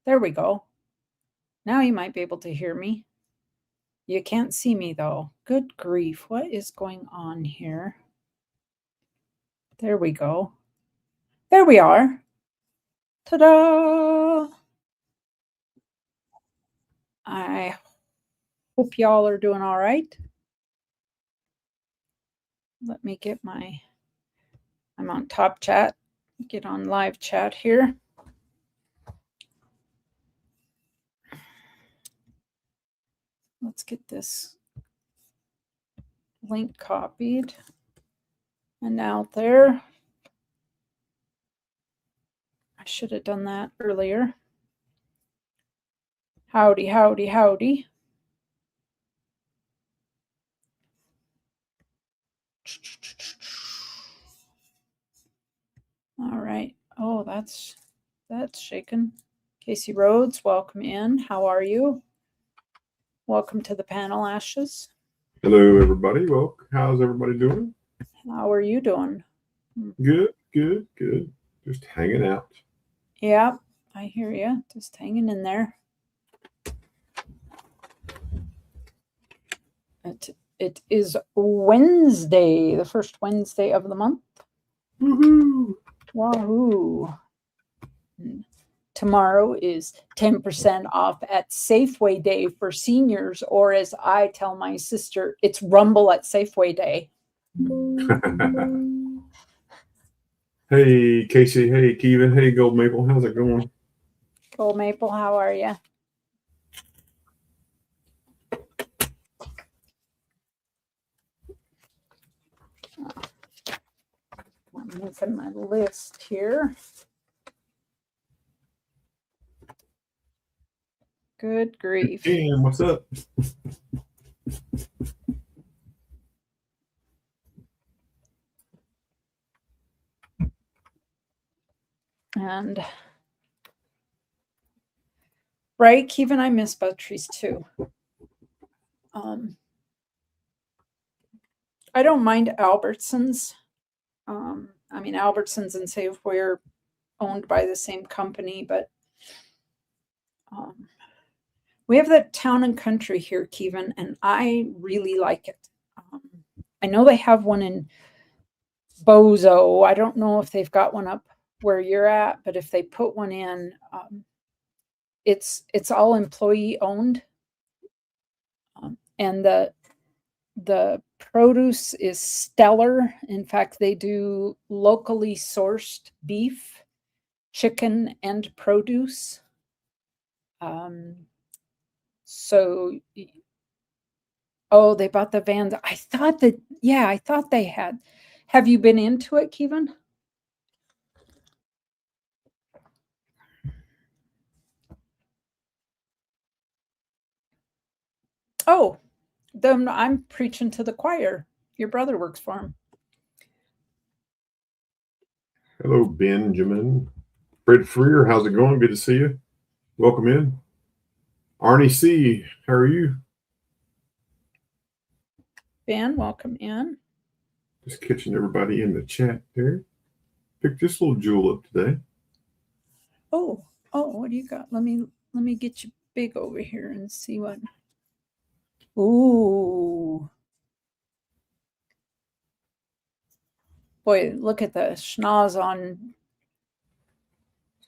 There we go. Now you might be able to hear me. You can't see me though. Good grief. What is going on here? There we go. There we are. Ta-da! I hope y'all are doing all right. Let me get I'm on top chat. Get on live chat here. Let's get this link copied and out there. I should have done that earlier. Howdy, howdy, howdy. All right. Oh, that's shaken. Casey Rhodes, welcome in. How are you? Welcome to the panel, Ashes. Hello, everybody. Well, how's everybody doing? How are you doing? Good, good, good. Just hanging out. Yeah, I hear you. Just hanging in there. It is Wednesday, the first Wednesday of the month. Woohoo! Wahoo! Tomorrow is 10% off at Safeway Day for seniors, or as I tell my sister, it's Rumble at Safeway Day. Hey, Casey. Hey, Keven. Hey, Gold Maple. How's it going? Gold Maple, how are you? I'm moving my list here. Good grief. Damn, what's up? And right, Keven, I miss Buttrie's too. I don't mind Albertsons. I mean, Albertsons and Safeway are owned by the same company, but we have the Town and Country here, Keven, and I really like it. I know they have one in Bozo. I don't know if they've got one up where you're at, but if they put one in, it's all employee owned, and the produce is stellar. In fact, they do locally sourced beef, chicken, and produce. So, oh, they bought the vans. I thought they had. Have you been into it, Keven? Oh, then I'm preaching to the choir. Your brother works for him. Hello, Benjamin. Fred Freer, how's it going? Good to see you. Welcome in. Arnie C., how are you? Ben, welcome in. Just catching everybody in the chat there. Picked this little jewel up today. Oh, what do you got? Let me get you big over here and see what. Ooh. Boy, look at the schnoz on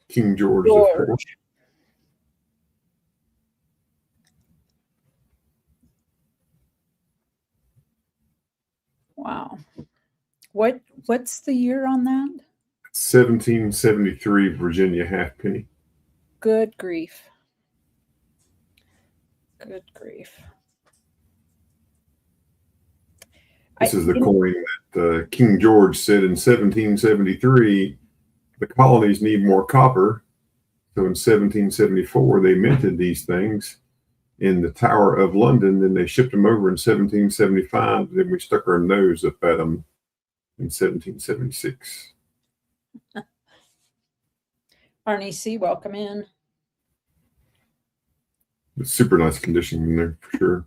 King George. IV. Wow. What's the year on that? 1773 Virginia halfpenny. Good grief. Good grief. This is the coin that King George said in 1773, the colonies need more copper. So in 1774, they minted these things in the Tower of London. Then they shipped them over in 1775. Then we stuck our nose up at them in 1776. Arnie C., welcome in. It's super nice condition in there for sure.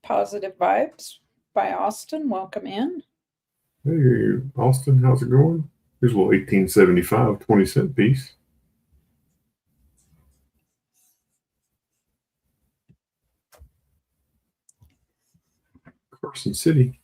Positive Vibes by Austin, welcome in. Hey, Austin, how's it going? Here's a little 1875 20-cent piece. Carson City.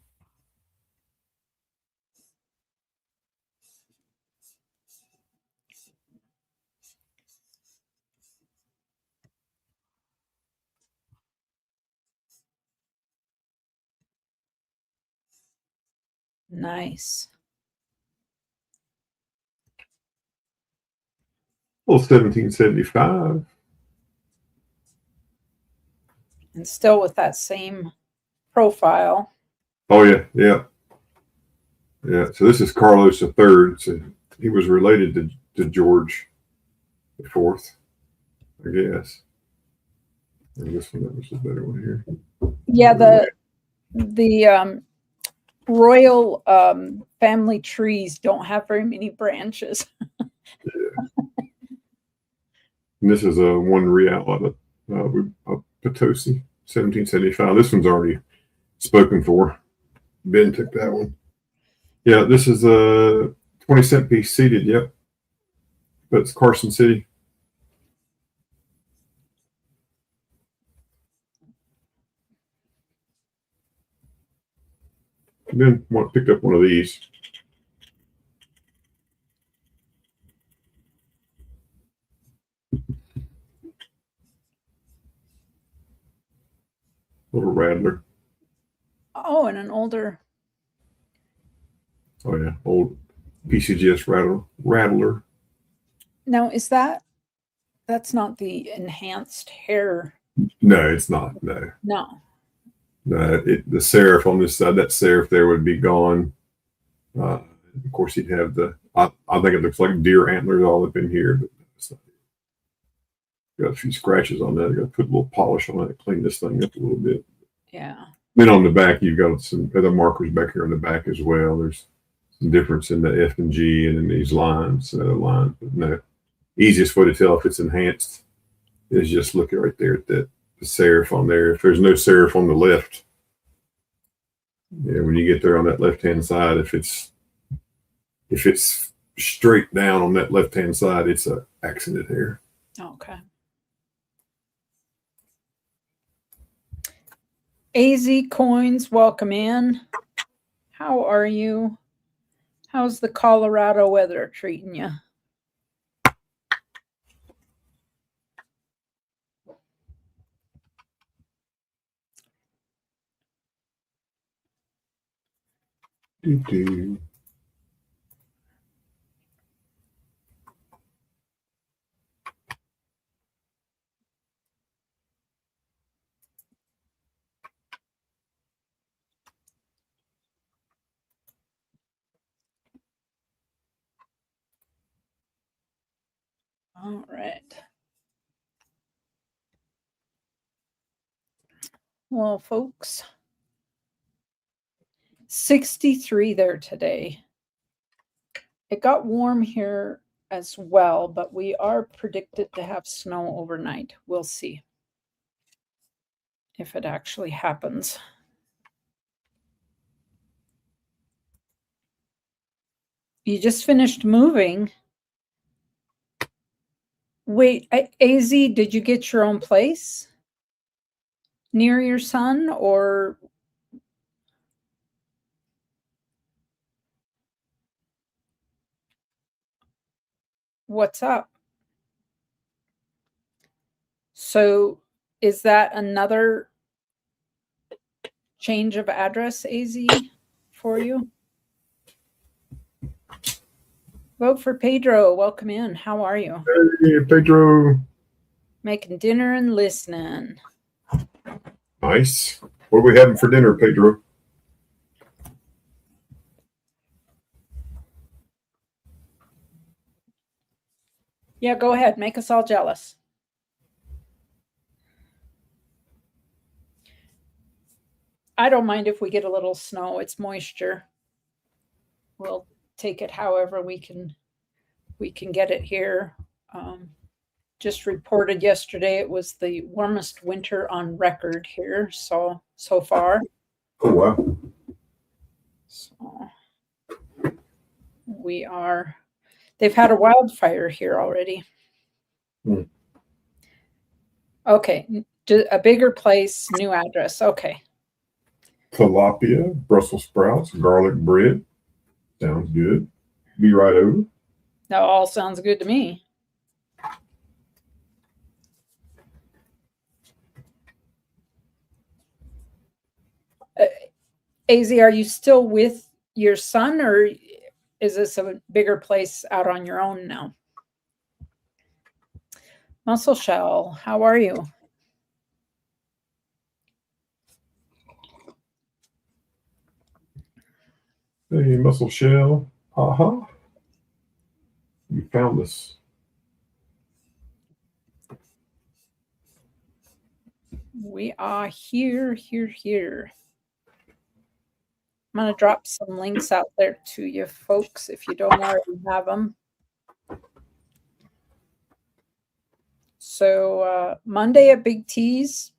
Nice. Well, 1775. And still with that same profile. Oh, yeah, yeah. Yeah, so this is Carlos III. So he was related to George IV, I guess. And this one, that was the better one here. Yeah, the royal family trees don't have very many branches. Yeah. And this is a 1 real out of Potosi, 1775. This one's already spoken for. Ben took that one. Yeah, this is a 20-cent piece seated. Yep. But it's Carson City. Ben picked up one of these. Little rattler. Oh, and an older. Oh yeah, old PCGS rattler. Now, that's not the enhanced hair? No, it's not. No. The serif on this side, that serif there would be gone. Of course, he'd have I think it looks like deer antlers all up in here, but it's not. Got a few scratches on that. I got to put a little polish on it, clean this thing up a little bit. Yeah. Then on the back, you've got some other markers back here on the back as well. There's some difference in the F and G and in these lines, lines. But no, easiest way to tell if it's enhanced is just look right there at the serif on there. If there's no serif on the left, yeah, when you get there on that left-hand side, if it's straight down on that left-hand side, it's a accented hair. Okay. AZ Coins, welcome in. How are you? How's the Colorado weather treating you? Doo-doo. All right. Well, folks, 63 there today. It got warm here as well, but we are predicted to have snow overnight. We'll see if it actually happens. You just finished moving. Wait, AZ, did you get your own place near your son, or what's up? So is that another change of address, AZ, for you? Vote for Pedro. Welcome in. How are you? Hey, Pedro. Making dinner and listening. Nice. What are we having for dinner, Pedro? Yeah, go ahead. Make us all jealous. I don't mind if we get a little snow. It's moisture. We'll take it however we can get it here. Just reported yesterday it was the warmest winter on record here so far. Oh wow. So We are. They've had a wildfire here already. Hmm. Okay, a bigger place, new address. Okay. Tilapia, Brussels sprouts, garlic bread. Sounds good. Be right over. That all sounds good to me. AZ, are you still with your son, or is this a bigger place out on your own now? Mussel Shell, how are you? Hey, Mussel Shell. You found us. We are here. I'm going to drop some links out there to you folks if you don't already have them. So Monday at Big T's,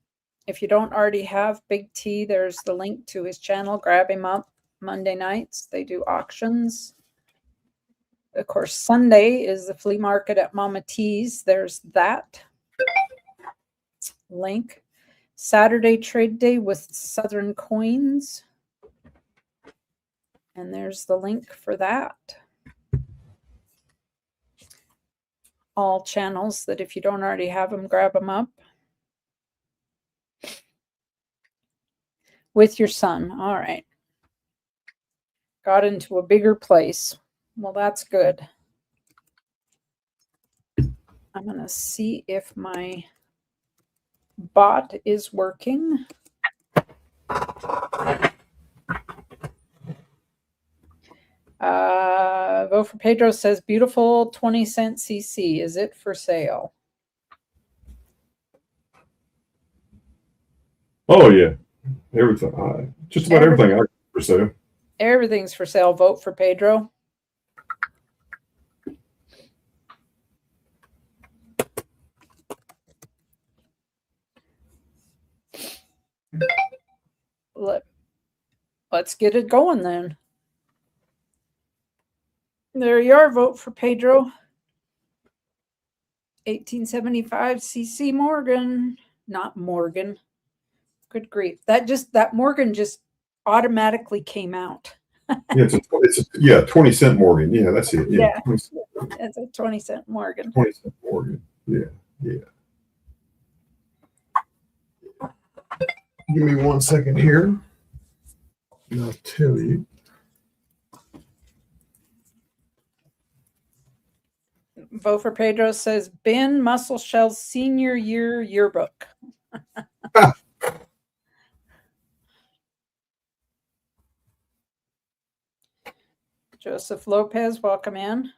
if you don't already have Big T, there's the link to his channel. Grab him up. Monday nights, they do auctions. Of course, Sunday is the flea market at Mama T's. There's that link. Saturday trade day with Southern Coins. And there's the link for that. All channels that if you don't already have them, grab them up. With your son. All right. Got into a bigger place. Well, that's good. I'm going to see if my bot is working. Vote for Pedro says, beautiful 20-cent CC. Is it for sale? Oh, yeah. Everything. Just about everything I for sale. Everything's for sale. Vote for Pedro. Let's get it going then. There you are. Vote for Pedro. 1875 CC Morgan. Not Morgan. Good grief. That Morgan just automatically came out. Yeah, it's 20-cent Morgan. Yeah, that's it. Yeah. It's a 20-cent Morgan. 20-cent Morgan. Yeah. Give me 1 second here. And I'll tell you. Vote for Pedro says Ben Mussel Shell's senior year yearbook. Joseph Lopez, welcome in.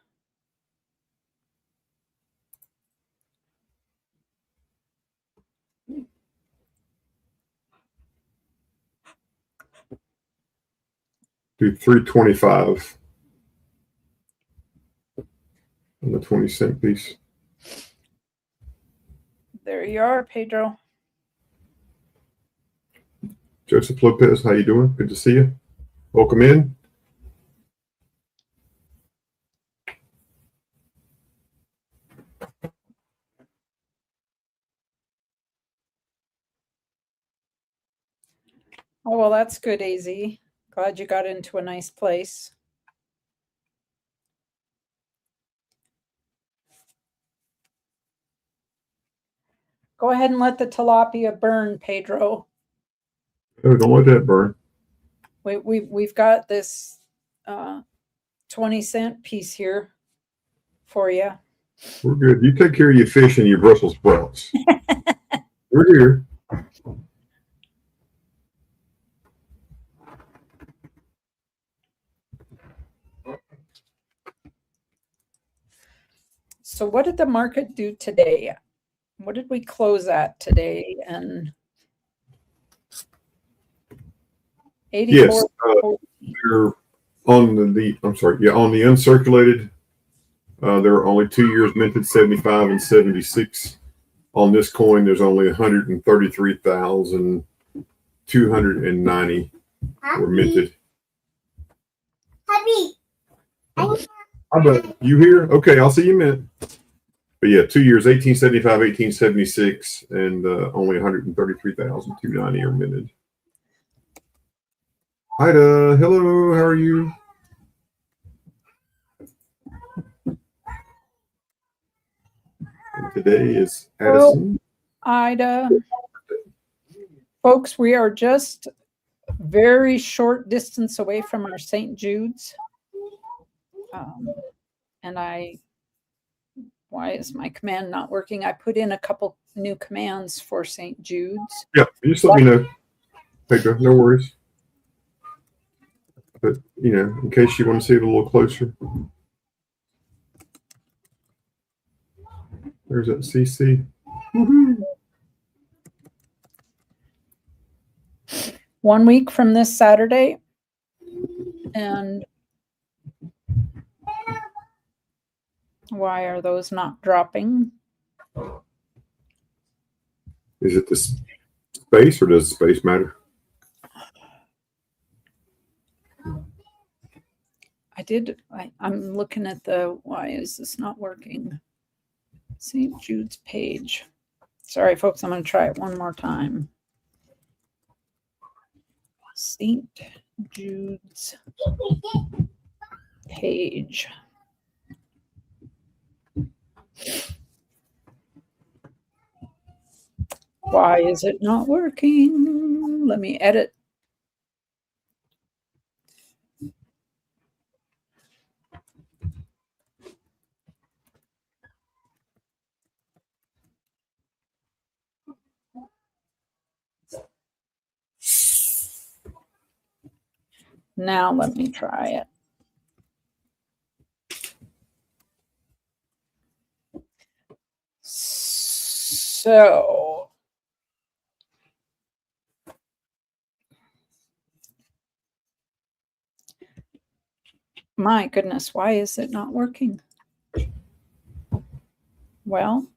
Do $3.25 on the 20-cent piece. There you are, Pedro. Joseph Lopez, how you doing? Good to see you. Welcome in. Oh, well, that's good, AZ. Glad you got into a nice place. Go ahead and let the tilapia burn, Pedro. Oh, don't let that burn. We've got this 20-cent piece here for you. We're good. You take care of your fish and your Brussels sprouts. We're here. So what did the market do today? What did we close at today? And 84. Yes, they're on the on the uncirculated. There are only 2 years minted, 75 and 76. On this coin, there's only 133,290 were minted. Happy. How about you here? Okay, I'll see you in a minute. But yeah, 2 years, 1875, 1876, and only 133,290 are minted. Ida, hello, how are you? And today is Addison. Ida. Folks, we are just very short distance away from our St. Jude's. And why is my command not working? I put in a couple new commands for St. Jude's. Yeah, just let me know. Pedro, no worries. But, you know, in case you want to see it a little closer. There's that CC. Woohoo. 1 week from this Saturday. And why are those not dropping? Is it the space or does space matter? I'm looking at why is this not working? St. Jude's page. Sorry, folks, I'm going to try it one more time. St. Jude's page. Why is it not working? Let me edit. Now let me try it. So my goodness, why is it not working? Well,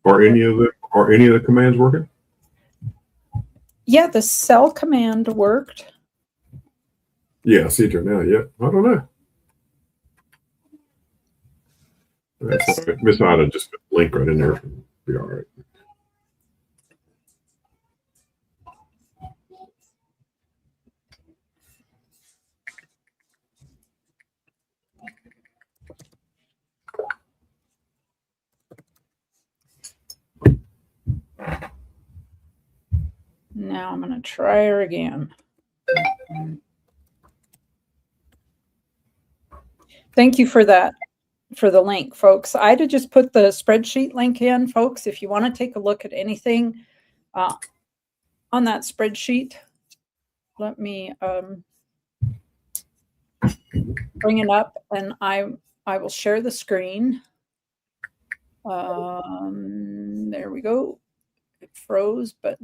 Are any of the commands working? Yeah, the sell command worked. Yeah, I see it now. Yeah, I don't know. That's all right. Miss Ida just put the link right in there. It'll be all right. Now I'm going to try her again. Thank you for that, for the link, folks. Ida just put the spreadsheet link in, folks. If you want to take a look at anything on that spreadsheet, let me bring it up, and I will share the screen. There we go. It froze, but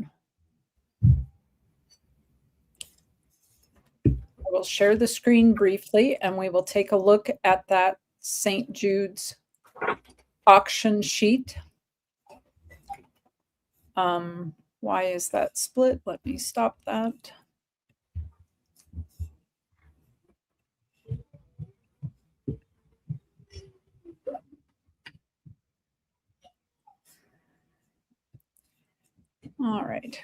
I will share the screen briefly, and we will take a look at that St. Jude's auction sheet. Why is that split? Let me stop that. All right.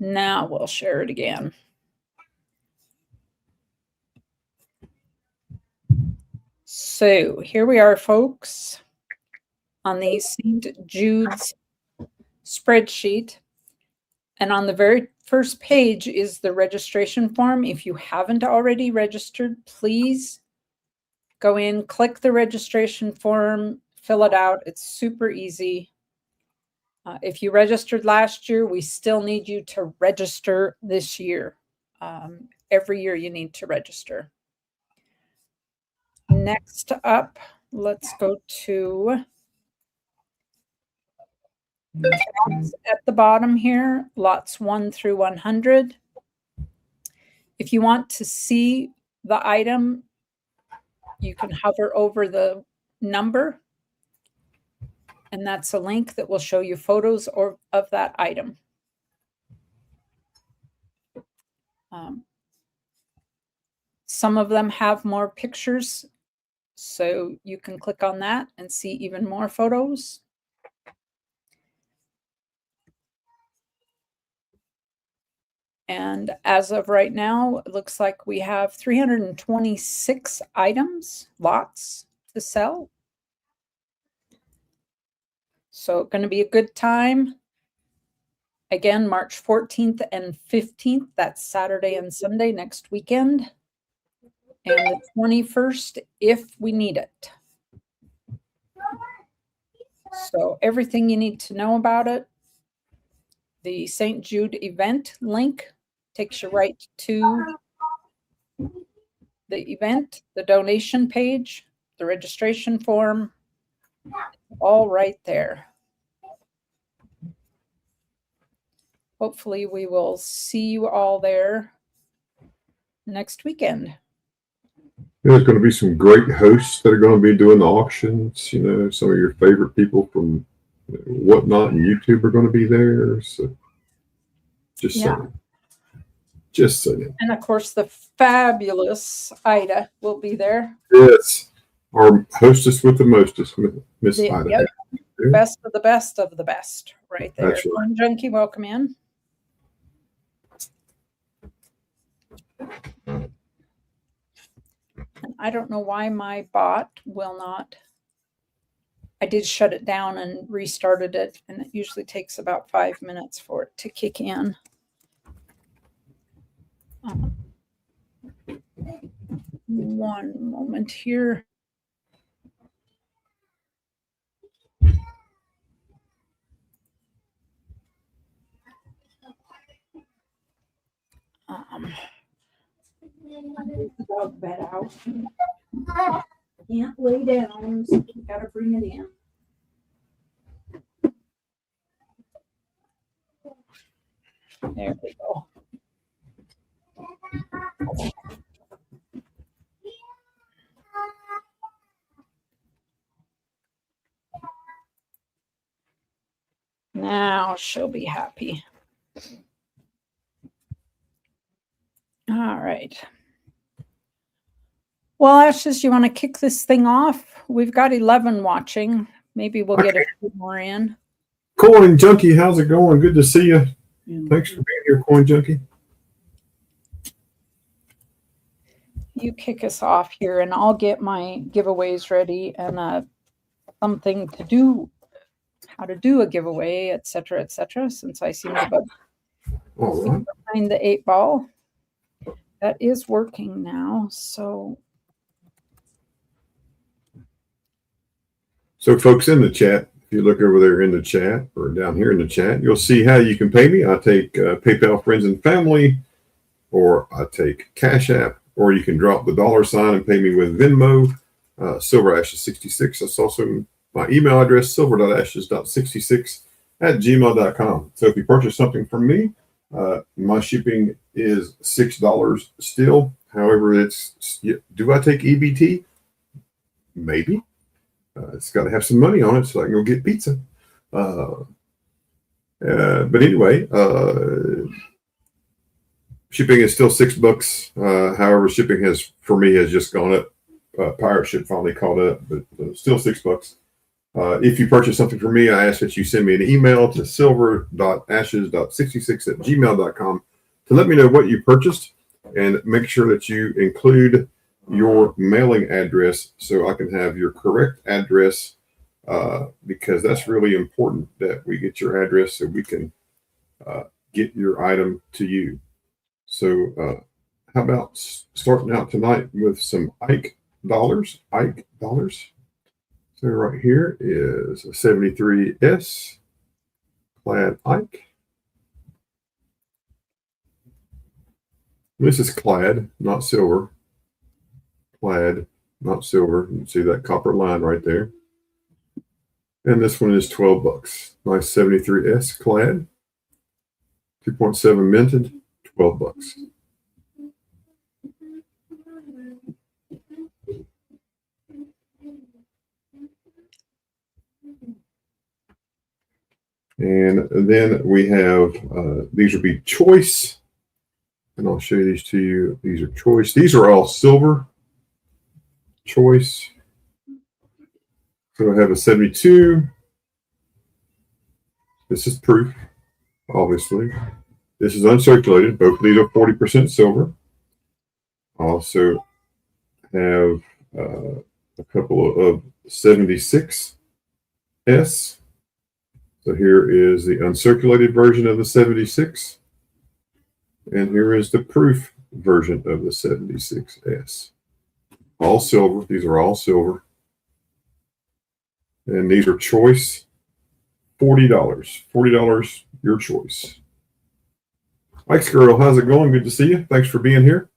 Now we'll share it again. So here we are, folks, on the St. Jude's spreadsheet. And on the very first page is the registration form. If you haven't already registered, please go in, click the registration form, fill it out. It's super easy. If you registered last year, we still need you to register this year. Every year you need to register. Next up, let's go to at the bottom here, lots 1 through 100. If you want to see the item, you can hover over the number, and that's a link that will show you photos of that item. Some of them have more pictures, so you can click on that and see even more photos. And as of right now, it looks like we have 326 items, lots to sell. So going to be a good time. Again, March 14th and 15th, that's Saturday and Sunday next weekend. And the 21st, if we need it. So everything you need to know about it. The St. Jude event link takes you right to the event, the donation page, the registration form, all right there. Hopefully we will see you all there next weekend. There's going to be some great hosts that are going to be doing the auctions. You know, some of your favorite people from Whatnot and YouTube are going to be there. So just saying. Just saying. And of course, the fabulous Ida will be there. Yes. Our hostess with the mostest, Miss Ida. Yep. Best of the best of the best right there. That's right. Coin Junkie, welcome in. And I don't know why my bot will not. I did shut it down and restarted it, and it usually takes about 5 minutes for it to kick in. One moment here. Dog bed out. Can't lay down, so you gotta bring it in. There we go. Now she'll be happy. All right. Well, Ashes, you want to kick this thing off? We've got 11 watching. Maybe we'll get a few more in. Coin Junkie, how's it going? Good to see you. Thanks for being here, Coin Junkie. You kick us off here, and I'll get my giveaways ready and something to do, how to do a giveaway, etc., since I seem to be behind the 8 ball. That is working now, so folks in the chat, if you look over there in the chat or down here in the chat, you'll see how you can pay me. I take PayPal Friends and Family, or I take Cash App, or you can drop the $ and pay me with Venmo, Silver Ashes 66. That's also my email address, silver.ashes.66@gmail.com. So if you purchase something from me, my shipping is $6 still. However, do I take EBT? Maybe. It's got to have some money on it so I can go get pizza. But anyway, shipping is still $6. However, shipping for me has just gone up. Pirate Ship finally caught up, but still $6. If you purchase something from me, I ask that you send me an email to silver.ashes.66@gmail.com to let me know what you purchased, and make sure that you include your mailing address so I can have your correct address, because that's really important that we get your address so we can get your item to you. So how about starting out tonight with some Ike dollars? So right here is a 73S clad Ike. This is clad, not silver. Clad, not silver. You can see that copper line right there. And this one is $12. Nice 73S clad. 2.7 minted, $12. And then we have, these would be choice And I'll show you these to you. These are choice. These are all silver. Choice. So I have a 72. This is proof, obviously. This is uncirculated. Both of these are 40% silver. I also have a couple of 76S. So here is the uncirculated version of the 76. And here is the proof version of the 76S. All silver. These are all silver. And these are choice. $40. $40, your choice. Mike's girl, how's it going? Good to see you. Thanks for being here.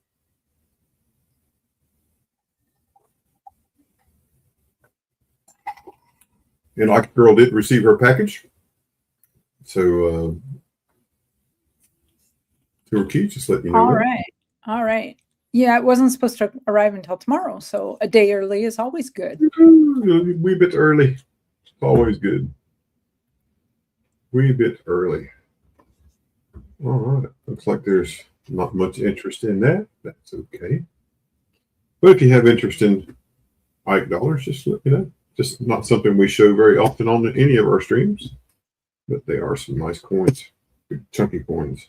And Mike's girl did receive her package. So, to her key, just letting you know. All right. All right. Yeah, it wasn't supposed to arrive until tomorrow. So a day early is always good. A wee bit early. It's always good. Wee bit early. All right. Looks like there's not much interest in that. That's okay. But if you have interest in Ike dollars, just let me know. Just not something we show very often on any of our streams. But they are some nice coins. Big chunky coins.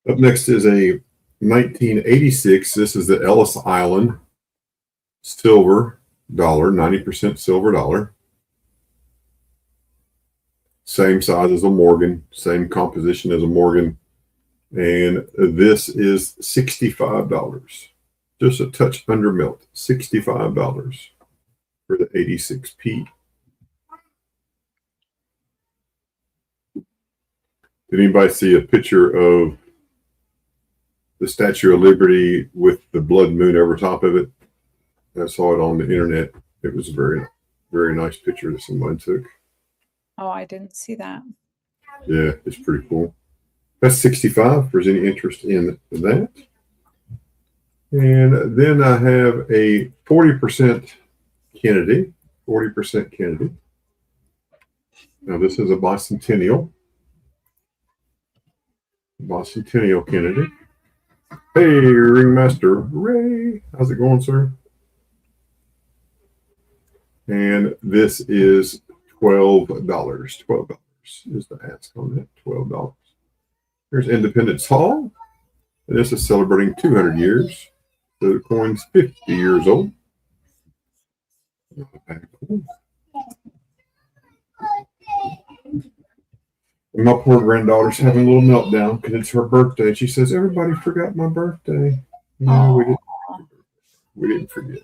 Up next is a 1986. This is the Ellis Island silver dollar, 90% silver dollar. Same size as a Morgan, same composition as a Morgan. And this is $65. Just a touch under melt. $65 for the 86p. Did anybody see a picture of the Statue of Liberty with the blood moon over top of it? I saw it on the internet. It was a very, very nice picture that someone took. Oh, I didn't see that. Yeah, it's pretty cool. That's 65 if there's any interest in that. And then I have a 40% Kennedy. 40% Kennedy. Now this is a bicentennial. Bicentennial Kennedy. Hey, Ringmaster Ray. How's it going, sir? And this is $12. $12 is the ask on that. $12. Here's Independence Hall. And this is celebrating 200 years. So the coin's 50 years old. And my poor granddaughter's having a little meltdown because it's her birthday. She says, everybody forgot my birthday. No, we didn't. We didn't forget.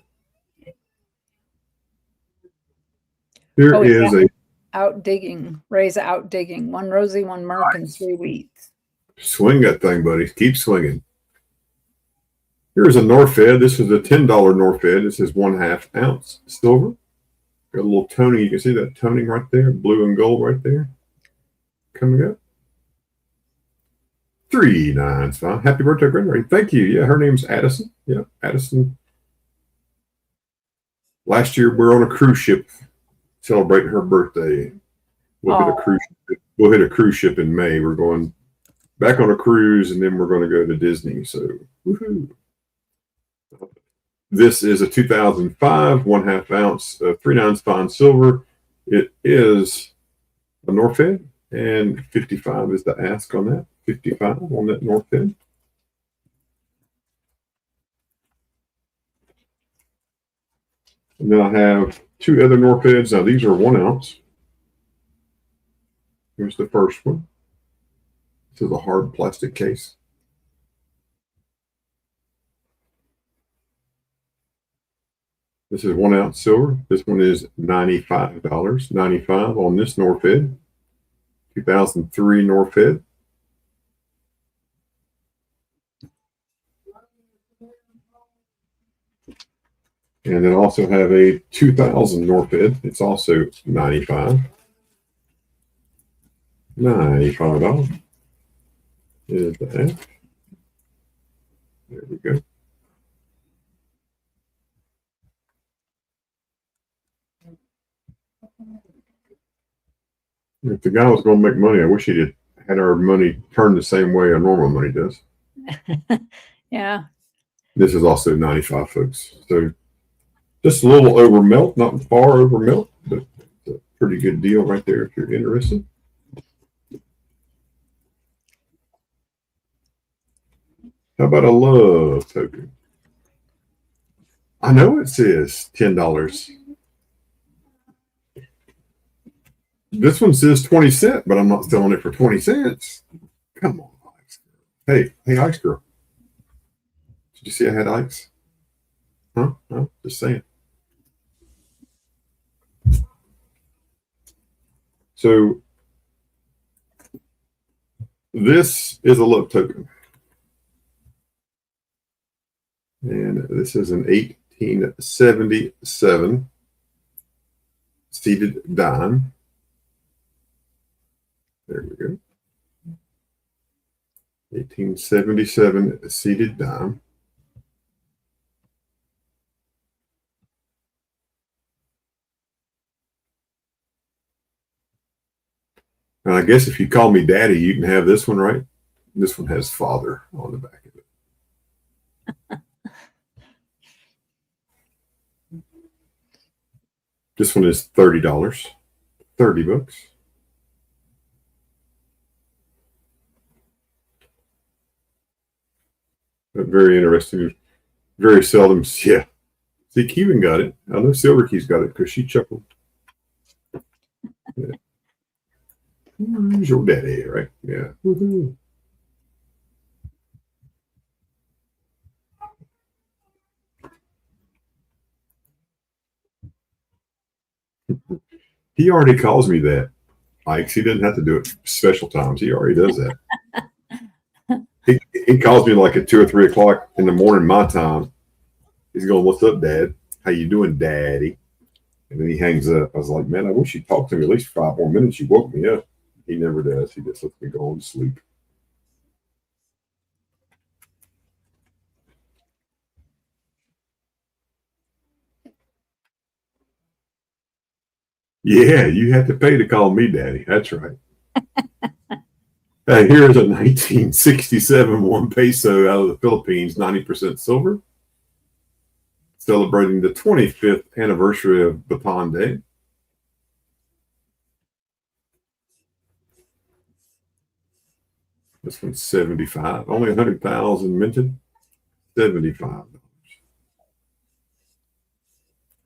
Here is a out digging. Ray's out digging. One Rosie, one Merc, and 3 weeks. Swing that thing, buddy. Keep swinging. Here's a Norfed. This is a $10 Norfed. This is 1/2 ounce silver. Got a little toning. You can see that toning right there, blue and gold right there. Coming up. 395. Happy birthday, Grandma. Thank you. Yeah, her name's Addison. Yeah, Addison. Last year we were on a cruise ship celebrating her birthday. We'll hit a cruise ship. We'll hit a cruise ship in May. We're going back on a cruise, and then we're going to go to Disney. So, woohoo! This is a 2005 1/2 ounce 3/9 fine silver. It is a Norfed, and 55 is the ask on that. 55 on that Norfed. And then I have 2 other Norfeds. Now these are 1 ounce. Here's the first one. This is a hard plastic case. This is 1 ounce silver. This one is $95. 95 on this Norfed. 2003 Norfed. And then also have a 2000 Norfed. It's also 95. $95 is the F. There we go. If the guy was going to make money, I wish he had our money turned the same way our normal money does. Yeah. This is also 95, folks. So just a little over melt, not far over melt, but it's a pretty good deal right there if you're interested. How about a love token? I know it says $10. This one says 20 cents, but I'm not selling it for 20 cents. Come on, Ice Girl. Hey, Ice Girl. Did you see I had ice? Huh? No, just saying. So this is a love token. And this is an 1877 seated dime. There we go. 1877 seated dime. And I guess if you call me daddy, you can have this one, right? This one has father on the back of it. This one is $30. 30 bucks. But very interesting. Very seldom. Yeah. See, Keven got it. I know Silver Key's got it because she chuckled. Yeah. Who's your daddy, right? Yeah. Woohoo. He already calls me that. Ike, he doesn't have to do it special times. He already does that. He calls me like at 2 or 3 o'clock in the morning, my time. He's going, "What's up, Dad? How you doing, Daddy?" And then he hangs up. I was like, "Man, I wish you'd talk to me at least 5 more minutes. You woke me up." He never does. He just lets me go on to sleep. Yeah, you have to pay to call me Daddy. That's right. Here's a 1967 1 peso out of the Philippines, 90% silver, celebrating the 25th anniversary of Bataan Day. This one's 75. Only 100,000 minted. $75.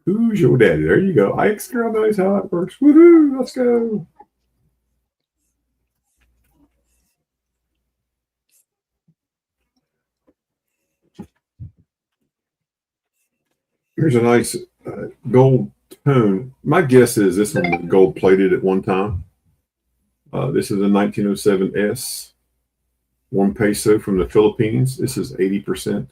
Who's your daddy? There you go. Ike's girl knows how it works. Woohoo! Let's go. Here's a nice gold tone. My guess is this one was gold plated at one time. This is a 1907 S, 1 peso from the Philippines. This is 80%.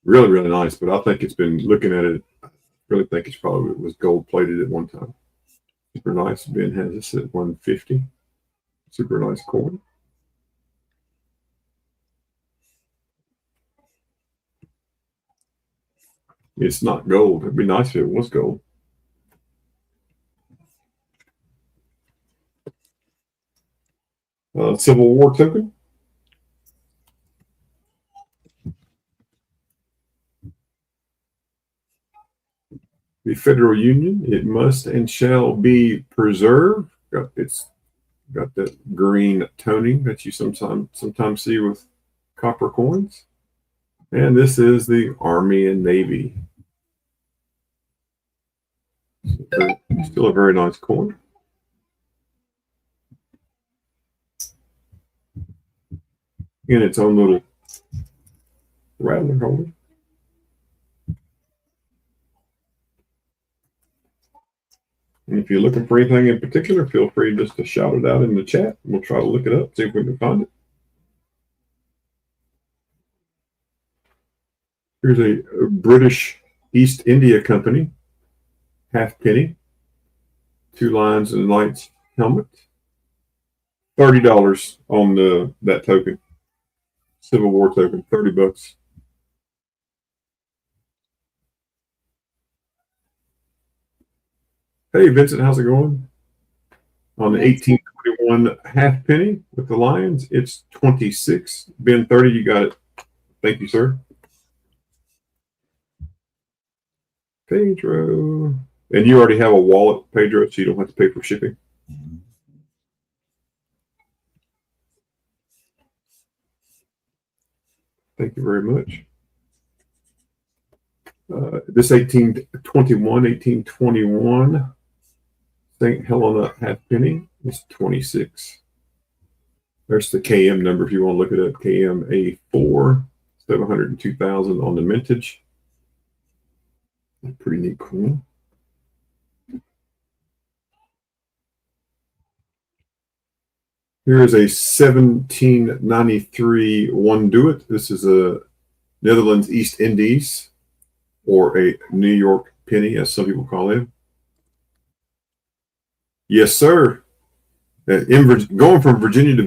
Really, really nice, but I think it's been looking at it. I really think it's probably it was gold plated at one time. Super nice. Ben has this at 150. Super nice coin. It's not gold. It'd be nice if it was gold. Civil War token. The Federal Union, it must and shall be preserved. It's got that green toning that you sometimes see with copper coins. And this is the Army and Navy. Still a very nice coin. In its own little rattler holder. And if you're looking for anything in particular, feel free just to shout it out in the chat. We'll try to look it up, see if we can find it. Here's a British East India Company halfpenny, 2 lines and a knight's helmet. $30 on that token. Civil War token, 30 bucks. Hey, Vincent, how's it going? On the 1821 one half penny with the lions. It's 26. Ben 30, you got it. Thank you, sir. Pedro. And you already have a wallet, Pedro, so you don't have to pay for shipping. Thank you very much. This 1821 St. Helena half penny is 26. There's the KM number if you want to look it up. KM A4, 702,000 on the mintage. Pretty neat coin. Here is a 1793 one do it. This is a Netherlands East Indies, or a New York penny, as some people call it. Yes, sir. Going from Virginia to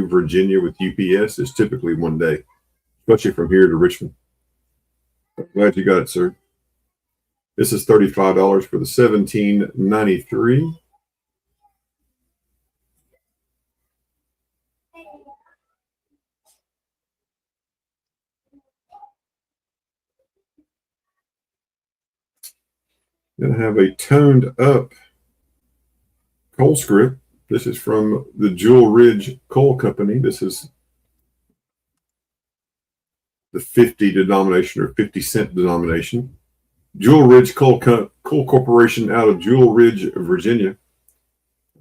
Virginia with UPS is typically one day, especially from here to Richmond. I'm glad you got it, sir. This is $35 for the 1793. Then I have a toned up coal script. This is from the Jewel Ridge Coal Company. This is the 50 denomination, or 50-cent denomination. Jewel Ridge Coal Corporation out of Jewel Ridge, Virginia.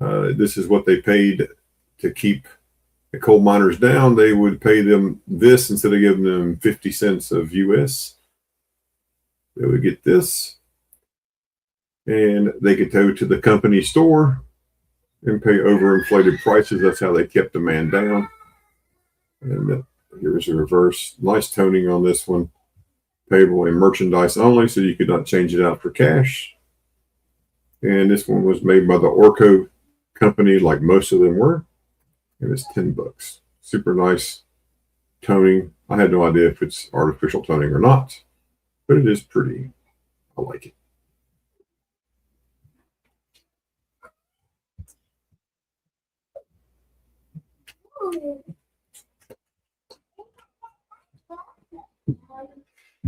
This is what they paid to keep the coal miners down. They would pay them this instead of giving them 50 cents of US. They would get this, and they could go to the company store and pay overinflated prices. That's how they kept the man down. And here's a reverse. Nice toning on this one. Payable in merchandise only, so you could not change it out for cash. And this one was made by the Orco company, like most of them were. And it's $10. Super nice toning. I had no idea if it's artificial toning or not, but it is pretty. I like it.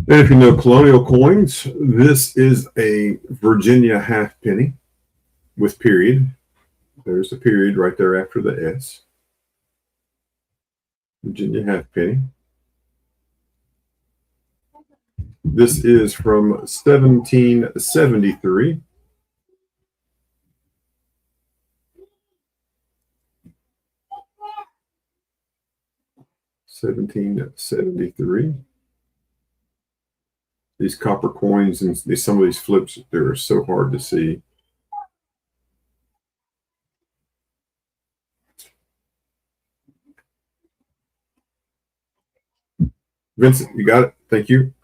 And if you know Colonial coins, this is a Virginia half penny with period. There's a period right there after the S. Virginia half penny. This is from 1773. These copper coins and some of these flips, they're so hard to see. Vincent, you got it. Thank you.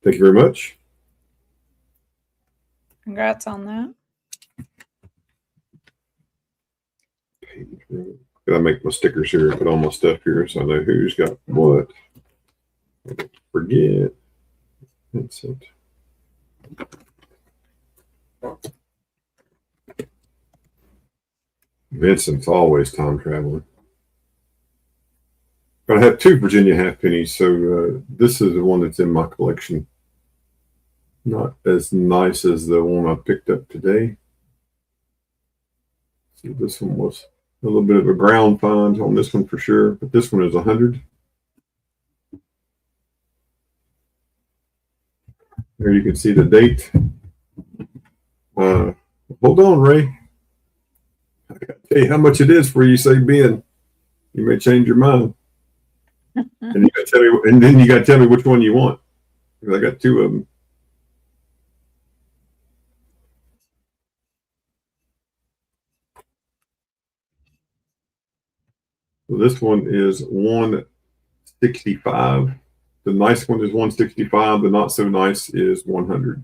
Thank you very much. Congrats on that. Gotta make my stickers here, put all my stuff here so I know who's got what. I don't forget. Vincent. Vincent's always time traveling. But I have two Virginia half pennies, so this is the one that's in my collection. Not as nice as the one I picked up today. So this one was a little bit of a ground find on this one for sure, but this one is 100. There you can see the date. Hold on, Ray. I gotta tell you how much it is before you say Ben. You may change your mind. And you gotta tell me, and then you gotta tell me which one you want. Because I got two of them. So this one is 165. The nice one is 165. The not so nice is 100.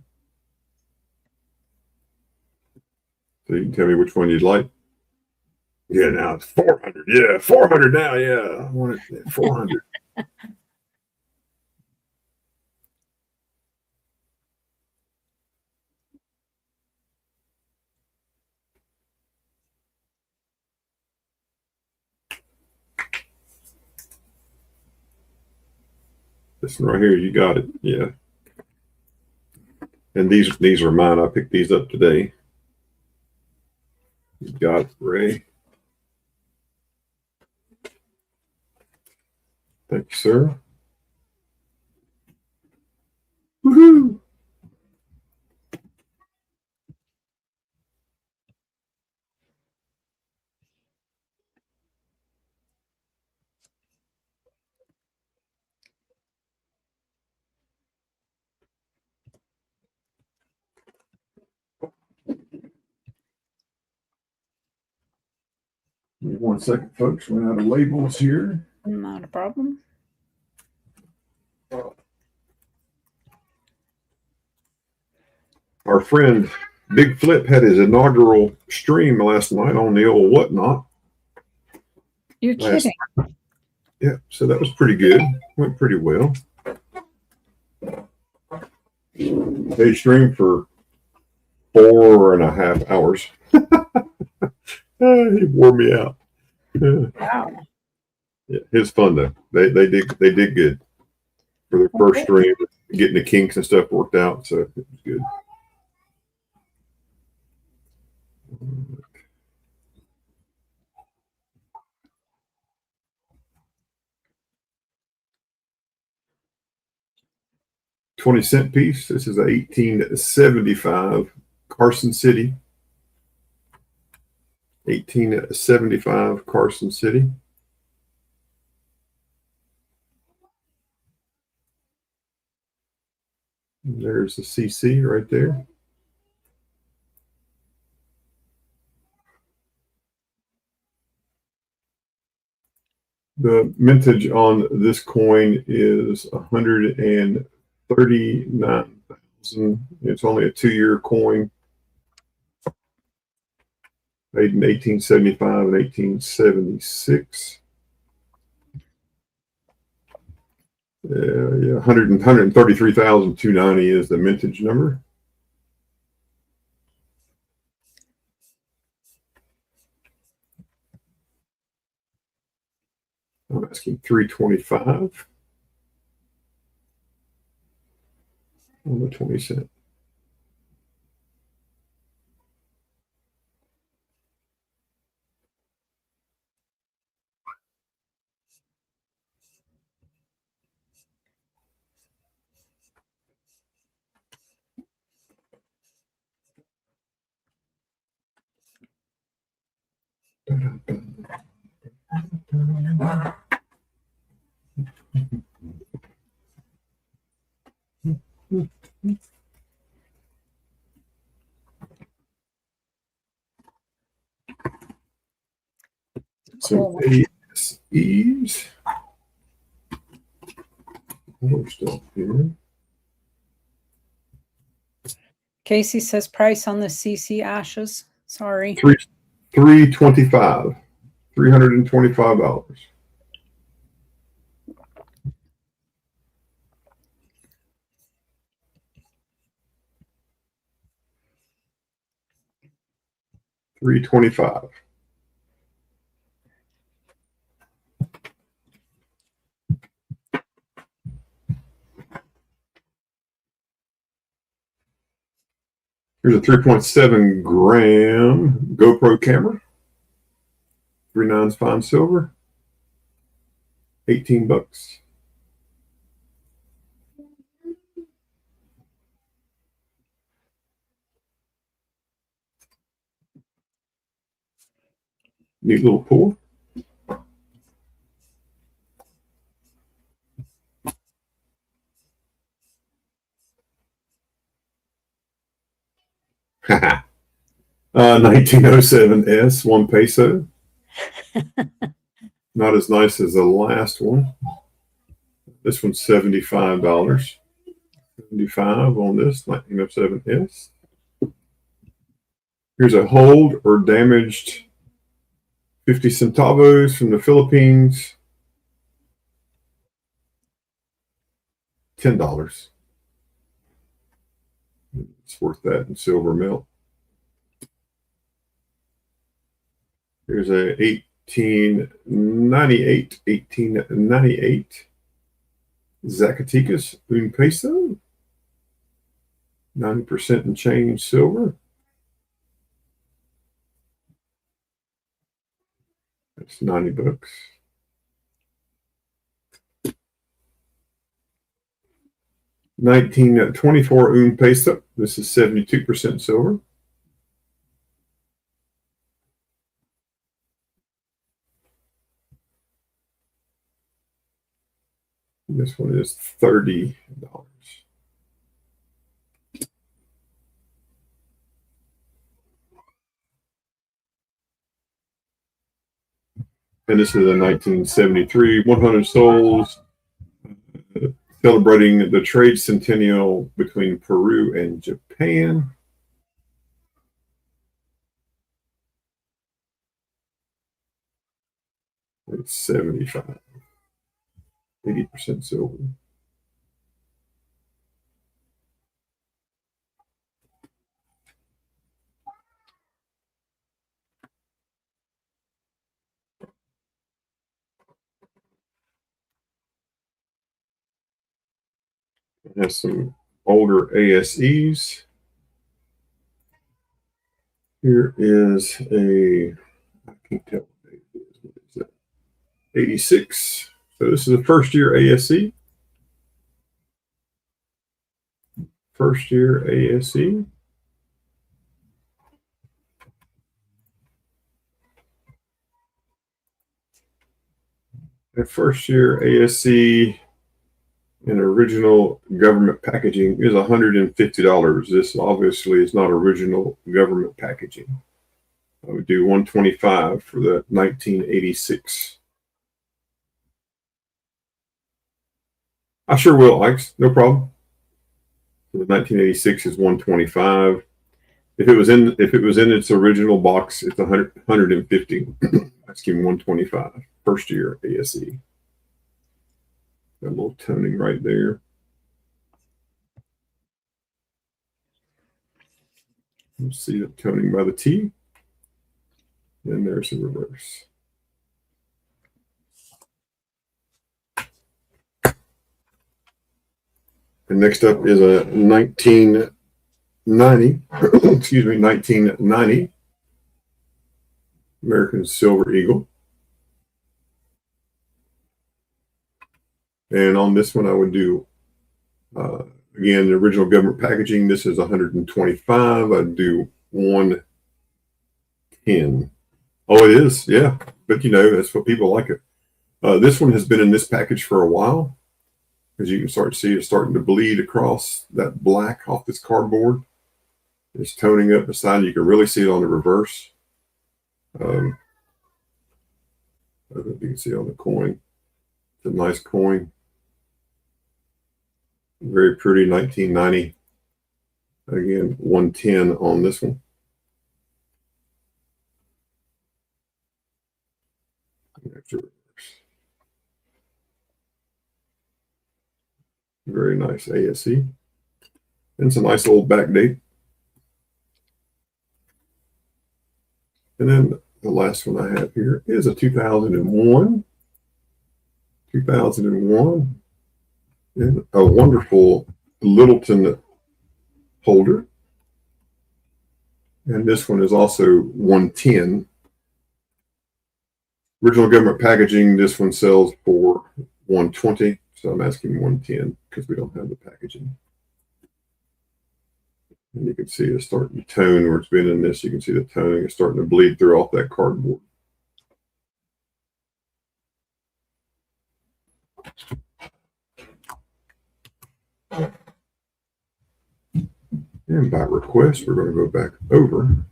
So you can tell me which one you'd like. Yeah, now it's 400. Yeah, 400 now. Yeah, I want it at 400. This one right here, you got it. Yeah. And these are mine. I picked these up today. You got it, Ray. Thank you, sir. Woohoo! Give me 1 second, folks. Run out of labels here. Not a problem. Our friend Big Flip had his inaugural stream last night on the old whatnot. You're kidding. Yeah, so that was pretty good. Went pretty well. They streamed for 4.5 hours. He wore me out. Wow. Yeah, it's fun though. They did good for their first stream, getting the kinks and stuff worked out. So it was good. $0.20 piece. This is a 1875 Carson City. 1875 Carson City. There's the CC right there. The mintage on this coin is 139,000. It's only a 2-year coin. Made in 1875 and 1876. Yeah, 133,290 is the mintage number. I'm asking 325 on the 20 cent. Some ASEs. We're still here. Casey says price on the CC ashes. Sorry. $325. $325. $325. Here's a 3.7 gram GoPro camera. 3 nines fine silver. $18. Neat little pour. Haha. 1907 S, 1 peso. Not as nice as the last one. This one's $75. 75 on this 1907 S. Here's a hold or damaged 50 centavos from the Philippines. $10. It's worth that in silver melt. Here's a 1898 Zacatecas un peso. 90% and change silver. That's $90. 1924 un peso. This is 72% silver. This one is $30. And this is a 1973 100 souls, celebrating the trade centennial between Peru and Japan. It's 75, 80% silver. It has some older ASEs. Here is a, I can't tell what date it is. What is that? 86. So this is a first year ASE. First year ASE. A first year ASE in original government packaging is $150. This obviously is not original government packaging. I would do $125 for the 1986. I sure will, Alex. No problem. So the 1986 is $125. If it was in its original box, it's $150. Asking $125. First year ASE. Got a little toning right there. Let's see the toning by the T. And there's the reverse. And next up is a 1990, excuse me, 1990 American Silver Eagle. And on this one, I would do, again, the original government packaging. This is $125. I'd do $110. Oh, it is, yeah. But you know, that's what people like it. This one has been in this package for a while. As you can start to see, it's starting to bleed across that black off this cardboard. It's toning up the side. You can really see it on the reverse. I don't know if you can see on the coin. It's a nice coin. Very pretty, 1990. Again, 110 on this one. Very nice ASE. And some nice old back date. And then the last one I have here is a 2001. 2001. And a wonderful Littleton holder. And this one is also 110. Original government packaging, this one sells for 120. So I'm asking 110 because we don't have the packaging. And you can see it's starting to tone where it's been in this. You can see the toning is starting to bleed through off that cardboard. And by request, we're going to go back over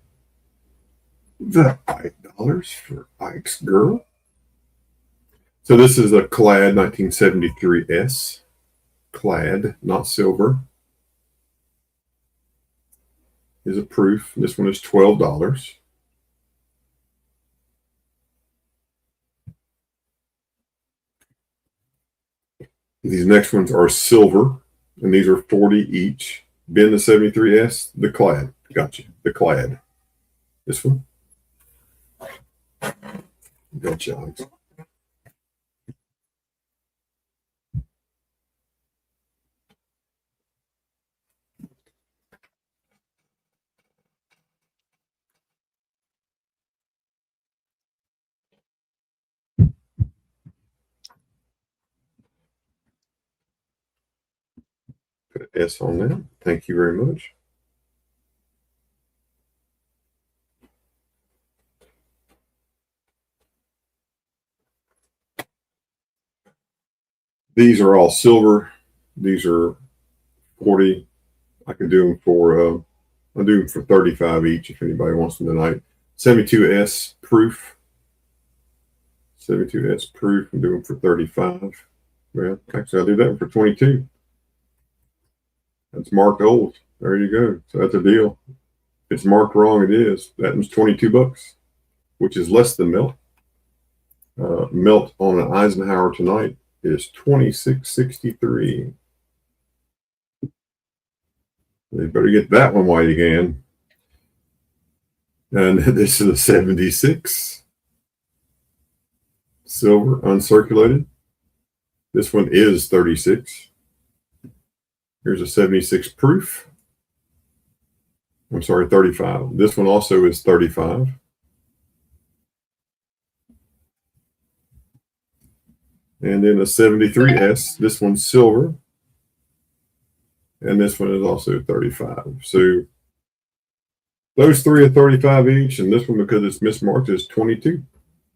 the $5 for Ike's Girl. So this is a clad 1973S. Clad, not silver. Is a proof. This one is $12. These next ones are silver, and these are 40 each. Ben, the 73S, the clad. Gotcha. The clad. This one. Gotcha, Alex. Put an S on that. Thank you very much. These are all silver. These are 40. I can do them for I'll do them for 35 each if anybody wants them tonight. 72S proof. 72S proof. I'm doing them for 35. Well, actually, I'll do that one for 22. That's marked old. There you go. So that's a deal. If it's marked wrong, it is. That one's $22, which is less than melt. Melt on an Eisenhower tonight is $26.63. They better get that one while you can. And this is a 76 silver uncirculated. This one is 36. Here's a 76 proof. I'm sorry, 35. This one also is 35. And then a 73S. This one's silver. And this one is also 35. So those three are 35 each. And this one, because it's mismarked, is 22.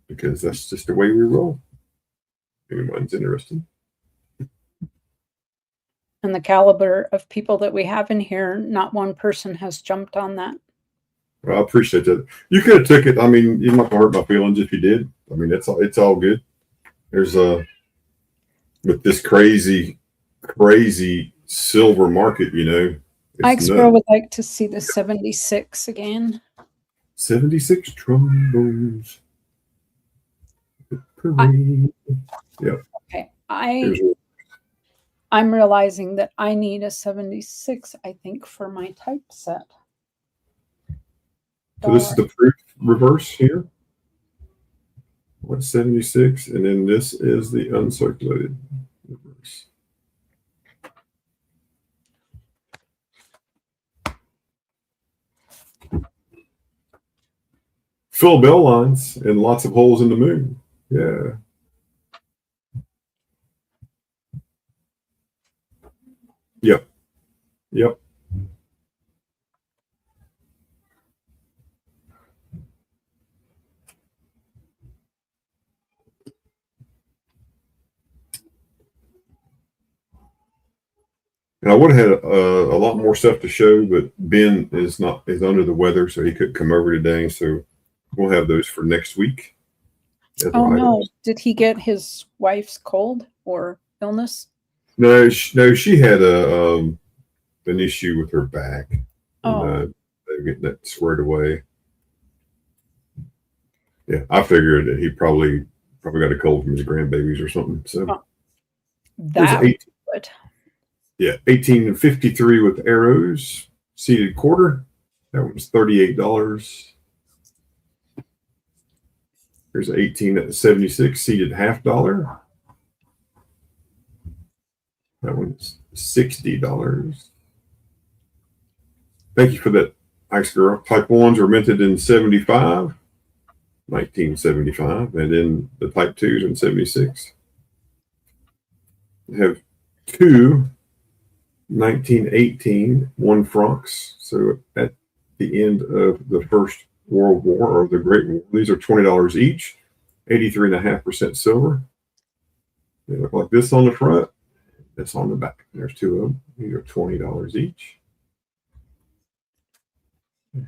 Because that's just the way we roll. Anyone's interested. And the caliber of people that we have in here, not one person has jumped on that. Well, I appreciate that. You could have took it. I mean, you're not gonna hurt my feelings if you did. I mean, it's all good. There's with this crazy silver market, you know. Ixbro would like to see the 76 again. 76 trombones. Yep. Okay. I'm realizing that I need a 76, I think, for my typeset. So this is the proof reverse here. What's 76? And then this is the uncirculated reverse. Full bell lines and lots of holes in the moon. Yeah. Yep. And I would have had a lot more stuff to show, but Ben is under the weather, so he couldn't come over today. So we'll have those for next week. Oh no! Did he get his wife's cold or illness? No, she had an issue with her back. Oh, and, they're getting that squared away. Yeah, I figured that he probably got a cold from his grandbabies or something. So that would. Yeah, 1853 with arrows, seated quarter. That was $38. Here's 18 at 76, seated $half. That one's $60. Thank you for that, Ice Girl. Type 1s were minted in 1975, and then the Type 2s in 76. We have two 1918 1 francs. So at the end of the First World War or the Great War, these are $20 each, 83.5% silver. They look like this on the front, this on the back. There's two of them. These are $20 each.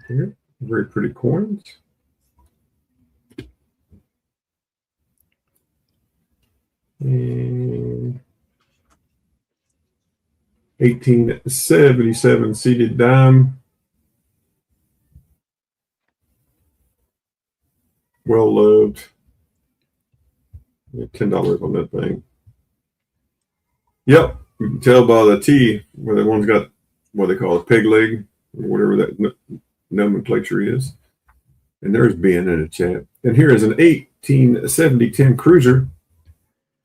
Here, very pretty coins. And 1877 seated dime. Well loved. $10 on that thing. Yep, you can tell by the T where the one's got what they call a peg leg, or whatever that nomenclature is. And there's Ben in the chat. And here is an 1870 tin cruiser.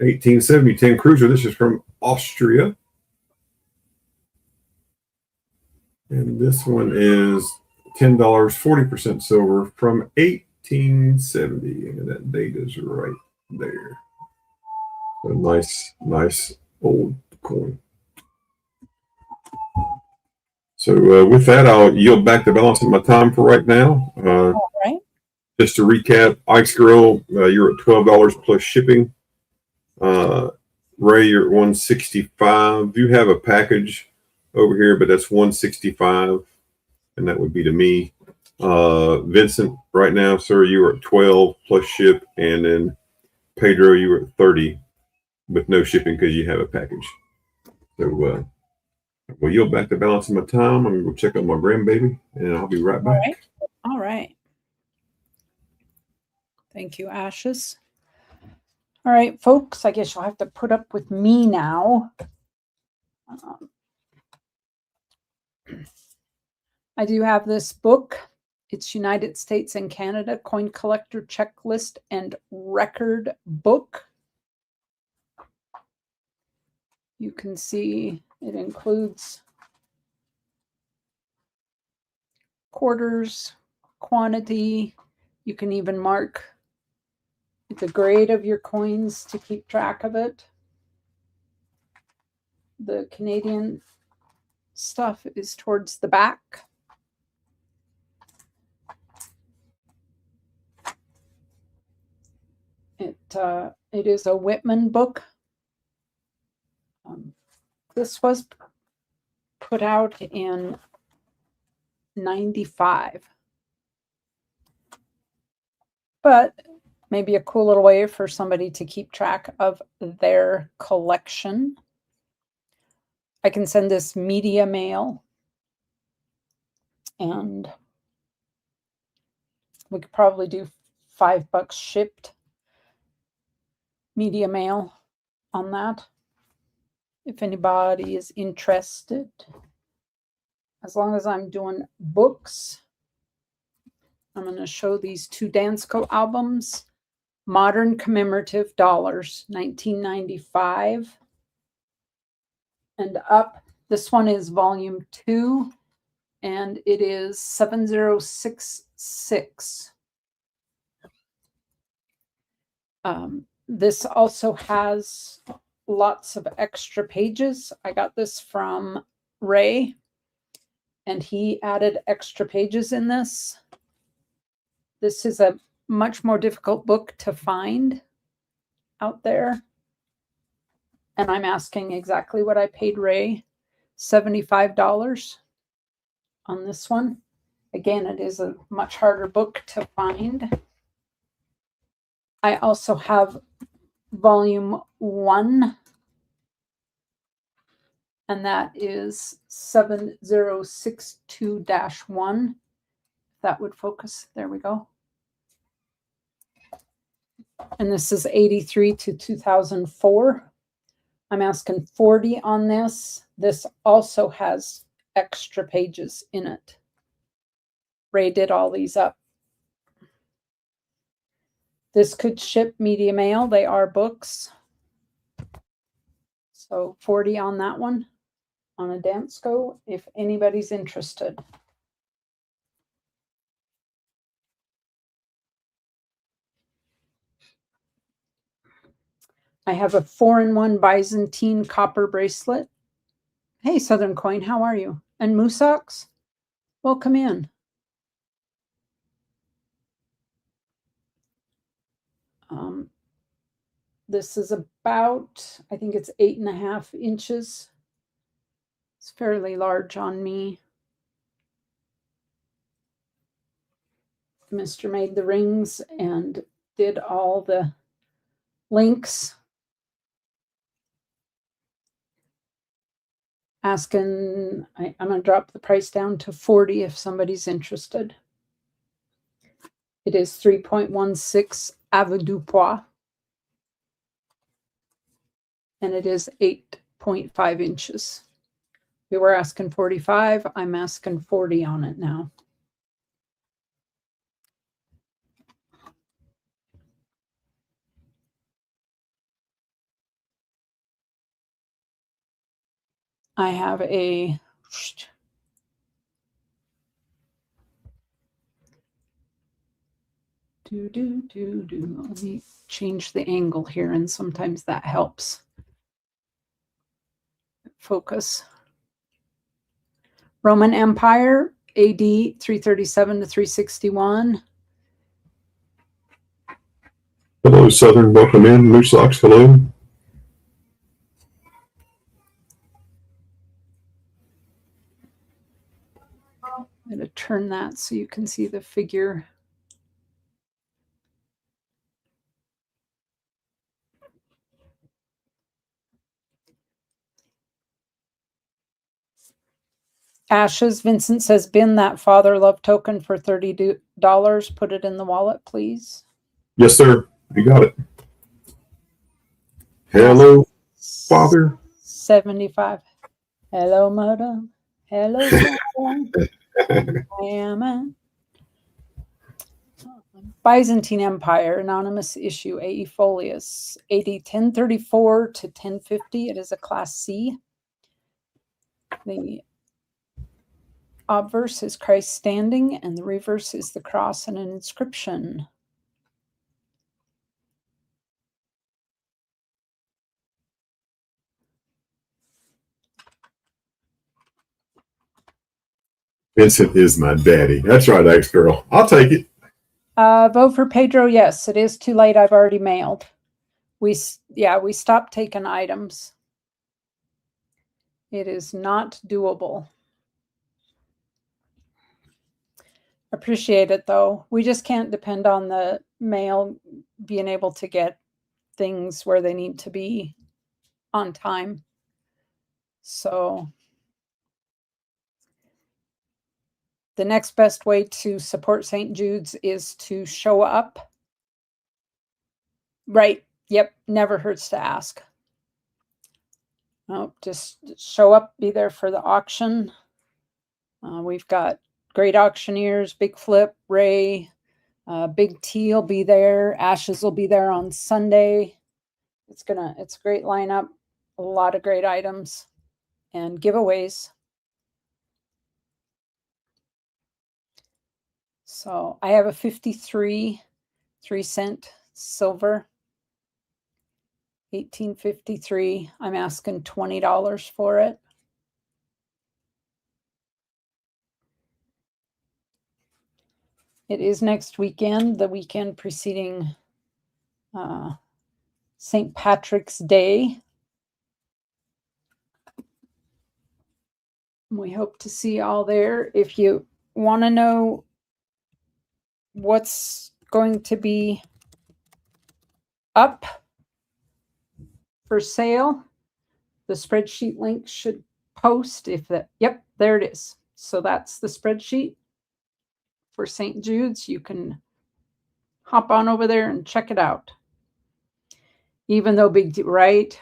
1870 tin cruiser. This is from Austria. And this one is $10, 40% silver from 1870. And that date is right there. A nice old coin. So with that, I'll yield back the balance of my time for right now. All right. Just to recap, Ike's Grill, you're at $12 plus shipping. Ray, you're at $165. You have a package over here, but that's $165, and that would be to me. Vincent, right now, sir, you are at $12 plus ship, and then Pedro, you were at $30 with no shipping because you have a package. So we'll yield back the balance of my time. I'm going to go check on my grandbaby, and I'll be right back. All right. Thank you, Ashes. All right, folks, I guess you'll have to put up with me now. I do have this book. It's United States and Canada Coin Collector Checklist and Record Book. You can see it includes quarters, quantity. You can even mark the grade of your coins to keep track of it. The Canadian stuff is towards the back. It is a Whitman book. This was put out in 95. But maybe a cool little way for somebody to keep track of their collection. I can send this media mail, and we could probably do $5 shipped media mail on that if anybody is interested. As long as I'm doing books, I'm going to show these two Dansko albums. Modern Commemorative Dollars, 1995 and up. This one is volume 2, and it is 7066. This also has lots of extra pages. I got this from Ray, and he added extra pages in this. This is a much more difficult book to find out there. And I'm asking exactly what I paid Ray, $75 on this one. Again, it is a much harder book to find. I also have volume 1, and that is 7062-1. That would focus. There we go. And this is 83 to 2004. I'm asking $40 on this. This also has extra pages in it. Ray did all these up. This could ship media mail. They are books. So $40 on that one, on a Dansko, if anybody's interested. I have a 4-in-1 Byzantine copper bracelet. Hey, Southern Coin, how are you? And Moosox, welcome in. This is about, I think it's 8.5 inches. It's fairly large on me. Mr. made the rings and did all the links. Asking, I'm going to drop the price down to $40 if somebody's interested. It is 3.16 Avoirdupois. And it is 8 0.5 inches. We were asking 45. I'm asking 40 on it now. I have a let me change the angle here, and sometimes that helps focus. Roman Empire, AD 337 to 361. Hello, Southern. Welcome in. Moose Socks, hello. I'm going to turn that so you can see the figure. Ashes, Vincent says, bin that father love token for $30. Put it in the wallet, please. Yes, sir. You got it. Hello, father. 75. Hello, madam. Hello, madam. I am Byzantine Empire, anonymous issue, AE Folius, AD 1034 to 1050. It is a class C. The obverse is Christ standing, and the reverse is the cross and an inscription. Vincent is my daddy. That's right, ex-girl. I'll take it. Vote for Pedro. Yes, it is too late. I've already mailed. We stopped taking items. It is not doable. Appreciate it, though. We just can't depend on the mail being able to get things where they need to be on time. So the next best way to support St. Jude's is to show up. Right. Yep. Never hurts to ask. No, just show up, be there for the auction. We've got great auctioneers, Big Flip, Ray, Big T will be there. Ashes will be there on Sunday. It's a great lineup, a lot of great items and giveaways. So I have a 53 3-cent silver, 1853. I'm asking $20 for it. It is next weekend, the weekend preceding St. Patrick's Day. We hope to see you all there. If you want to know what's going to be up for sale, the spreadsheet link should post. Yep, there it is. So that's the spreadsheet for St. Jude's. You can hop on over there and check it out. Even though right?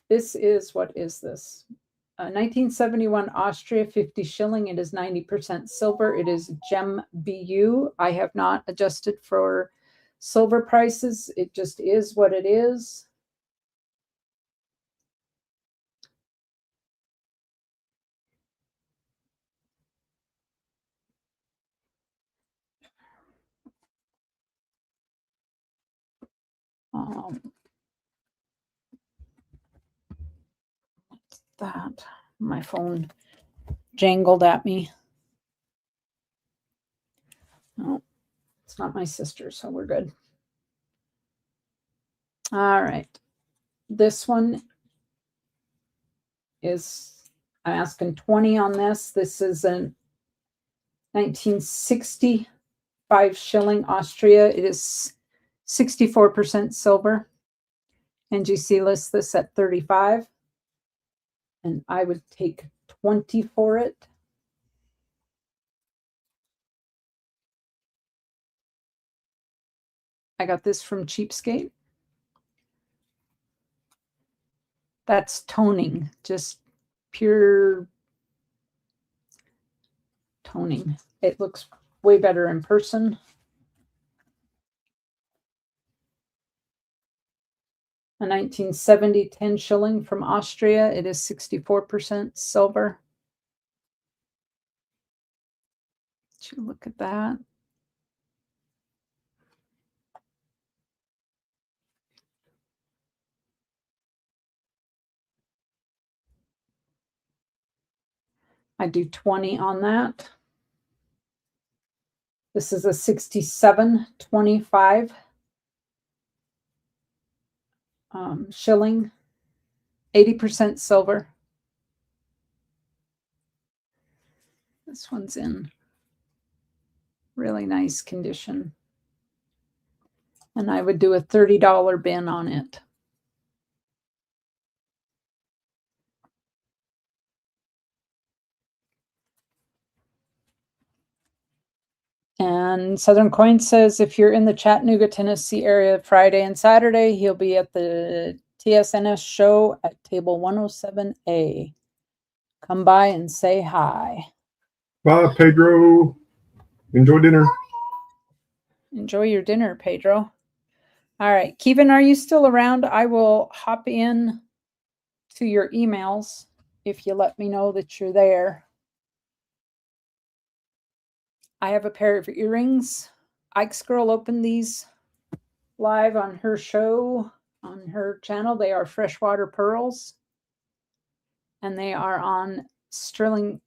This is, what is this? 1971 Austria, 50 shilling. It is 90% silver. It is gem BU. I have not adjusted for silver prices. It just is what it is. What's that? My phone jangled at me. No, it's not my sister, so we're good. All right. This one is, I'm asking 20 on this. This is a 1965 shilling Austria. It is 64% silver. NGC lists this at 35. And I would take 20 for it. I got this from Cheapskate. That's toning, just pure toning. It looks way better in person. A 1970 10 shilling from Austria. It is 64% silver. Did you look at that? I do 20 on that. This is a 67.25 shilling, 80% silver. This one's in really nice condition. And I would do a $30 bin on it. And Southern Coin says if you're in the Chattanooga, Tennessee area Friday and Saturday, he'll be at the TSNS show at table 107A. Come by and say hi. Bye, Pedro. Enjoy dinner. Enjoy your dinner, Pedro. All right. Keven, are you still around? I will hop in to your emails if you let me know that you're there. I have a pair of earrings. Ike's Girl opened these live on her show, on her channel. They are freshwater pearls. And they are on sterling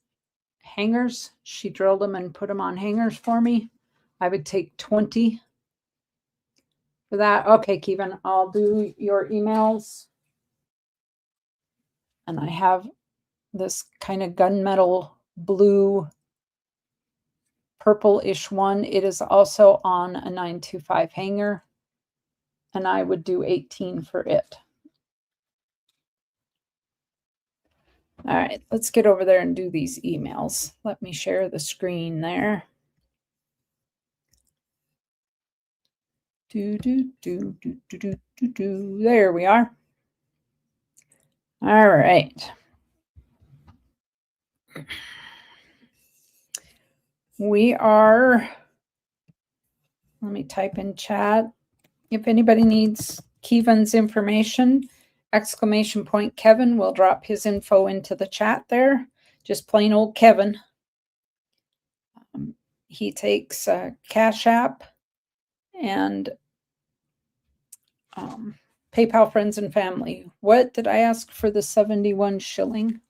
hangers. She drilled them and put them on hangers for me. I would take 20 for that. Okay, Keven, I'll do your emails. And I have this kind of gunmetal blue purple-ish one. It is also on a 925 hanger. And I would do 18 for it. All right, let's get over there and do these emails. Let me share the screen there. There we are. All right. We are, let me type in chat. If anybody needs Keven's information, exclamation point Keven will drop his info into the chat there. Just plain old Keven. He takes Cash App and PayPal friends and family. What did I ask for the 71 shilling?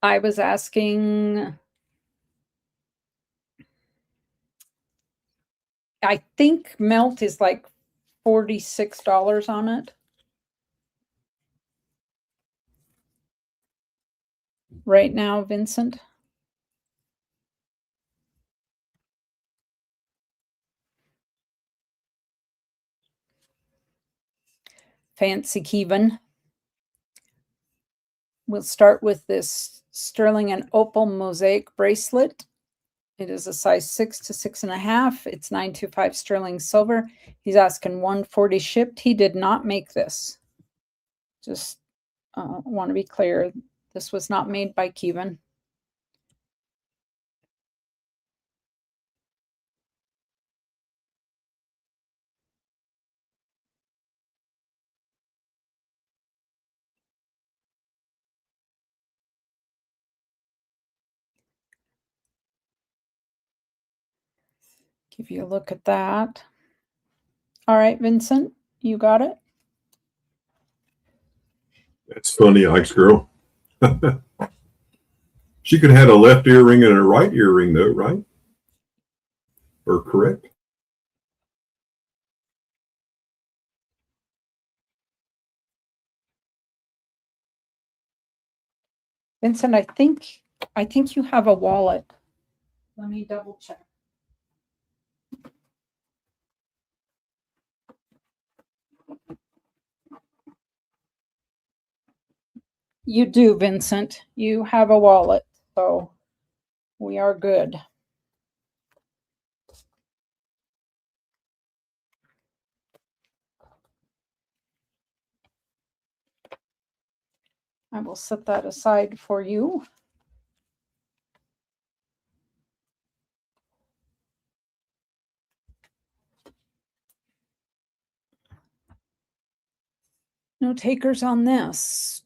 I was asking, I think melt is like $46 on it. Right now, Vincent. Fancy Keven. We'll start with this sterling and opal mosaic bracelet. It is a size 6 to 6.5. It's 925 sterling silver. He's asking 140 shipped. He did not make this. Just want to be clear. This was not made by Keven. Give you a look at that. All right, Vincent, you got it? That's funny, Ike's Girl. She could have had a left earring and a right earring, though, right? Or correct? Vincent, I think you have a wallet. Let me double check. You do, Vincent. You have a wallet, so we are good. I will set that aside for you. No takers on this.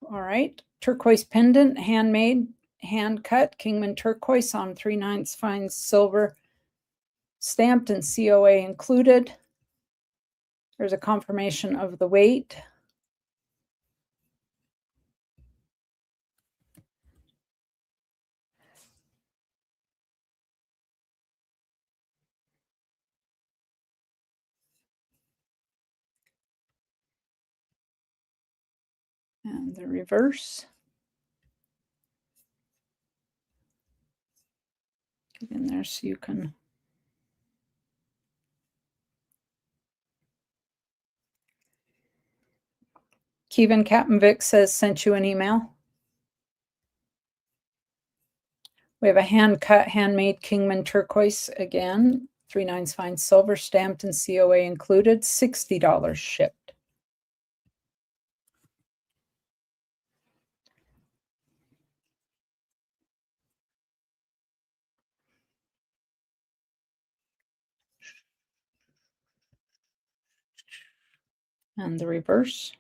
All right. Turquoise pendant, handmade, hand cut, Kingman turquoise on 3/9 fine silver, stamped and COA included. There's a confirmation of the weight. And the reverse. Get in there so you can. Keven Captain Vic says, sent you an email. We have a hand cut, handmade Kingman turquoise again, 3/9 fine silver, stamped and COA included, $60 shipped. And the reverse.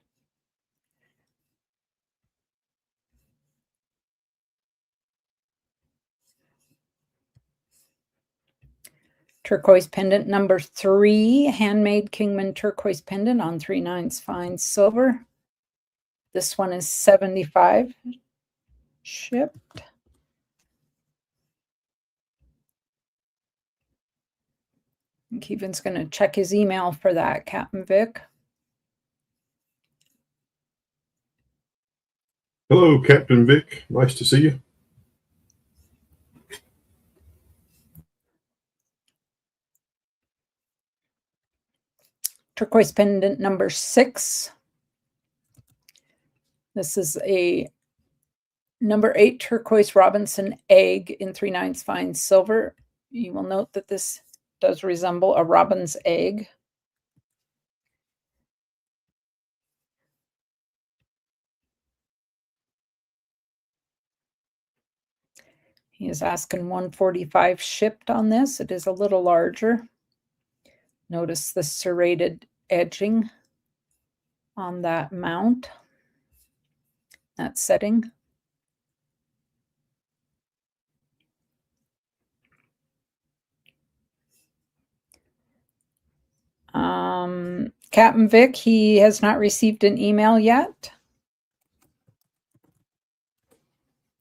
Turquoise pendant number 3, handmade Kingman turquoise pendant on 3/9 fine silver. This one is $75 shipped. And Kevin's going to check his email for that, Captain Vic. Hello, Captain Vic. Nice to see you. Turquoise pendant number 6. This is a number 8 turquoise Robinson egg in 3/9 fine silver. You will note that this does resemble a robin's egg. He is asking $145 shipped on this. It is a little larger. Notice the serrated edging on that mount, that setting. Captain Vic, he has not received an email yet.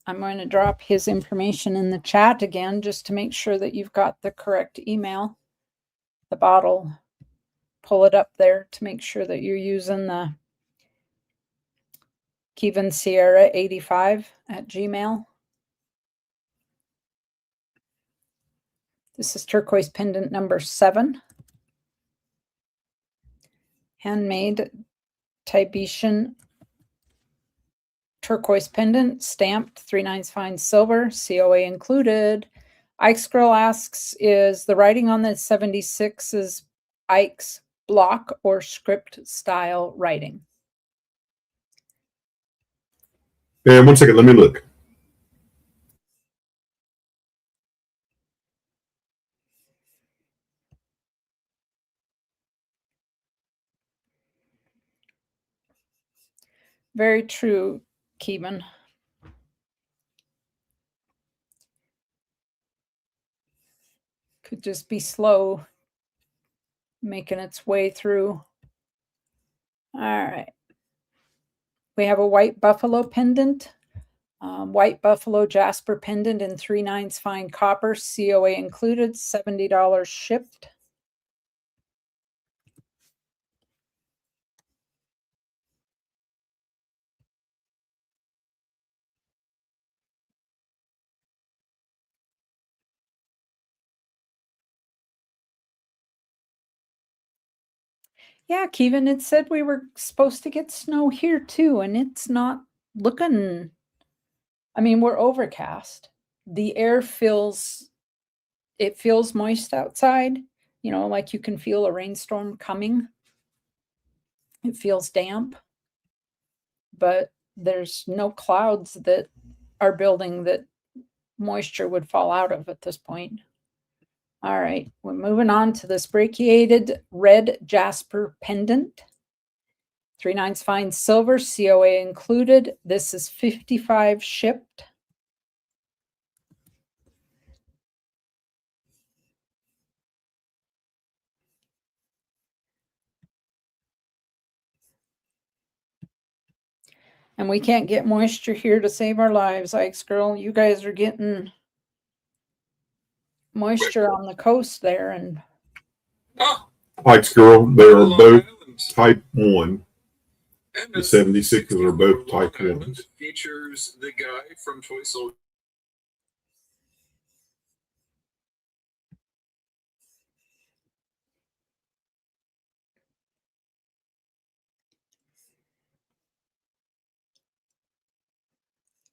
I'm going to drop his information in the chat again, just to make sure that you've got the correct email. The bottle, pull it up there to make sure that you're using the Keven Sierra 85 at Gmail. This is turquoise pendant number 7. Handmade Tibetan turquoise pendant, stamped 3/9 fine silver, COA included. Ike's Girl asks, is the writing on the 76 Ike's block or script style writing? And 1 second, let me look. Very true, Keven. Could just be slow making its way through. All right. We have a white buffalo pendant, white buffalo jasper pendant in 3/9 fine copper, COA included, $70 shipped. Yeah, Keven, it said we were supposed to get snow here too, and it's not looking. I mean, we're overcast. The air feels moist outside, you know, like you can feel a rainstorm coming. It feels damp, but there's no clouds that are building that moisture would fall out of at this point. All right, we're moving on to this brachiated red jasper pendant. 3/9 fine silver, COA included. This is $55 shipped. And we can't get moisture here to save our lives, Ike's girl. You guys are getting moisture on the coast there, and Ike's girl, they are both type 1. The 76s are both type 1s. Features the guy from Toy Soldier.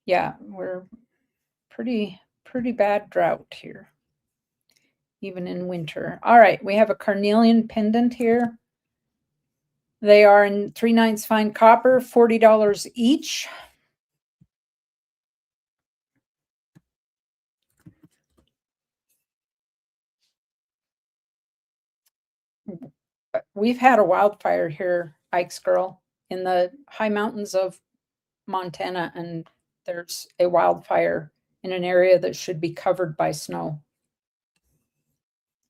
yeah, we're pretty bad drought here, even in winter. All right, we have a Carnelian pendant here. They are in 3/9 fine copper, $40 each. We've had a wildfire here, Ike's girl, in the high mountains of Montana, and there's a wildfire in an area that should be covered by snow.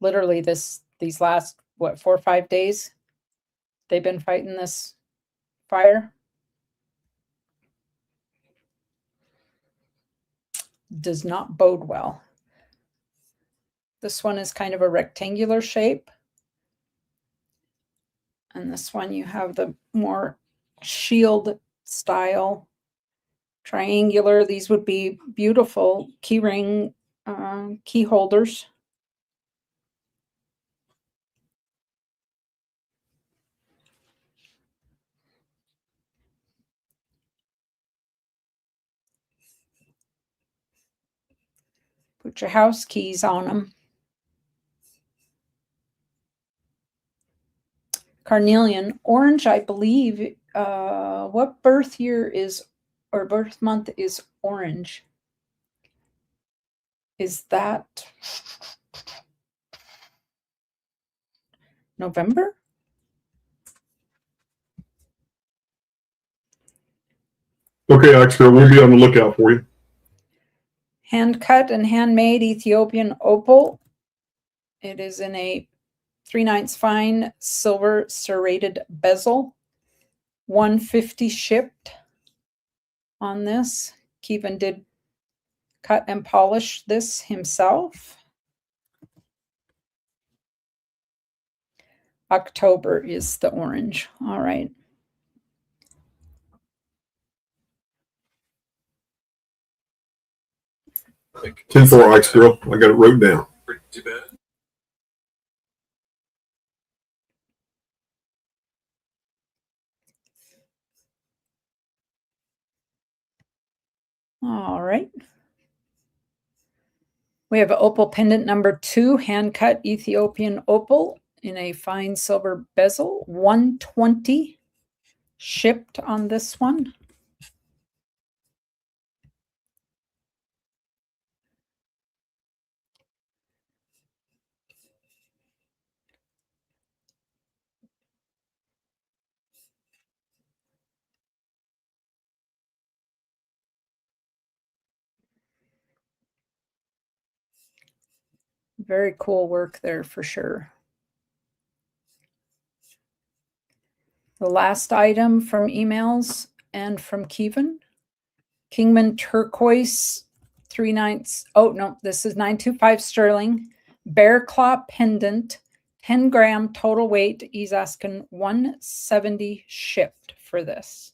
Literally these last, 4 or 5 days, they've been fighting this fire. Does not bode well. This one is kind of a rectangular shape. And this one you have the more shield style, triangular. These would be beautiful key ring key holders. Put your house keys on them. Carnelian orange, I believe. What birth year is, or birth month is orange? Is that November? Okay, Extra, we'll be on the lookout for you. Hand cut and handmade Ethiopian opal. It is in a 3/9 fine silver serrated bezel. $150 shipped on this. Keven did cut and polish this himself. October is the orange. All right. Like, 10-4 Ike's girl. I got it wrote down. pretty bad. All right. We have an opal pendant number 2, hand cut Ethiopian opal in a fine silver bezel. $120 shipped on this one. Very cool work there for sure. The last item from emails and from Keven. Kingman turquoise 3/9. Oh, no, this is 925 sterling. Bearclaw pendant, 10 gram total weight. He's asking $170 shipped for this.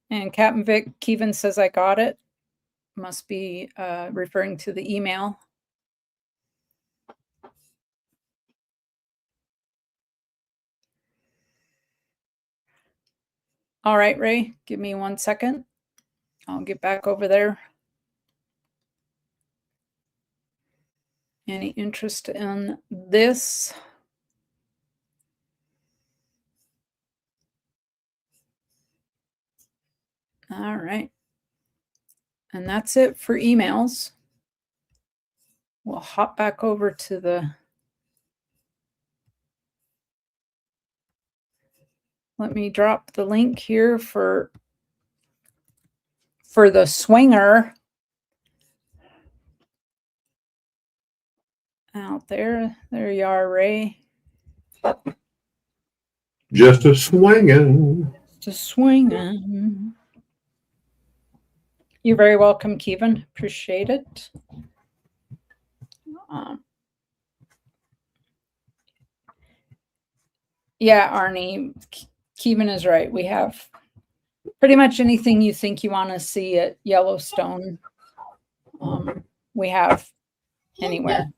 And Captain Vic, Keven says, I got it. Must be referring to the email. All right, Ray, give me 1 second. I'll get back over there Any interest in this? All right. And that's it for emails. We'll hop back over to the, let me drop the link here for the swinger out there. There you are, Ray. Just a swinging. Just swinging. You're very welcome, Keven. Appreciate it. Yeah, Arnie, Keven is right. We have pretty much anything you think you want to see at Yellowstone. We have anywhere,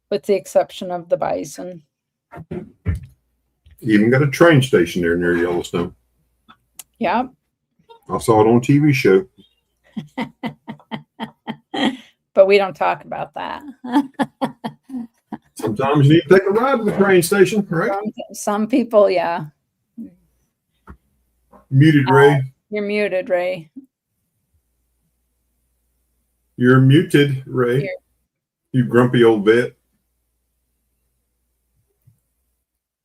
with the exception of the bison. You even got a train station there near Yellowstone. Yeah. I saw it on TV show. But we don't talk about that. Sometimes you need to take a ride to the train station, right? Some people, yeah. Muted, Ray. You're muted, Ray. You're muted, Ray. You grumpy old vet.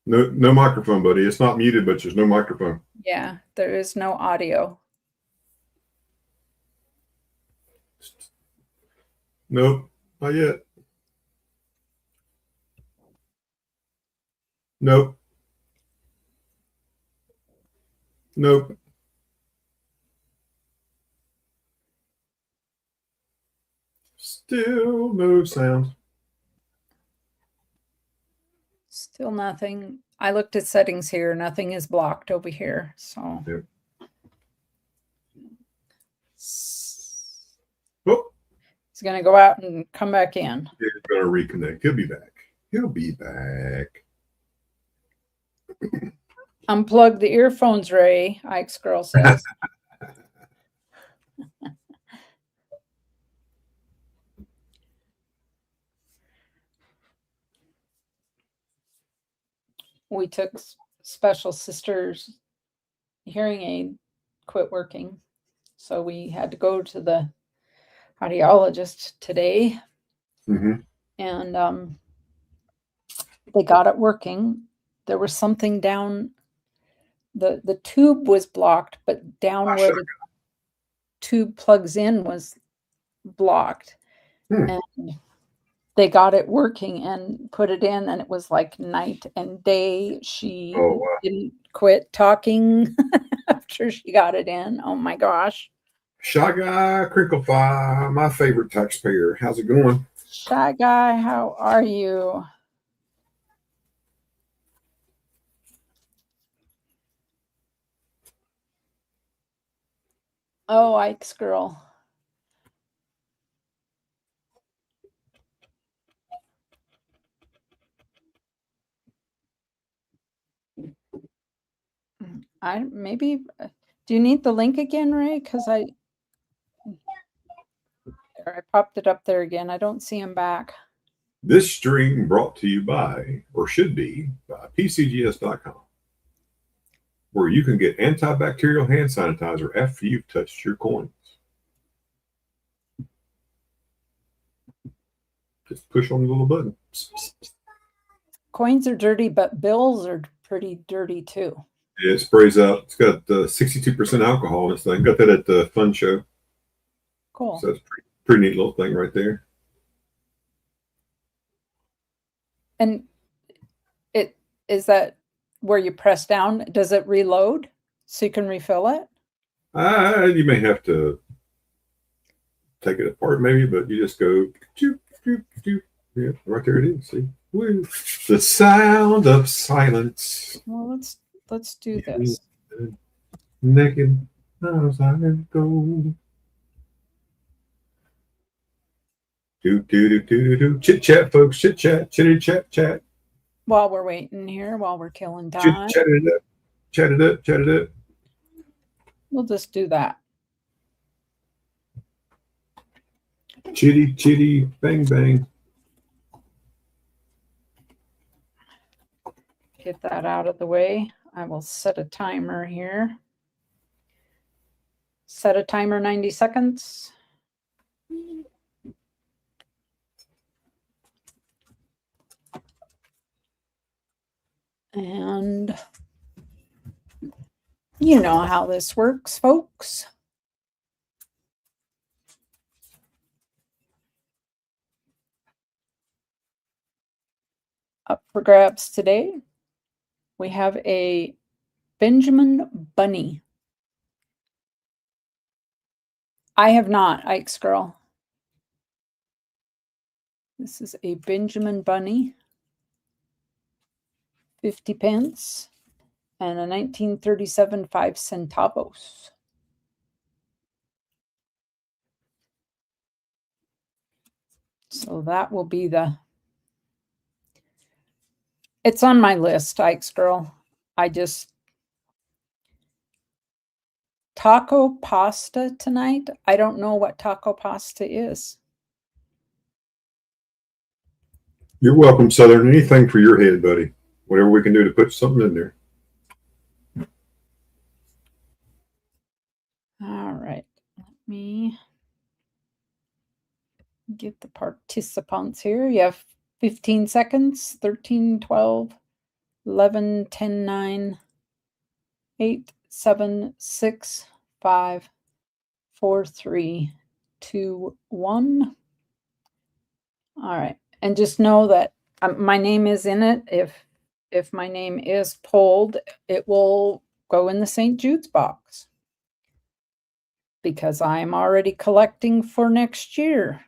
No microphone, buddy. It's not muted, but there's no microphone. Yeah, there is no audio. Nope, not yet. Nope. Nope. Still no sound. Still nothing. I looked at settings here. Nothing is blocked over here. So. Yep. Oh. He's going to go out and come back in. He's going to reconnect. He'll be back. He'll be back. Unplug the earphones, Ray, Ike's girl says. We took Special Sister's hearing aid quit working. So we had to go to the audiologist today. Mm-hmm. And they got it working. There was something down, the tube was blocked, but down where the tube plugs in was blocked. And they got it working and put it in, and it was like night and day. She didn't quit talking after she got it in. Oh my gosh. Shy Guy Crinklefly, my favorite taxpayer. How's it going? Shy Guy, how are you? Oh, Ike's girl. Do you need the link again, Ray? Because I popped it up there again. I don't see him back. This stream brought to you by, or should be, by PCGS.com, where you can get antibacterial hand sanitizer after you've touched your coins. Just push on the little button. Coins are dirty, but bills are pretty dirty too. Yeah, it sprays out. It's got 62% alcohol in this thing. Got that at the fun show. Cool. So that's pretty neat little thing right there. And is that where you press down? Does it reload so you can refill it? You may have to take it apart, maybe, but you just go. Choop, choop, choop. Yeah, right there it is. See, woo. The sound of silence. Well, let's do this. Naked as I go. Do. Chit chat, folks. Chit chat. Chitty chat chat. While we're waiting here, while we're killing time. Chat it up. Chat it up. Chat it up. We'll just do that. Chitty, chitty, bang, bang. Get that out of the way. I will set a timer here. Set a timer 90 seconds. And you know how this works, folks. Up for grabs today, we have a Benjamin Bunny. I have not, Ike's Girl. This is a Benjamin Bunny, 50 pence, and a 1937 5 centavos. So that will be the, it's on my list, Ike's Girl. I just, taco pasta tonight. I don't know what taco pasta is. You're welcome, Southern. Anything for your head, buddy. Whatever we can do to put something in there. All right. Let me get the participants here. You have 15 seconds. 13, 12, 11, 10, 9, 8, 7, 6, 5, 4, 3, 2, 1. All right. And just know that my name is in it. If my name is pulled, it will go in the St. Jude's box because I'm already collecting for next year.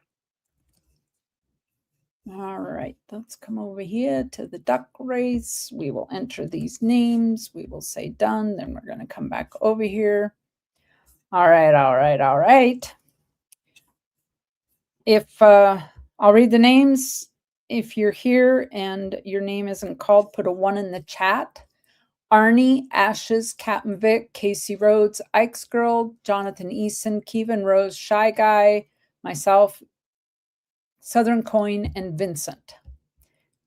All right, let's come over here to the duck race. We will enter these names. We will say done. Then we're going to come back over here. All right, all right, all right. If I'll read the names. If you're here and your name isn't called, put a 1 in the chat. Arnie, Ashes, Captain Vic, Casey Rhodes, Ike's Girl, Jonathan Eason, Keven Rose, Shy Guy, myself, Southern Coin, and Vincent.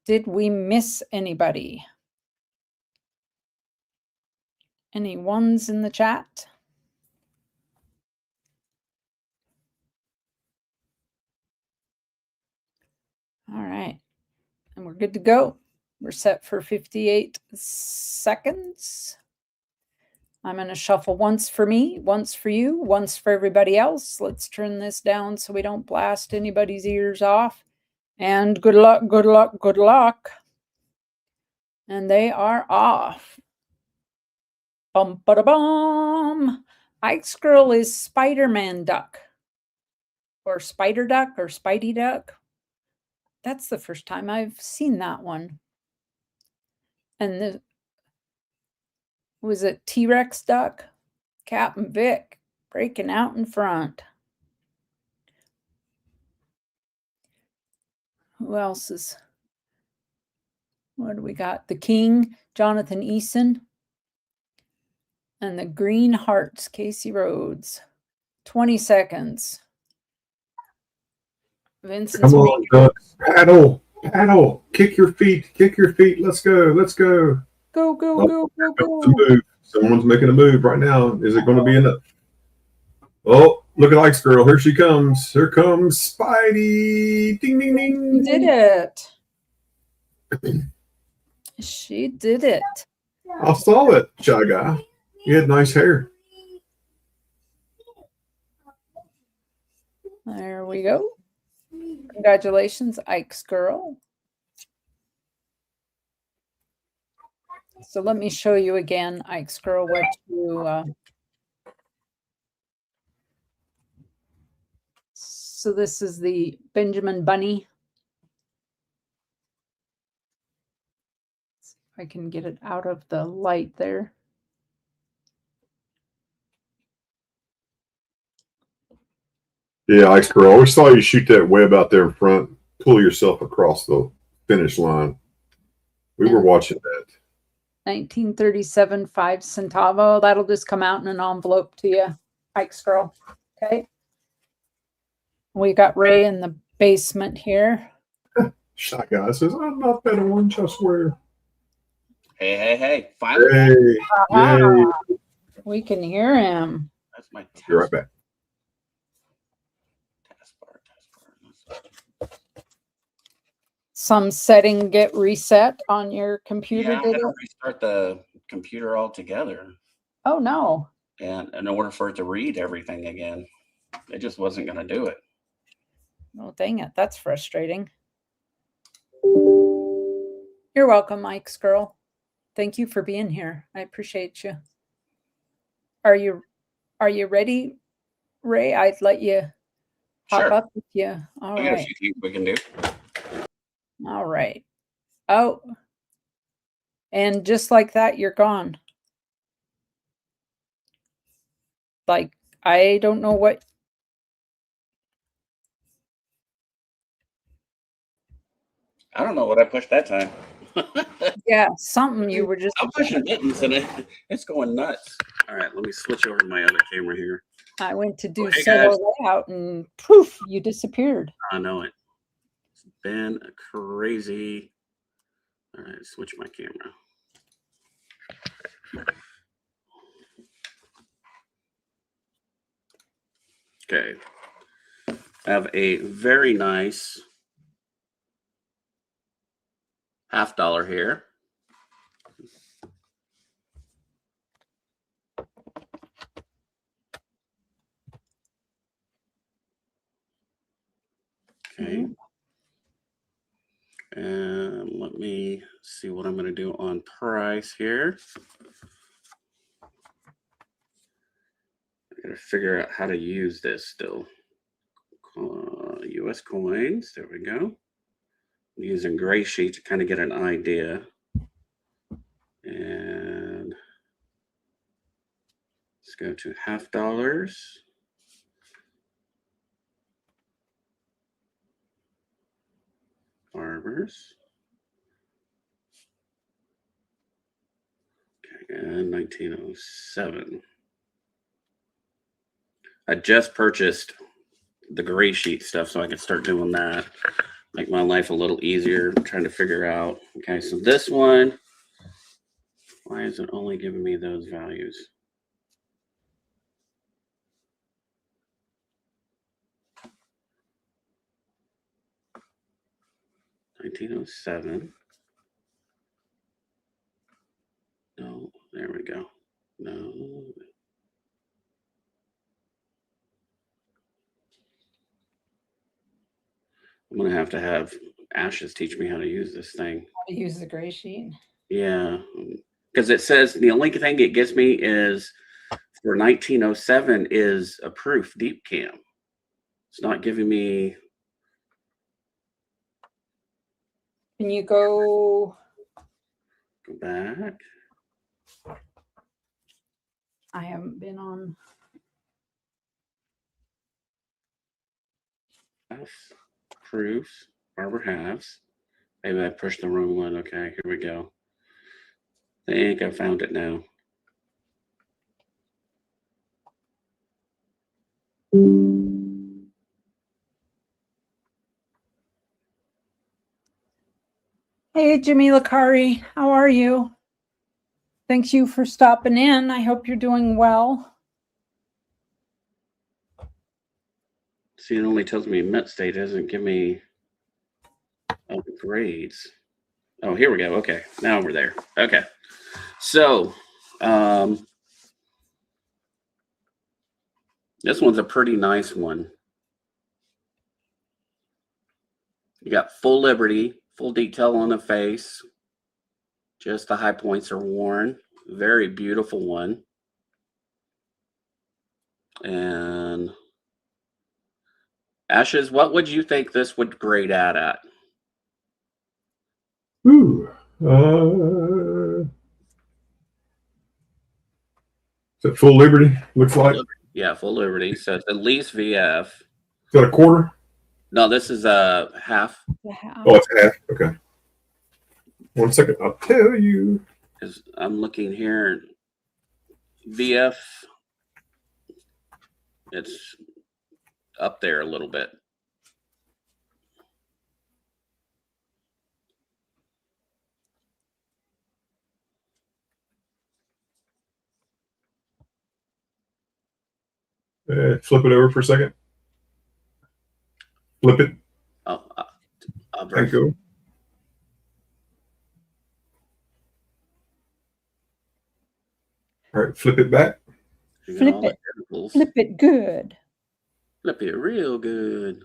Did we miss anybody? Any ones in the chat? All right, and we're good to go. We're set for 58 seconds. I'm going to shuffle once for me, once for you, once for everybody else. Let's turn this down so we don't blast anybody's ears off. And good luck, good luck, good luck. And they are off. Bum ba da bum. Ike's Girl is Spider-Man Duck. Or Spider Duck or Spidey Duck. That's the first time I've seen that one. And was it T-Rex Duck? Captain Vic breaking out in front. Who else is? What do we got? The King, Jonathan Eason. And the Green Hearts, Casey Rhodes. 20 seconds. Vincent's Come on, ducks. Paddle, paddle. Kick your feet. Kick your feet. Let's go. Let's go. Go, go, go, go, go. Move. Someone's making a move right now. Is it going to be enough? Oh, look at Ike's Girl. Here she comes. Here comes Spidey. Ding, ding, ding. She did it. She did it. I saw it, Shy Guy. You had nice hair. There we go. Congratulations, Ike's Girl. So let me show you again, Ike's Girl, what you... So this is the Benjamin Bunny. See if I can get it out of the light there. Yeah, Ike's Girl. I always saw you shoot that web out there in front, pull yourself across the finish line. We were watching that. 1937 5 centavo. That'll just come out in an envelope to you, Ike's Girl. Okay. We got Ray in the basement here. Shy Guy says, I'm not that orange, I swear. Hey, hey, hey. Finally. Hey, yay. We can hear him. That's my task. Be right back. Some setting get reset on your computer. Yeah, I had to restart the computer altogether. Oh, no. And in order for it to read everything again, it just wasn't going to do it. Oh, dang it. That's frustrating. You're welcome, Mike's girl. Thank you for being here. I appreciate you. Are you ready, Ray? I'd let you hop Sure. up with you. All We got a right. few things we can do. All right. Oh. And just like that, you're gone. Like, I don't know what. I don't know what I pushed that time. Yeah, something you were just. I'm pushing buttons and it's going nuts. All right, let me switch over to my other camera here. I went to do Hey, solo guys. layout and poof, you disappeared. I know it. It's been crazy. All right, switch my camera. Okay. I have a very nice $50 here. Okay. And let me see what I'm going to do on price here. I got to figure out how to use this still. US coins. There we go. I'm using gray sheet to kind of get an idea. And let's go to $50. Barbers. Okay, and 1907. I just purchased the gray sheet stuff so I can start doing that. Make my life a little easier. I'm trying to figure out. Okay, so this one, why is it only giving me those values? $1907. No, there we go. No. I'm going to have Ashes teach me how to use this thing. How to use the gray sheet. Yeah, because it says the only thing it gives me is for 1907 is a proof deep cam. It's not giving me. Can you go back? I haven't been on. Proofs, Barber halves. Maybe I pushed the wrong one. Okay, here we go. I think I found it now. Hey, Jimmy Lakari, how are you? Thanks you for stopping in. I hope you're doing well. See, it only tells me mint state. It doesn't give me the grades. Oh, here we go. Okay, now we're there. Okay, so this one's a pretty nice one. You got full Liberty, full detail on the face. Just the high points are worn. Very beautiful one. And Ashes, what would you think this would grade at? Ooh. Is that full Liberty? Looks like. Yeah, full Liberty. So it's at least VF. Is that a quarter? No, this is a half. Oh, it's half. Okay. 1 second. I'll tell you. Because I'm looking here. VF. It's up there a little bit. Flip it over for a second. Flip it. Oh, There you go. All right, flip it back. Flip it. Flip it good. Flip it real good.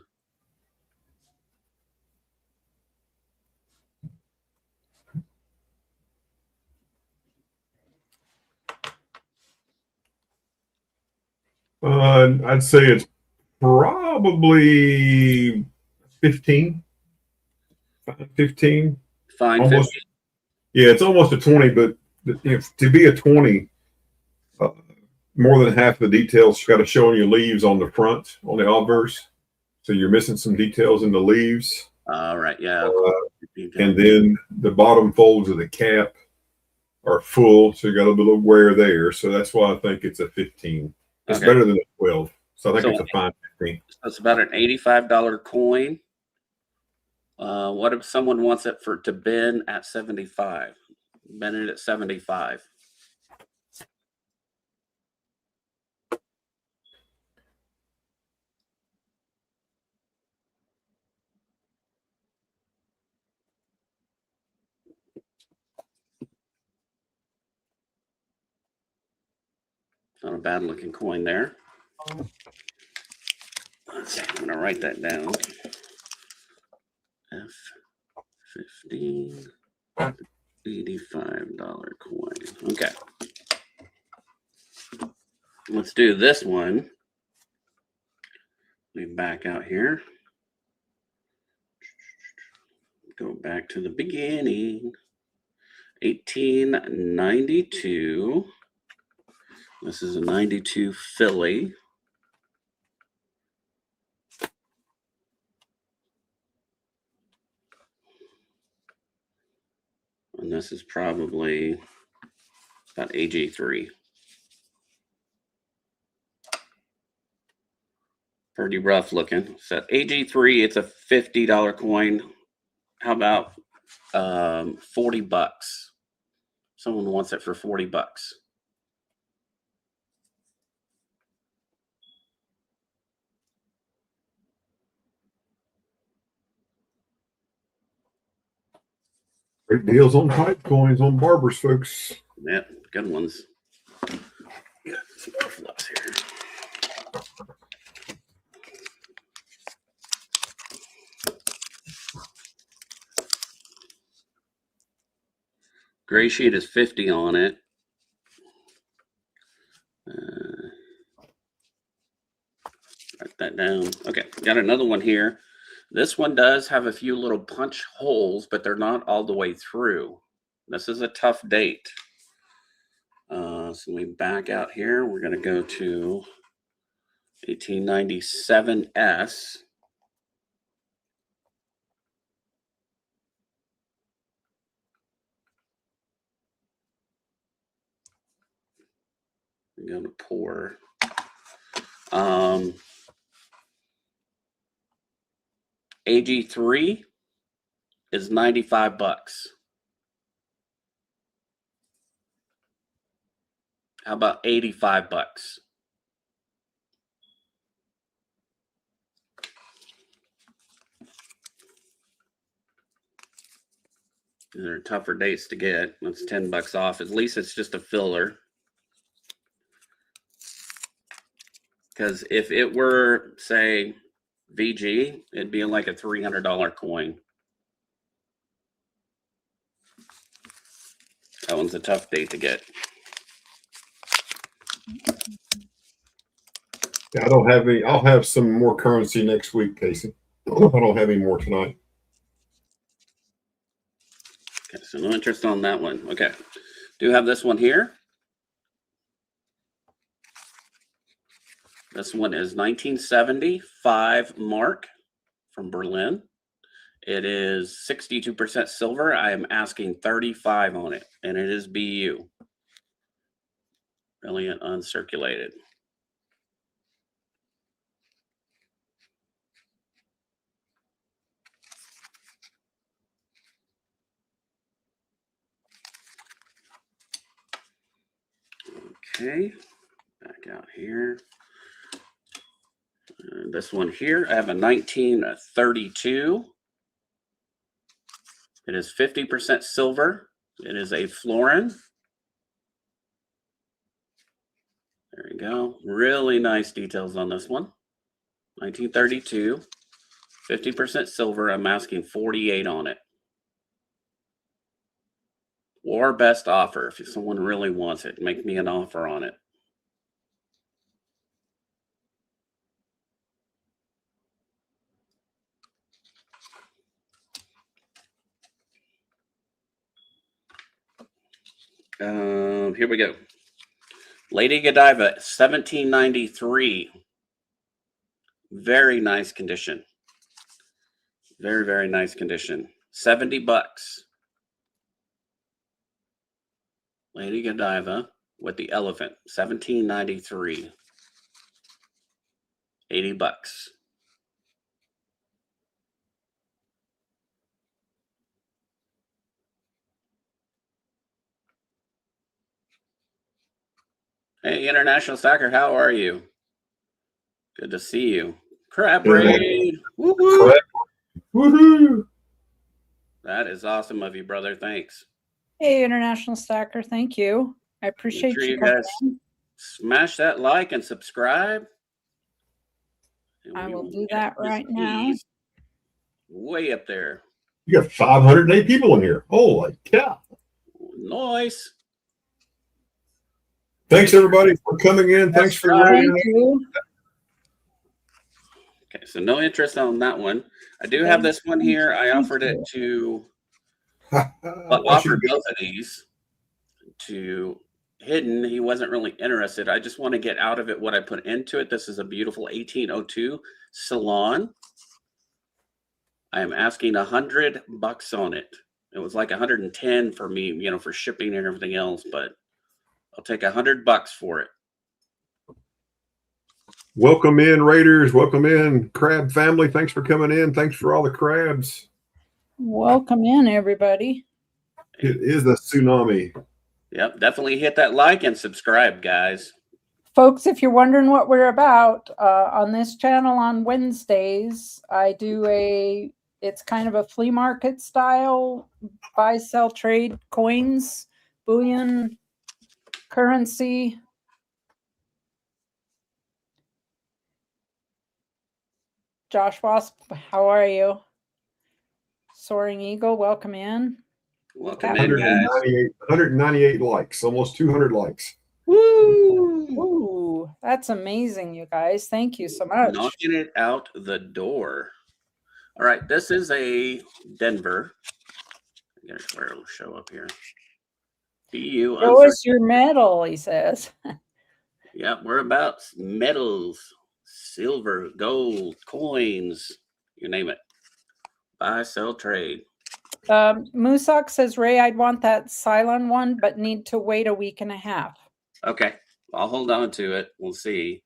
I'd say it's probably 15. 15. Fine. Almost. 50. Yeah, it's almost a 20, but to be a 20, more than half the details you got to show in your leaves on the front, on the obverse. So you're missing some details in the leaves. All right, yeah. And then the bottom folds of the cap are full, so you got a little wear there. So that's why I think it's a 15. It's better than a 12. So I think it's a fine 15. So it's about an $85 coin. What if someone wants it to bend at 75? Bend it at 75. Not a bad looking coin there. Let's see, I'm going to write that down. F15, $85 coin. Okay. Let's do this one. Let me back out here. Go back to the beginning. 1892. This is a 92 Philly. And this is probably about AG3. Pretty rough looking. So AG3, it's a $50 coin. How about 40 bucks? Someone wants it for 40 bucks. Great deals on pipe coins on Barbers, folks. Yeah, good ones. Yeah, some more flips here. Gray sheet is 50 on it. Write that down. Okay, got another one here. This one does have a few little punch holes, but they're not all the way through. This is a tough date. So we back out here. We're going to go to 1897S. I'm going to pour. AG3 is 95 bucks. How about 85 bucks? These are tougher dates to get. That's 10 bucks off. At least it's just a filler. Because if it were, say, VG, it'd be like a $300 coin. That one's a tough date to get. Yeah, I don't have any. I'll have some more currency next week, Casey. I don't have any more tonight. Okay, so no interest on that one. Okay. Do have this one here. This one is 1975 mark from Berlin. It is 62% silver. I am asking 35 on it, and it is BU. Brilliant uncirculated. Okay, back out here. This one here, I have a 1932. It is 50% silver. It is a florin. There we go. Really nice details on this one. 1932, 50% silver. I'm asking 48 on it. Or best offer. If someone really wants it, make me an offer on it. Here we go. Lady Godiva, 1793. Very nice condition. Very, very nice condition. 70 bucks. Lady Godiva with the elephant, 1793. 80 bucks. Hey, International Stacker, how are you? Good to see you. Crab Raid. Woo-hoo. Woohoo! That is awesome of you, brother. Thanks. Hey, International Stacker, thank you. I appreciate Make sure you you coming guys in. smash that like and subscribe. And I we will do get that this right now. piece way up there. You got 508 people in here. Holy cow. Nice. Thanks, everybody, for coming in. Thanks for Thank joining. you. Okay, so no interest on that one. I do have this one here. I offered it to, offered both of these to Hidden. He wasn't really interested. I just want to get out of it what I put into it. This is a beautiful 1802 Salon. I am asking 100 bucks on it. It was like 110 for me, you know, for shipping and everything else, but I'll take 100 bucks for it. Welcome in, Raiders. Welcome in, Crab family. Thanks for coming in. Thanks for all the crabs. Welcome in, everybody. It is a tsunami. Yep, definitely hit that like and subscribe, guys. Folks, if you're wondering what we're about, on this channel on Wednesdays, I do it's kind of a flea market style, buy, sell, trade coins, bullion, currency. Josh Wasp, how are you? Soaring Eagle, welcome in. Welcome in, guys. 198 likes, almost 200 likes. Woo! Ooh, that's amazing, you guys. Thank you so much. Knocking it out the door. All right, this is a Denver. Here's where it'll show up here. BU. Show us your medal, he says. Yep, we're about metals, silver, gold, coins, you name it. Buy, sell, trade. Moosock says, Ray, I'd want that Cylon one, but need to wait a week and a half. Okay, I'll hold on to it. We'll see.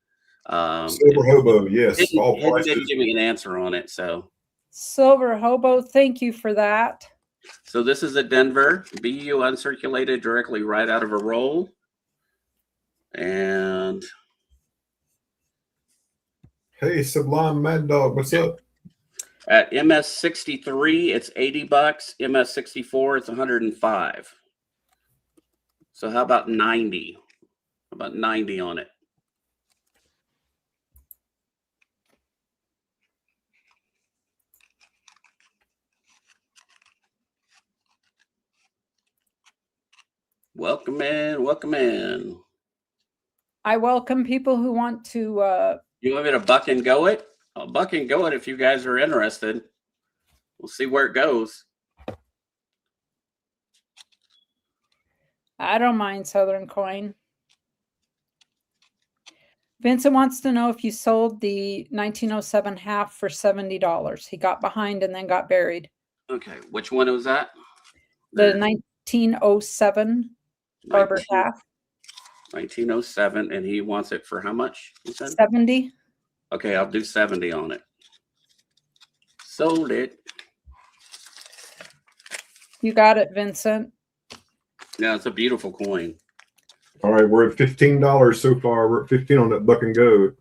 Silver Hobo, yes. All Didn't prices. give me an answer on it, so. Silver Hobo, thank you for that. So this is a Denver BU uncirculated directly right out of a roll. And Hey, Sublime Mad Dog, what's up? at MS63, it's 80 bucks. MS64, it's 105. So how about 90? How about 90 on it? Welcome in, welcome in. I welcome people who want to You want me to buck and go it? I'll buck and go it if you guys are interested. We'll see where it goes. I don't mind Southern Coin. Vincent wants to know if you sold the 1907 half for $70. He got behind and then got buried. Okay, which one was that? The 1907 Barber half. 1907, and he wants it for how much? You said 70. Okay, I'll do 70 on it. Sold it. You got it, Vincent. Yeah, it's a beautiful coin. All right, we're at $15 so far. We're at 15 on that buck and go.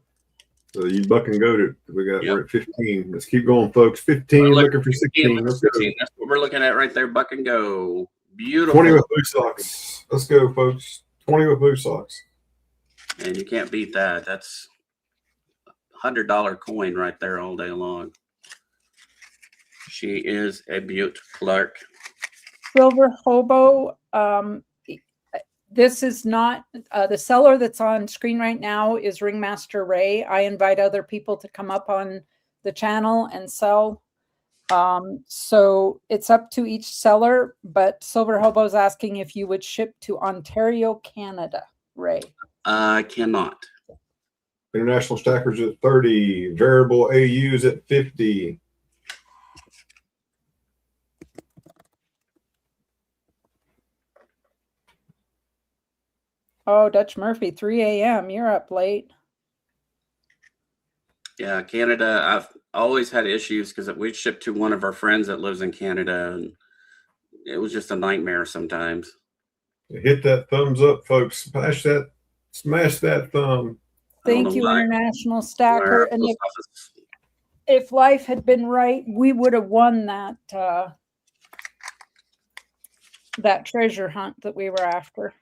So you buck and goat it. Yep. We're at 15. Let's keep going, folks. 15, We're looking for 16. Let's go. That's what we're looking at right there. Buck and go. Beautiful. 20 with blue socks. Let's go, folks. 20 with blue socks. And you can't beat that. That's $100 coin right there all day long. She is a beaut, Clark. Silver Hobo. This is not the seller that's on screen right now is Ringmaster Ray. I invite other people to come up on the channel and sell. So it's up to each seller, but Silver Hobo is asking if you would ship to Ontario, Canada, Ray. I cannot. International stackers at 30. Variable AUs at 50. Oh, Dutch Murphy, 3 a.m. You're up late. Yeah, Canada. I've always had issues because we shipped to one of our friends that lives in Canada, and it was just a nightmare sometimes. Hit that thumbs up, folks. Smash that thumb. Thank you, International Stacker. And if life had been right, we would have won that that treasure hunt that we were after.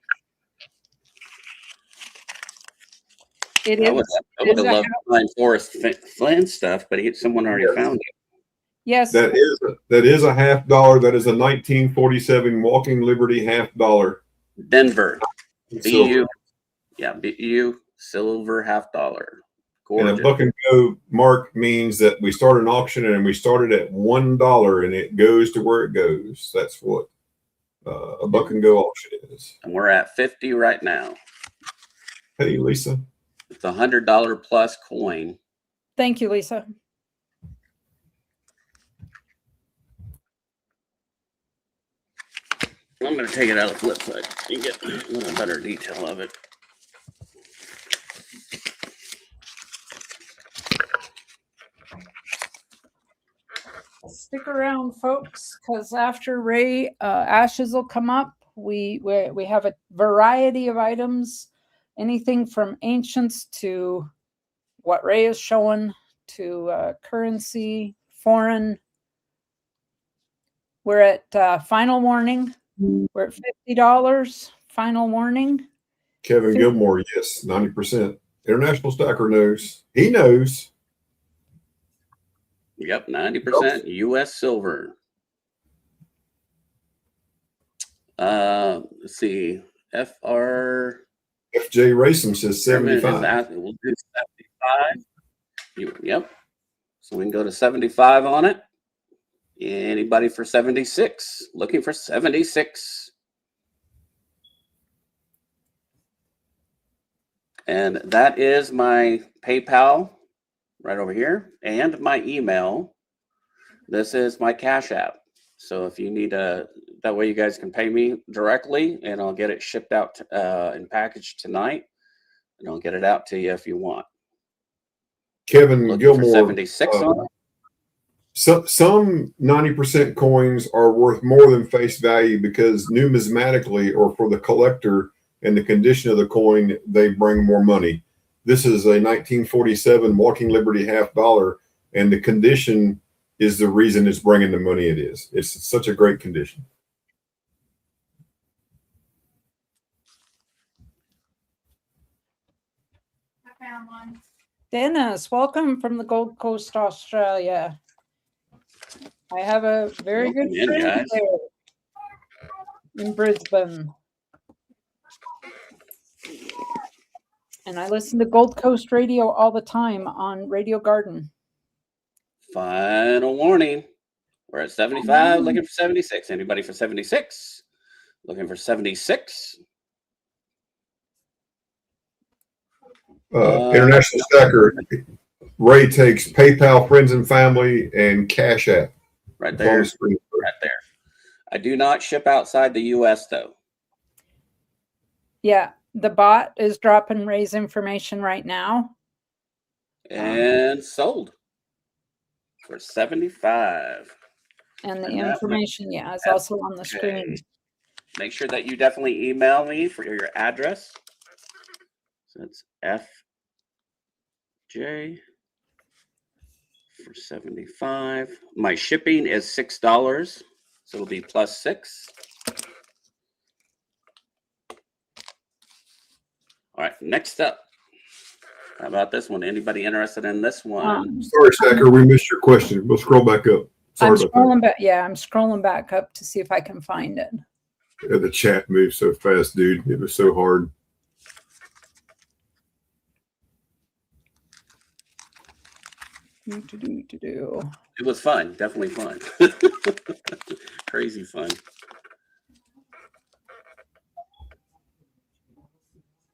I would have loved to find Forrest Flynn stuff, but someone already found it. Yes. That is a $50. That is a 1947 Walking Liberty $50. Denver. BU. Yeah, BU silver $50. Gorgeous. And a buck and go mark means that we start an auction and we started at $1 and it goes to where it goes. That's what a buck and go auction is. And we're at 50 right now. Hey, Lisa. It's a $100 plus coin. Thank you, Lisa. I'm going to take it out of the flip side. You get a little better detail of it. Stick around, folks, because after Ray, ashes will come up. We have a variety of items, anything from ancients to what Ray is showing to currency, foreign. We're at final warning. We're at $50. Final warning. Kevin Gilmore, yes, 90%. International Stacker knows. He knows. Yep, 90% U.S. silver. Let's see. FJ Racing says 75. We'll do 75. Yep. So we can go to 75 on it. Anybody for 76? Looking for 76. And that is my PayPal right over here and my email. This is my Cash App. So if you need that way you guys can pay me directly and I'll get it shipped out and packaged tonight and I'll get it out to you if you want. Kevin Gilmore. 76 on it. Some 90% coins are worth more than face value because numismatically or for the collector and the condition of the coin, they bring more money. This is a 1947 Walking Liberty $50, and the condition is the reason it's bringing the money it is. It's such a great condition. I found one. Dennis, welcome from the Gold Coast, Australia. I have a very good friend there in Brisbane. And I listen to Gold Coast Radio all the time on Radio Garden. Final warning. We're at 75, looking for 76. Anybody for 76? Looking for 76. International Stacker. Ray takes PayPal, friends and family, and Cash App. Right there. Right there. I do not ship outside the U.S. though. Yeah, the bot is dropping Ray's information right now. And sold for 75. And the information, yeah, is also on the screen. Make sure that you definitely email me for your address. So it's J for 75. My shipping is $6, so it'll be plus 6. All right, next up. How about this one? Anybody interested in this one? Sorry, Stacker, we missed your question. We'll scroll back up. Sorry I'm about scrolling back. Yeah, I'm scrolling back up to see if I can find it. that. Yeah, the chat moved so fast, dude. It was so hard. It was fun, definitely fun. Crazy fun.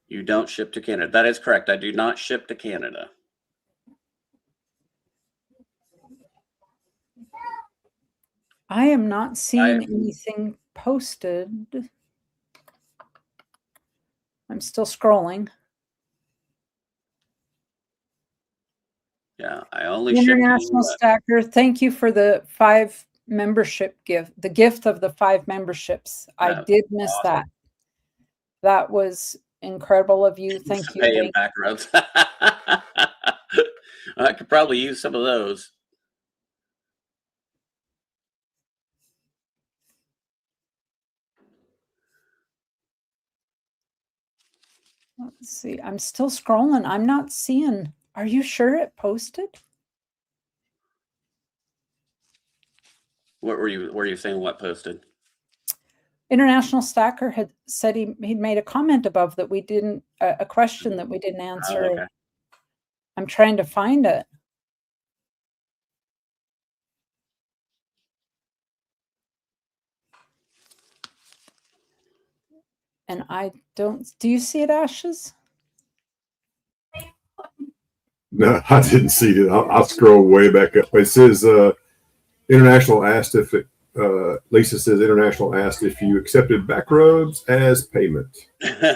You don't ship to Canada. That is correct. I do not ship to Canada. I am not seeing anything posted. I'm still scrolling. Yeah, I only ship International Stacker, thank you for the 5 membership gift, the gift of the 5 memberships. I did miss awesome. that. That was incredible of you. Thank you. Paying back rubs. I could probably use some of those. Let's see. I'm still scrolling. I'm not seeing. Are you sure it posted? What were you saying? What posted? International Stacker had said he'd made a comment above that we didn't, a question that we didn't answer. Oh, okay. I'm trying to find it. And I don't, do you see it, Ashes? No, I didn't see it. I'll scroll way back up. It says International asked if it, Lisa says International asked if you accepted back rubs as payment.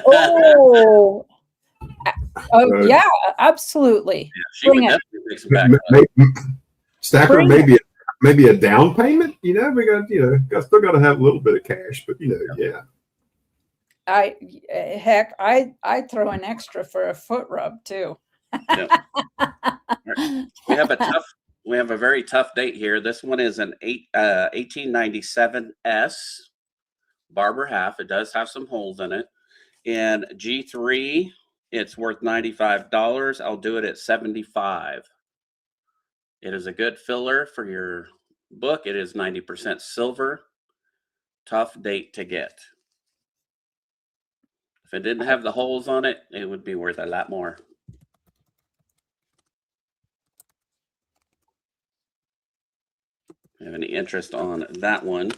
Oh, yeah, absolutely. Yeah, Bring it. make some back rubs. Stacker, Bring maybe a down payment. You know, we got still got to have a little bit of cash, but yeah. I'd throw an extra for a foot rub too. Yep. Right. We have a very tough date here. This one is an 1897 S Barber half. It does have some holes in it. And G3, it's worth $95. I'll do it at $75. It is a good filler for your book. It is 90% silver. Tough date to get. If it didn't have the holes on it, it would be worth a lot more. Have any interest on that one?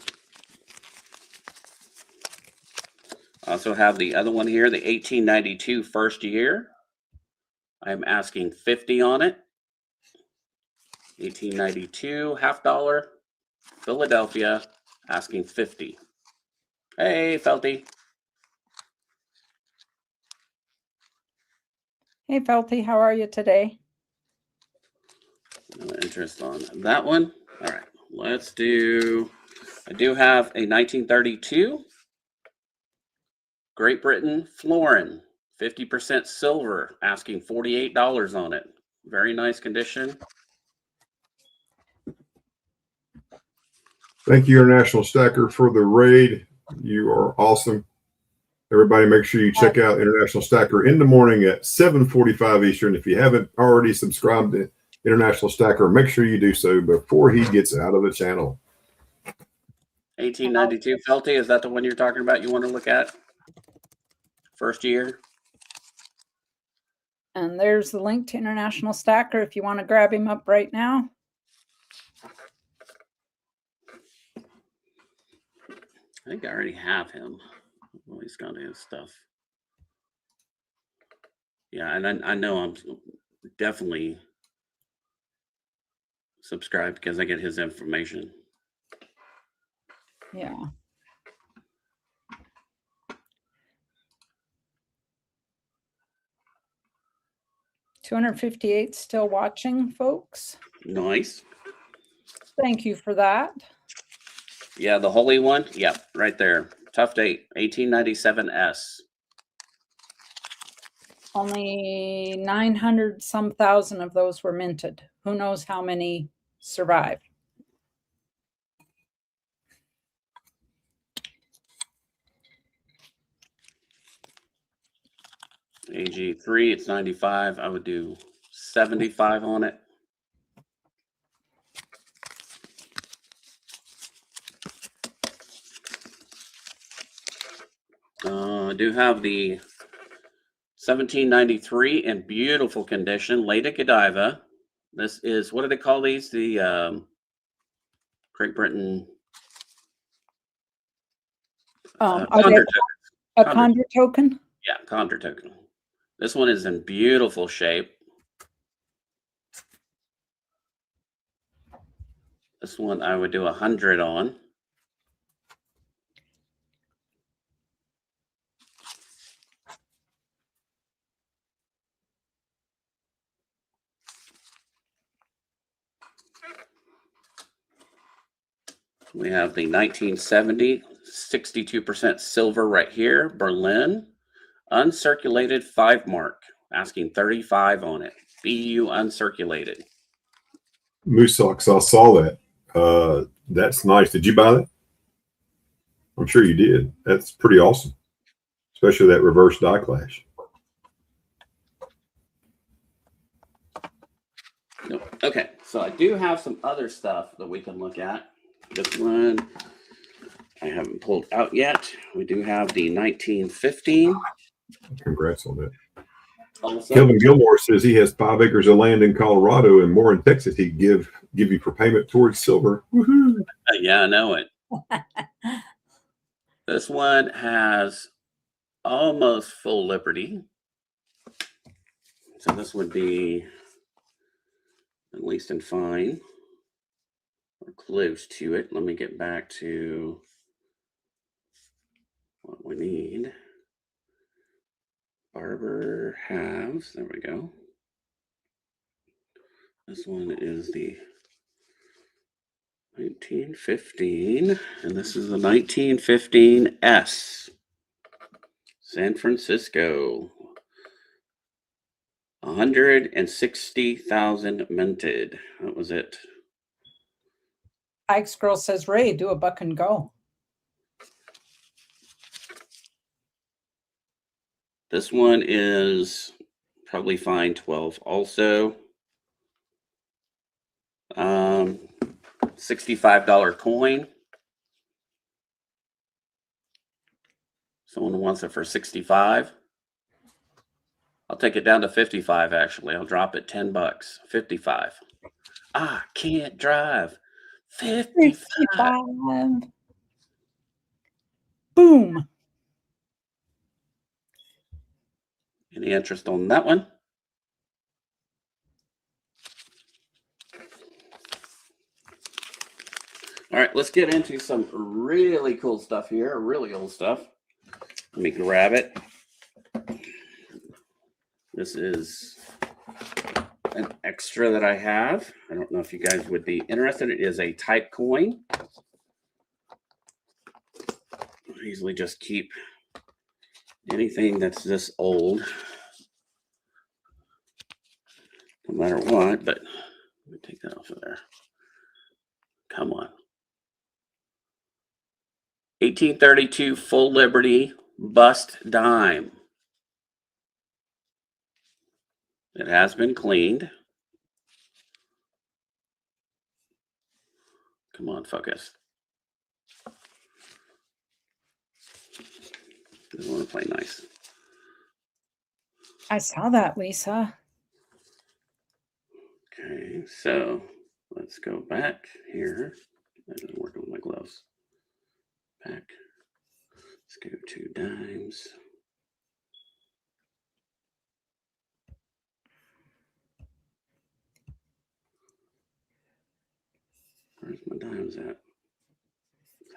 I also have the other one here, the 1892 first year. I'm asking $50 on it. 1892, $50, Philadelphia, asking $50. Hey, Felty. Hey, Felty, how are you today? No interest on that one. All right, let's do, I do have a 1932 Great Britain florin, 50% silver, asking $48 on it. Very nice condition. Thank you, International Stacker, for the raid. You are awesome. Everybody, make sure you check out International Stacker in the morning at 7:45 Eastern. If you haven't already subscribed to International Stacker, make sure you do so before he gets out of the channel. 1892 Felty, is that the one you're talking about you want to look at? First year? And there's the link to International Stacker if you want to grab him up right now. I think I already have him. Well, he's got his stuff. Yeah, and I know I'm definitely subscribed because I get his information. Yeah. $258 still watching, folks. Nice. Thank you for that. Yeah, the holy one. Yep, right there. Tough date. 1897 S. Only 900 some thousand of those were minted. Who knows how many survived? AG3, it's 95. I would do 75 on it. I do have the 1793 in beautiful condition, Lady Godiva. This is, what do they call these? The Great Britain Are Condor they token. a Condor. Condor token? Yeah, Condor token. This one is in beautiful shape. This one I would do 100 on. We have the 1970, 62% silver right here, Berlin, uncirculated 5 mark, asking 35 on it. BU uncirculated. Moosox, I saw that. That's nice. Did you buy that? I'm sure you did. That's pretty awesome, especially that reverse die clash. Nope. Okay, so I do have some other stuff that we can look at. This one I haven't pulled out yet. We do have the 1915. Congrats on that. Also, Kevin Gilmore says he has 5 acres of land in Colorado and more in Texas. He'd give you for payment towards silver. Woohoo! Yeah, I know it. This one has almost full Liberty. So this would be at least in fine or close to it. Let me get back to what we need. Barber halves. There we go. This one is the 1915, and this is the 1915 S. San Francisco. 160,000 minted. That was it. Ike's girl says, Ray, do a buck and go. This one is probably fine 12 also. $65 coin. Someone wants it for 65. I'll take it down to 55 actually. I'll drop it 10 bucks. 55. I can't drive. 55. Boom. Any interest on that one? All right, let's get into some really cool stuff here, really old stuff. Let me grab it. This is an extra that I have. I don't know if you guys would be interested. It is a type coin. I usually just keep anything that's this old, no matter what, but let me take that off of there. Come on. 1832 full Liberty bust dime. It has been cleaned. Come on, focus. I want to play nice. I saw that, Lisa. Okay, so let's go back here. I didn't work with my gloves. Back. Let's go to dimes. Where's my dimes at?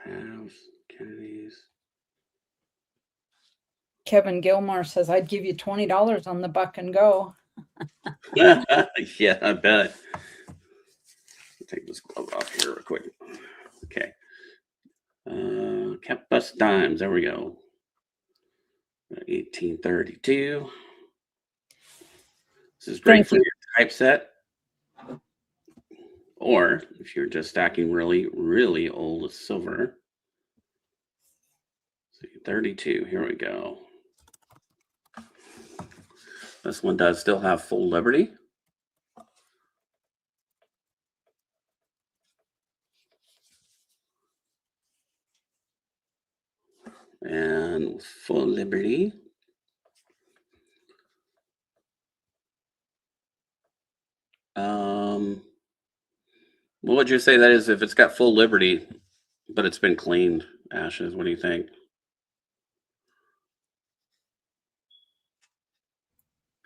Halves, Kennedys. Kevin Gilmore says, I'd give you $20 on the buck and go. Yeah, I bet. I'll take this glove off here real quick. Okay. Kept bust dimes. There we go. 1832. This is great Thank for you. your typeset. Or if you're just stacking really, really old silver. See, 32, here we go. This one does still have full liberty. And full liberty. What would you say that is if it's got full liberty, but it's been cleaned, Ashes? What do you think?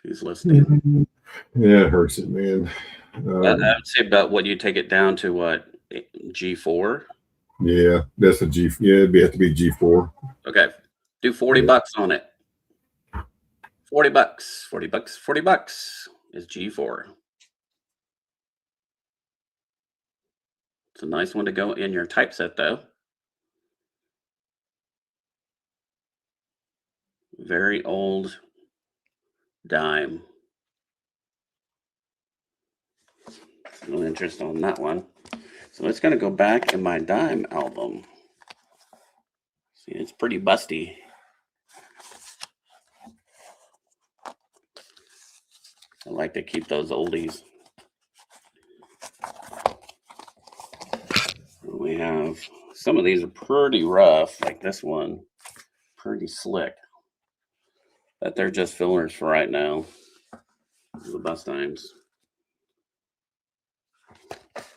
He's listening. Yeah, it hurts it, man. I would say about what you take it down to, what, G4? Yeah, that's a G. Yeah, it'd have to be G4. Okay, do 40 bucks on it. 40 bucks, 40 bucks, 40 bucks is G4. It's a nice one to go in your typeset, though. Very old dime. No interest on that one. So it's going to go back in my dime album. See, it's pretty busty. I like to keep those oldies. We have some of these are pretty rough, like this one, pretty slick. But they're just fillers for right now. The bust dimes.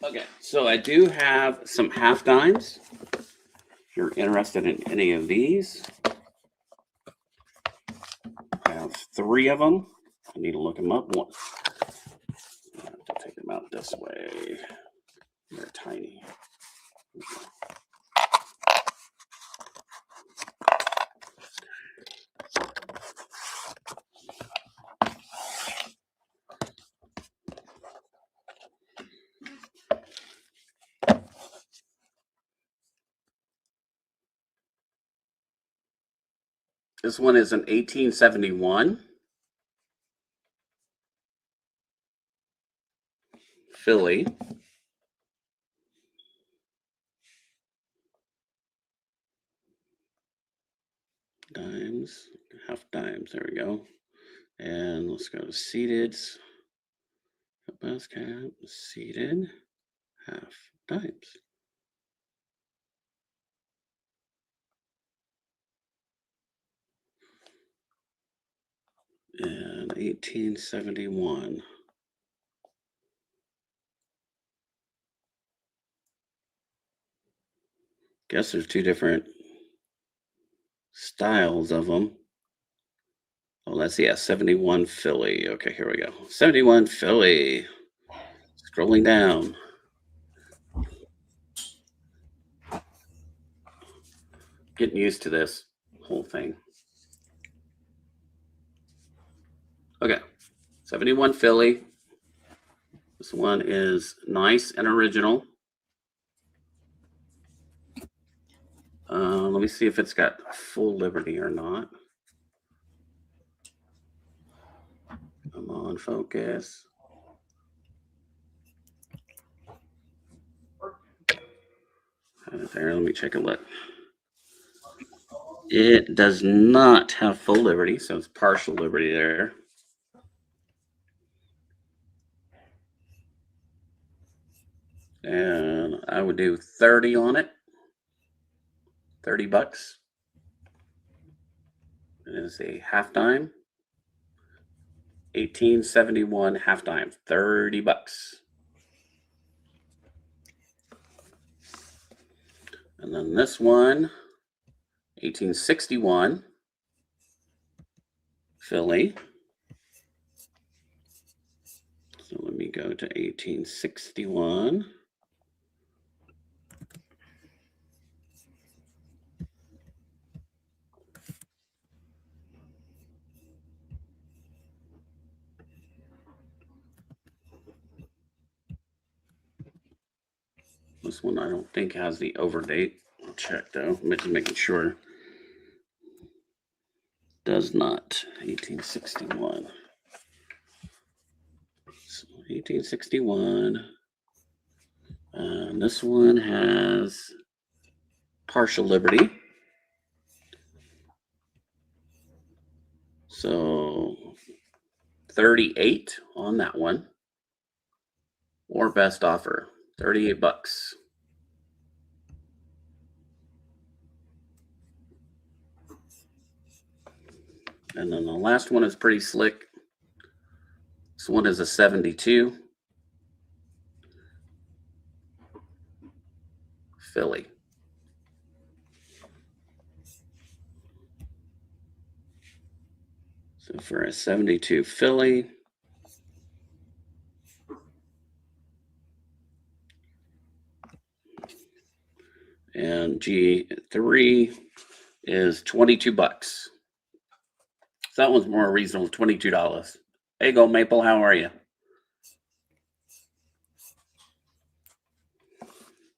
Okay, so I do have some half dimes. If you're interested in any of these, I have 3 of them. I need to look them up. One. I have to take them out this way. They're tiny. This one is an 1871 Philly. Dimes, half dimes, there we go. And let's go to seated. Best cap, seated, half dimes. And 1871. Guess there's 2 different styles of them. Oh, let's see, 71 Philly. Okay, here we go. 71 Philly. Scrolling down. Getting used to this whole thing. Okay, 71 Philly. This one is nice and original. Let me see if it's got full liberty or not. Come on, focus. There, let me check a look. It does not have full liberty, so it's partial liberty there. And I would do 30 on it. 30 bucks. It is a half dime. 1871 half dime. 30 bucks. And then this one, 1861 Philly. So let me go to 1861. This one I don't think has the overdate. I'll check though. I'm just making sure. Does not. 1861. 1861. And this one has partial liberty. So 38 on that one. Or best offer, 38 bucks. And then the last one is pretty slick. This one is a 72. Philly. So for a 72 Philly, and G3 is 22 bucks. So that one's more reasonable, $22. Hey, go Maple, how are you?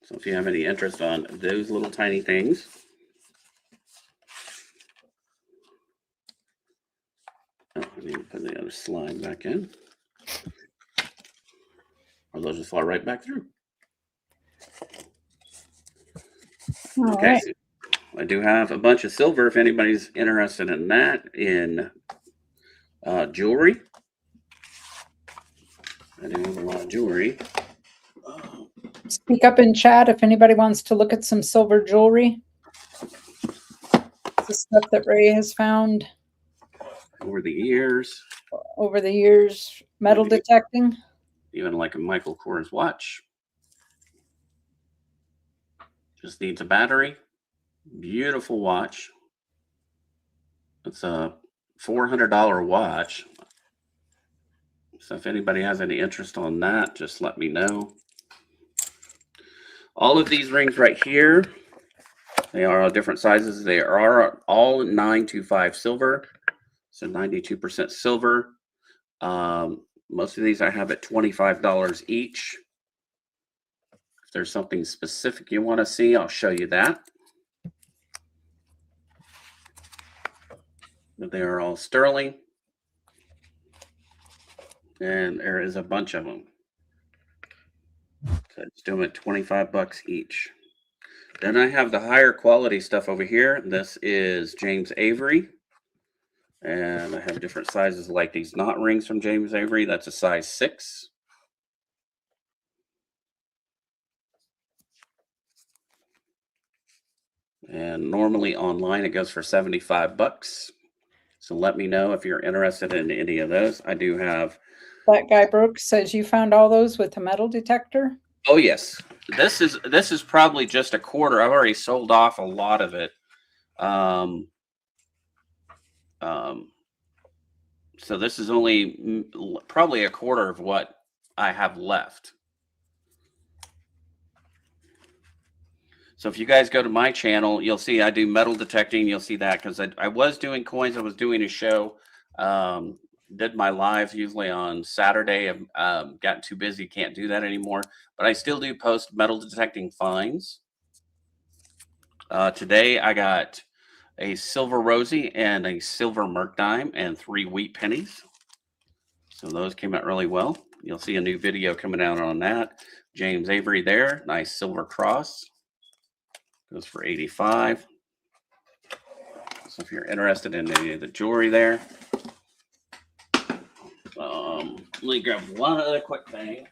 So if you have any interest on those little tiny things, I need to put the other slide back in, or they'll just fall right back through. All Okay, right. I do have a bunch of silver if anybody's interested in that, in jewelry. I do have a lot of jewelry. Speak up in chat if anybody wants to look at some silver jewelry. It's the stuff that Ray has found Over the years, over the years, metal Maybe. detecting. even like a Michael Kors watch. Just needs a battery. Beautiful watch. It's a $400 watch. So if anybody has any interest on that, just let me know. All of these rings right here, they are all different sizes. They are all 925 silver. So 92% silver. Most of these I have at $25 each. If there's something specific you want to see, I'll show you that. But they are all sterling. And there is a bunch of them. So it's doing 25 bucks each. Then I have the higher quality stuff over here. This is James Avery. And I have different sizes like these knot rings from James Avery. That's a size 6. And normally online it goes for 75 bucks. So let me know if you're interested in any of those. I do have. That guy Brooks says you found all those with a metal detector. Oh yes, this is probably just a quarter. I've already sold off a lot of it. So this is only probably a quarter of what I have left. So if you guys go to my channel, you'll see I do metal detecting. You'll see that because I was doing coins. I was doing a show. Did my lives usually on Saturday. I've gotten too busy. Can't do that anymore. But I still do post metal detecting finds. Today I got a silver rosy and a silver merc dime and 3 wheat pennies. So those came out really well. You'll see a new video coming out on that. James Avery there. Nice silver cross. Goes for 85. So if you're interested in any of the jewelry there. Let me grab one other quick thing.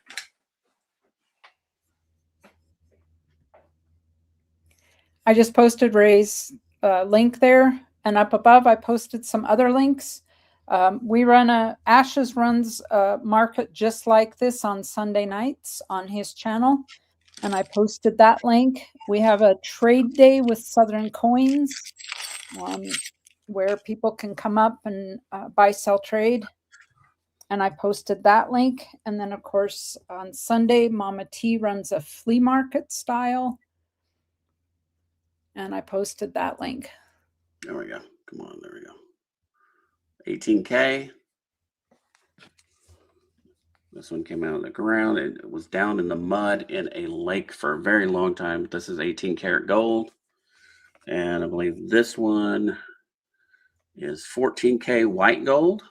I just posted Ray's link there, and up above I posted some other links. We run Ashes runs a market just like this on Sunday nights on his channel, and I posted that link. We have a trade day with Southern Coins, where people can come up and buy, sell, trade. And I posted that link. And then, of course, on Sunday, Mama T runs a flea market style. And I posted that link. There we go. Come on, there we go. 18K. This one came out of the ground. It was down in the mud in a lake for a very long time. This is 18 karat gold. And I believe this one is 14K white gold.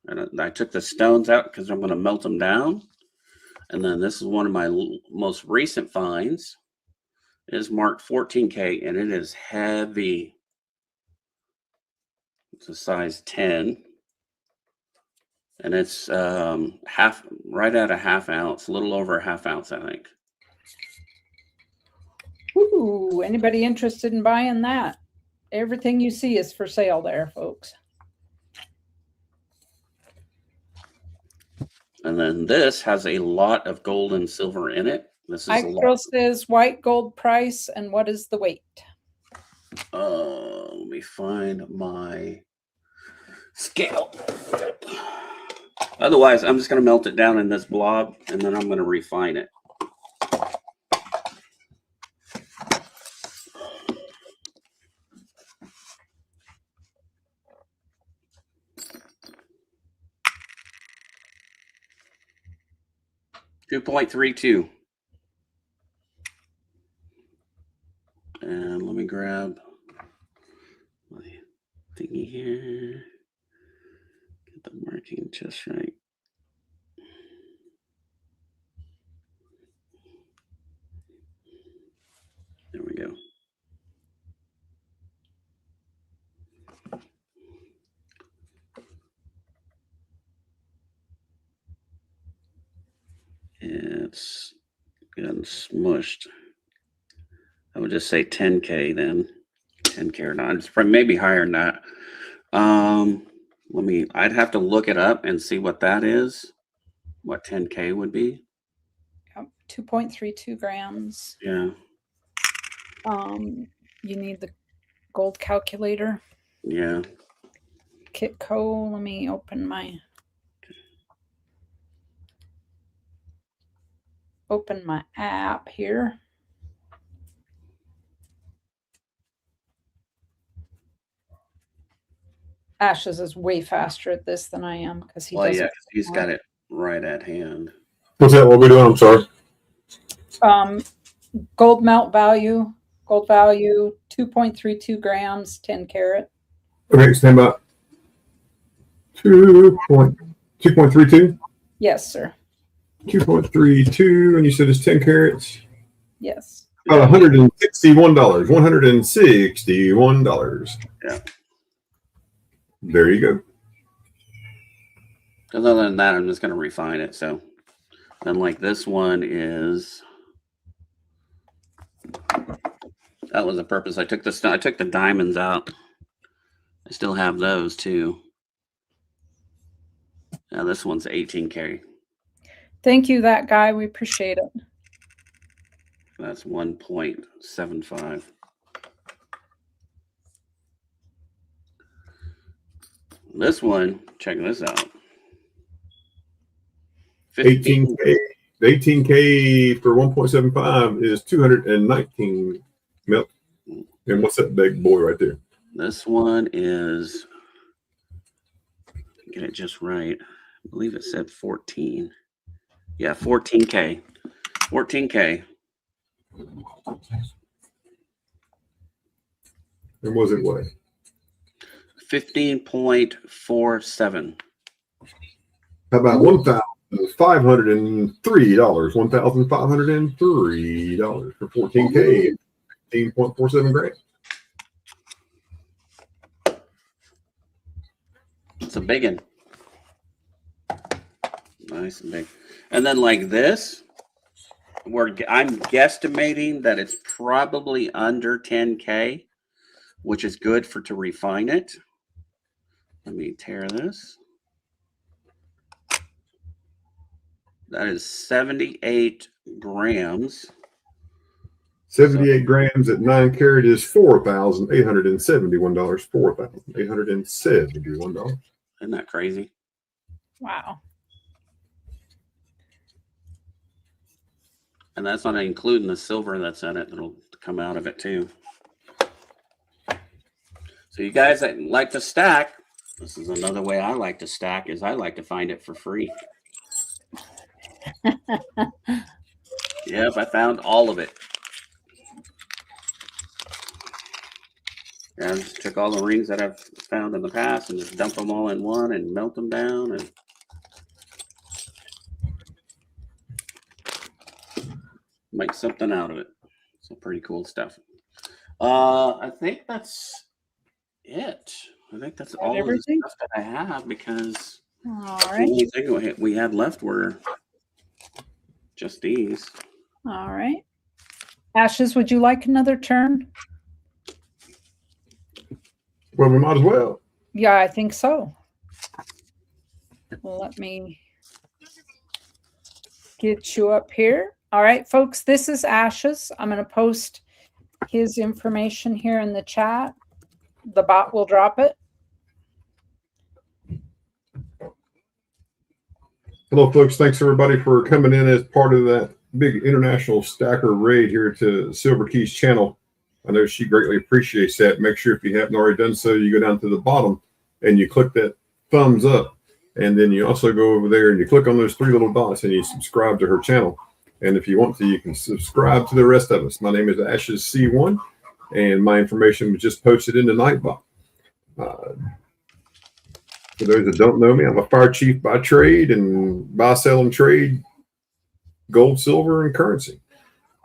And I took the stones out because I'm going to melt them down. And then this is one of my most recent finds. It is marked 14K and it is heavy. It's a size 10. And it's right at a half ounce, a little over a half ounce, I think. Ooh, anybody interested in buying that? Everything you see is for sale there, folks. And then this has a lot of gold and silver in it. This is a lot. Girl says white gold price, and what is the weight? Let me find my scale. Otherwise, I'm just going to melt it down in this blob, and then I'm going to refine it. $2.32. And let me grab my thingy here. Get the marking just right. There we go. It's getting smushed. I would just say 10K then. 10K or not. It's probably maybe higher than that. I'd have to look it up and see what that is. What 10K would be. 2.32 grams. Yeah. You need the gold calculator. Yeah. Kitco. Let me open my app here. Ashes is way faster at this than I am because he doesn't. Yeah, he's got it right at hand. What's that? What we're doing? I'm sorry. Gold melt value. Gold value 2.32 grams, 10 karat. Okay, stand by. 2.32. Yes, sir. 2.32, and you said it's 10 carats. Yes. About $161. $161. Yeah. There you go. Because other than that, I'm just going to refine it. So, then like this one is. That was the purpose. I took the diamonds out. I still have those too. Now this one's 18K. Thank you, that guy. We appreciate it. That's 1.75. This one, check this out. 18K. 18K for 1.75 is 219 melt. And what's that big boy right there? This one is, get it just right. I believe it said 14. Yeah, 14K. 14K. And was it what? 15.47. How about $1,503? $1,503 for 14K. 15.47 grams. It's a big one. Nice and big. And then like this, I'm guesstimating that it's probably under 10K, which is good to refine it. Let me tear this. That is 78 grams. 78 grams at 9 carat is $4,871. $4,871. Isn't that crazy? Wow. And that's not including the silver that's in it. That'll come out of it too. So you guys that like to stack, this is another way I like to stack, is I like to find it for free. Yep, I found all of it. And I just took all the rings that I've found in the past and just dump them all in one and melt them down. And make something out of it. So pretty cool stuff. I think that's it. I think that's all of the stuff that I have, because All the right. only thing we had left were just these. All right. Ashes, would you like another turn? Well, we might as well. Yeah, I think so. Well, let me get you up here. All right, folks, this is Ashes. I'm going to post his information here in the chat. The bot will drop it. Hello, folks. Thanks, everybody, for coming in as part of that big international stacker raid here to Silver Key's channel. I know she greatly appreciates that. Make sure if you haven't already done so, you go down to the bottom and you click that thumbs up. And then you also go over there and you click on those three little dots and you subscribe to her channel. And if you want to, you can subscribe to the rest of us. My name is Ashes C1, and my information was just posted in the Nightbot. For those that don't know me, I'm a fire chief by trade and buy, sell, and trade gold, silver, and currency.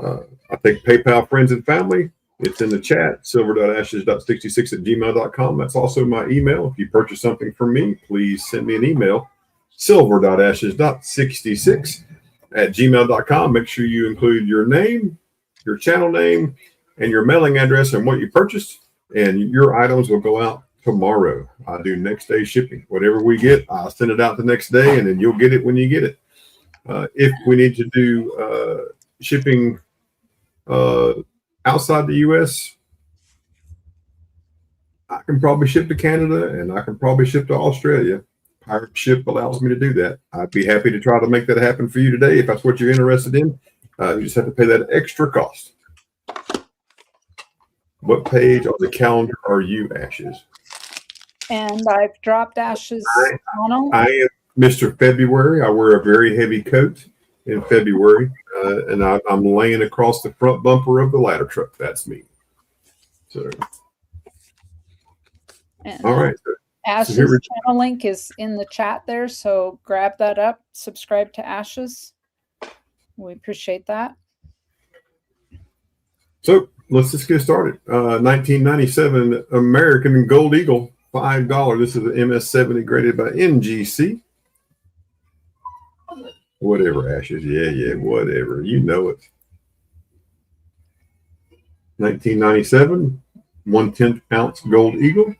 I take PayPal friends and family. It's in the chat, silver.ashes.66@gmail.com. That's also my email. If you purchase something from me, please send me an email, silver.ashes.66@gmail.com. Make sure you include your name, your channel name, and your mailing address and what you purchased, and your items will go out tomorrow. I do next day shipping. Whatever we get, I'll send it out the next day, and then you'll get it when you get it. If we need to do shipping outside the U.S., I can probably ship to Canada, and I can probably ship to Australia. Pirate Ship allows me to do that. I'd be happy to try to make that happen for you today if that's what you're interested in. You just have to pay that extra cost. What page on the calendar are you, Ashes? And I've dropped Ashes. I am Mr. February. I wear a very heavy coat in February, and I'm laying across the front bumper of the ladder truck. That's me. So, all right. Ashes channel link is in the chat there, so grab that up. Subscribe to Ashes. We appreciate that. So let's just get started. 1997 American Gold Eagle, $5. This is an MS70 graded by NGC. Whatever, Ashes. Yeah, whatever. You know it. 1997, 1/10 ounce Gold Eagle.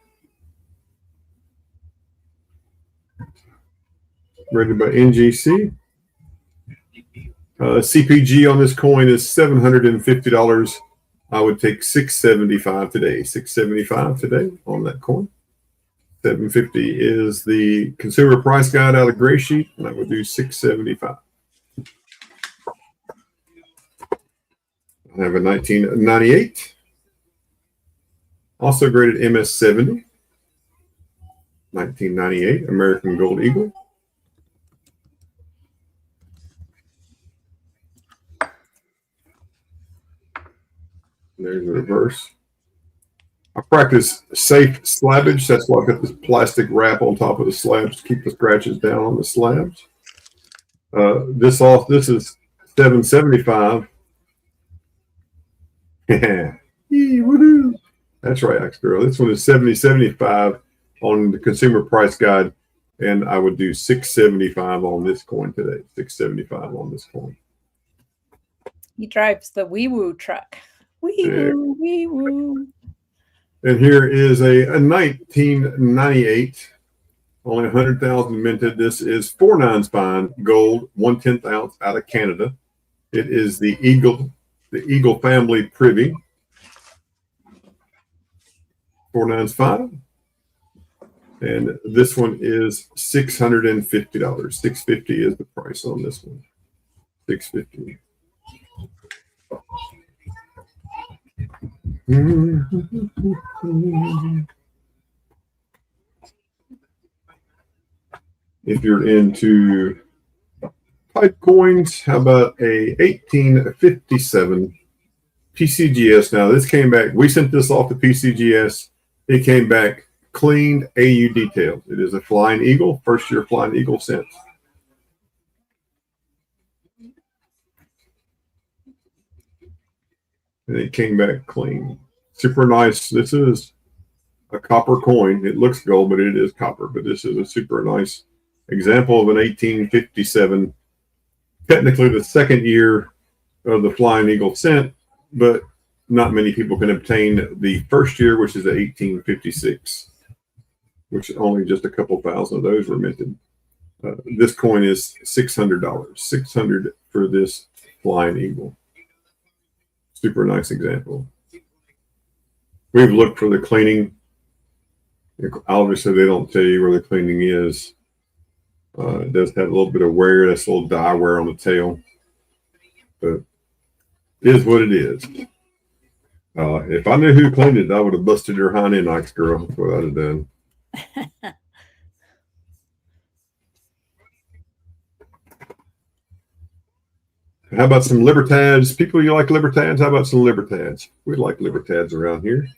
Rated by NGC. CPG on this coin is $750. I would take $675 today. $675 today on that coin. $750 is the consumer price guide out of Gray Sheet, and I would do $675. I have a 1998, also graded MS70. 1998 American Gold Eagle. There's the reverse. I practice safe slabbage. That's why I got this plastic wrap on top of the slabs to keep the scratches down on the slabs. This is $775. Yeah, woohoo! That's right, Axe Girl. This one is $70.75 on the consumer price guide, and I would do $675 on this coin today. $675 on this coin. He drives the wee woo truck. Wee woo, wee woo. And here is a 1998, only 100,000 minted. This is 4/9 fine gold, 1/10 ounce out of Canada. It is the Eagle family privy. 4/9 fine. And this one is $650. $650 is the price on this one. $650. If you're into pipe coins, how about a 1857 PCGS? Now this came back. We sent this off to PCGS. It came back cleaned, AU detailed. It is a Flying Eagle, first year Flying Eagle since. and it came back clean. Super nice. This is a copper coin. It looks gold, but it is copper. But this is a super nice example of an 1857, technically the second year of the Flying Eagle cent, but not many people can obtain the first year, which is 1856, which only just a couple thousand of those were minted. This coin is $600. $600 for this Flying Eagle. Super nice example. We've looked for the cleaning. Obviously, they don't tell you where the cleaning is. It does have a little bit of wear. That's a little dye wear on the tail. But it is what it is. If I knew who cleaned it, I would have busted her hind end axe, girl. That's what I'd have done. How about some Libertads? People, you like Libertads? How about some Libertads? We like Libertads around here.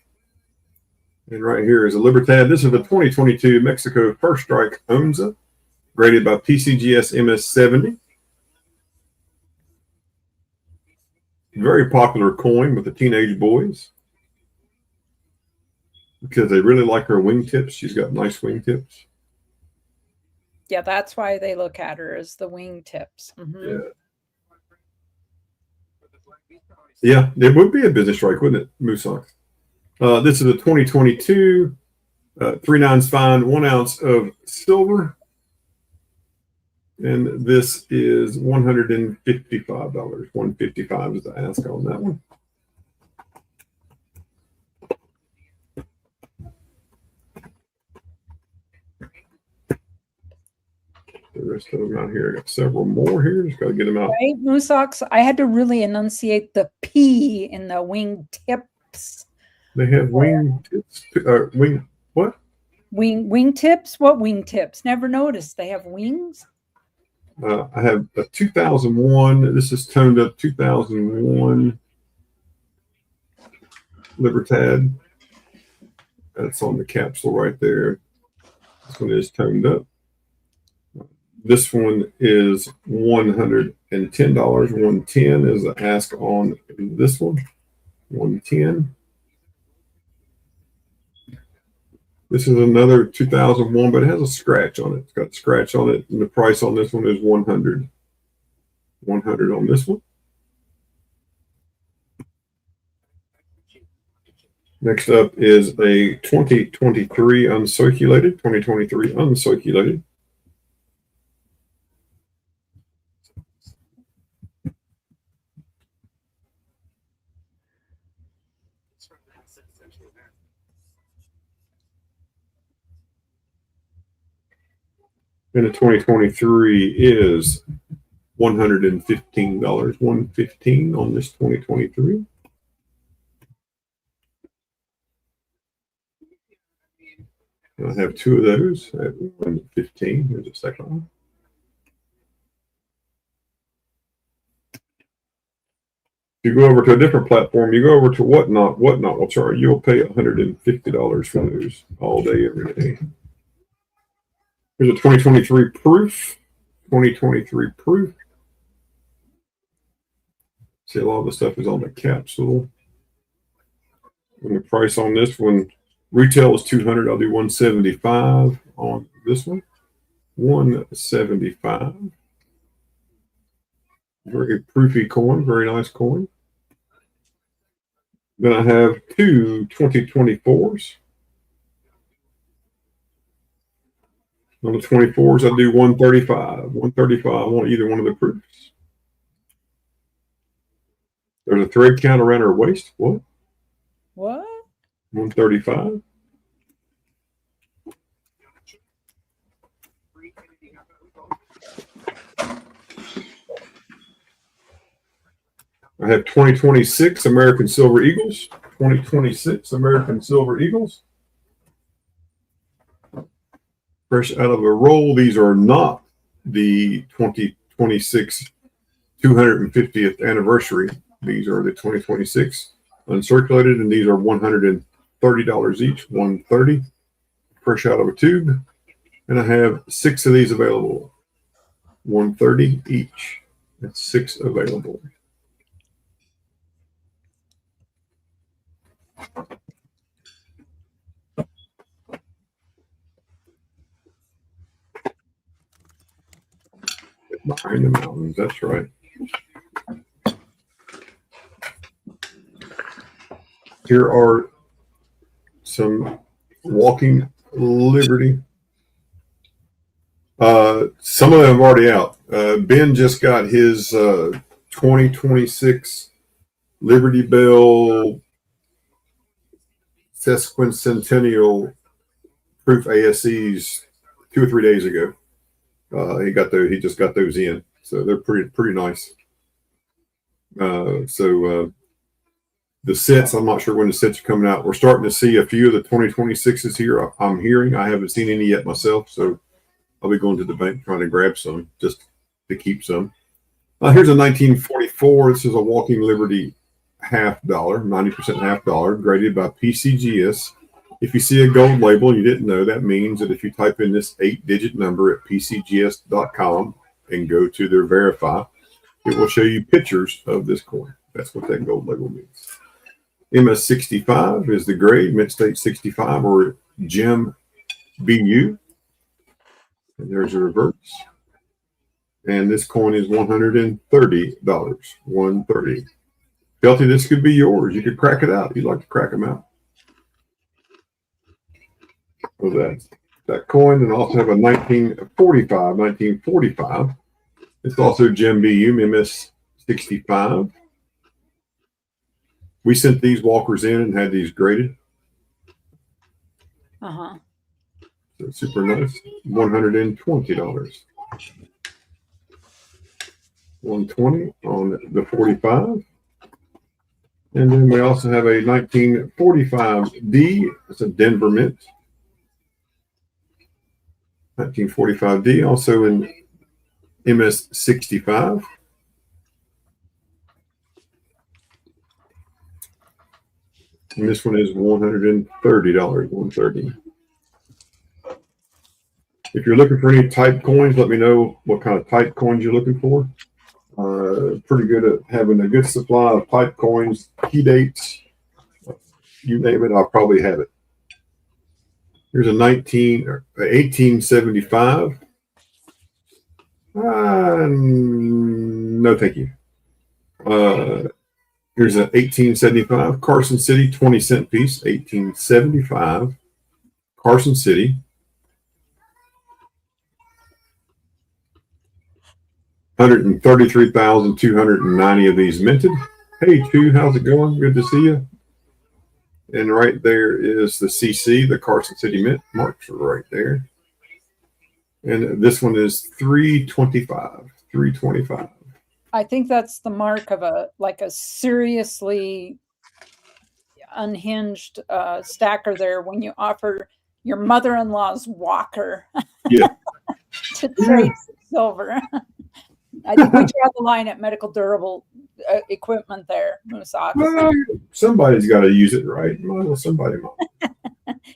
And right here is a Libertad. This is a 2022 Mexico First Strike Onza, graded by PCGS MS70. Very popular coin with the teenage boys because they really like her wingtips. She's got nice wingtips. Yeah, that's why they look at her as the wingtips. Mm-hmm. Yeah, it would be a business strike, wouldn't it, Moose Socks? This is a 2022 3/9 fine, 1 ounce of silver. And this is $155. $155 is the ask on that one. The rest of them out here. I got several more here. Just got to get them out. Right, Moosox. I had to really enunciate the P in the wing tips. They have wing tips. Wing what? Wing tips? What wing tips? Never noticed. They have wings. I have a 2001. This is toned up 2001 Libertad. That's on the capsule right there. This one is toned up. This one is $110. 110 is the ask on this one. 110. This is another 2001, but it has a scratch on it. It's got a scratch on it, and the price on this one is $100. $100 on this one. Next up is a 2023 uncirculated. 2023 uncirculated. And the 2023 is $115. $115 on this 2023. I have two of those at $115. Here's a second one. If you go over to a different platform, you go over to Whatnot will charge. You'll pay $150 for those all day, every day. Here's a 2023 proof. 2023 proof. See, a lot of the stuff is on the capsule. And the price on this one, retail is $200. I'll do $175 on this one. $175. Very proofy coin, very nice coin. Then I have two 2024s. On the 24s, I do $135. $135 on either one of the proofs. There's a thread count around her waist. What? What? $135. I have 2026 American Silver Eagles. 2026 American Silver Eagles. Fresh out of a roll. These are not the 2026 250th anniversary. These are the 2026 uncirculated, and these are $130 each. $130. Fresh out of a tube. And I have 6 of these available. $130 each. That's 6 available. Behind the mountains, that's right. Here are some Walking Liberty. Some of them are already out. Ben just got his 2026 Liberty Bell sesquicentennial proof ASCs 2 or 3 days ago. He got those. He just got those in, so they're pretty nice. The sets, I'm not sure when the sets are coming out. We're starting to see a few of the 2026s here. I'm hearing. I haven't seen any yet myself, so I'll be going to the bank trying to grab some just to keep some. Here's a 1944. This is a Walking Liberty $50, 90% $50, graded by PCGS. If you see a gold label and you didn't know, that means that if you type in this 8-digit number at PCGS.com and go to their verify, it will show you pictures of this coin. That's what that gold label means. MS65 is the grade, Mint State 65 or Gem BU. And there's a reverse. And this coin is $130. $130. Felty, this could be yours. You could crack it out. You'd like to crack them out. So that's that coin. And also have a 1945. It's also Gem BU, MS65. We sent these walkers in and had these graded. Uh-huh. So super nice. $120. 120 on the 45. And then we also have a 1945D. It's a Denver Mint. 1945D, also in MS65. And this one is $130. $130. If you're looking for any type coins, let me know what kind of type coins you're looking for. Pretty good at having a good supply of type coins, key dates, you name it, I'll probably have it. Here's a 1875. No, thank you. Here's a 1875 Carson City 20-cent piece. 1875 Carson City. $133,290 of these minted. Hey, Jude, how's it going? Good to see you. And right there is the CC, the Carson City Mint. Marks right there. And this one is $325. $325. I think that's the mark of a seriously unhinged stacker there when you offer your mother-in-law's walker Yeah. to trade silver. I think we draw the line at medical durable equipment there, Musaka. Well, somebody's got to use it, right? Well, somebody might.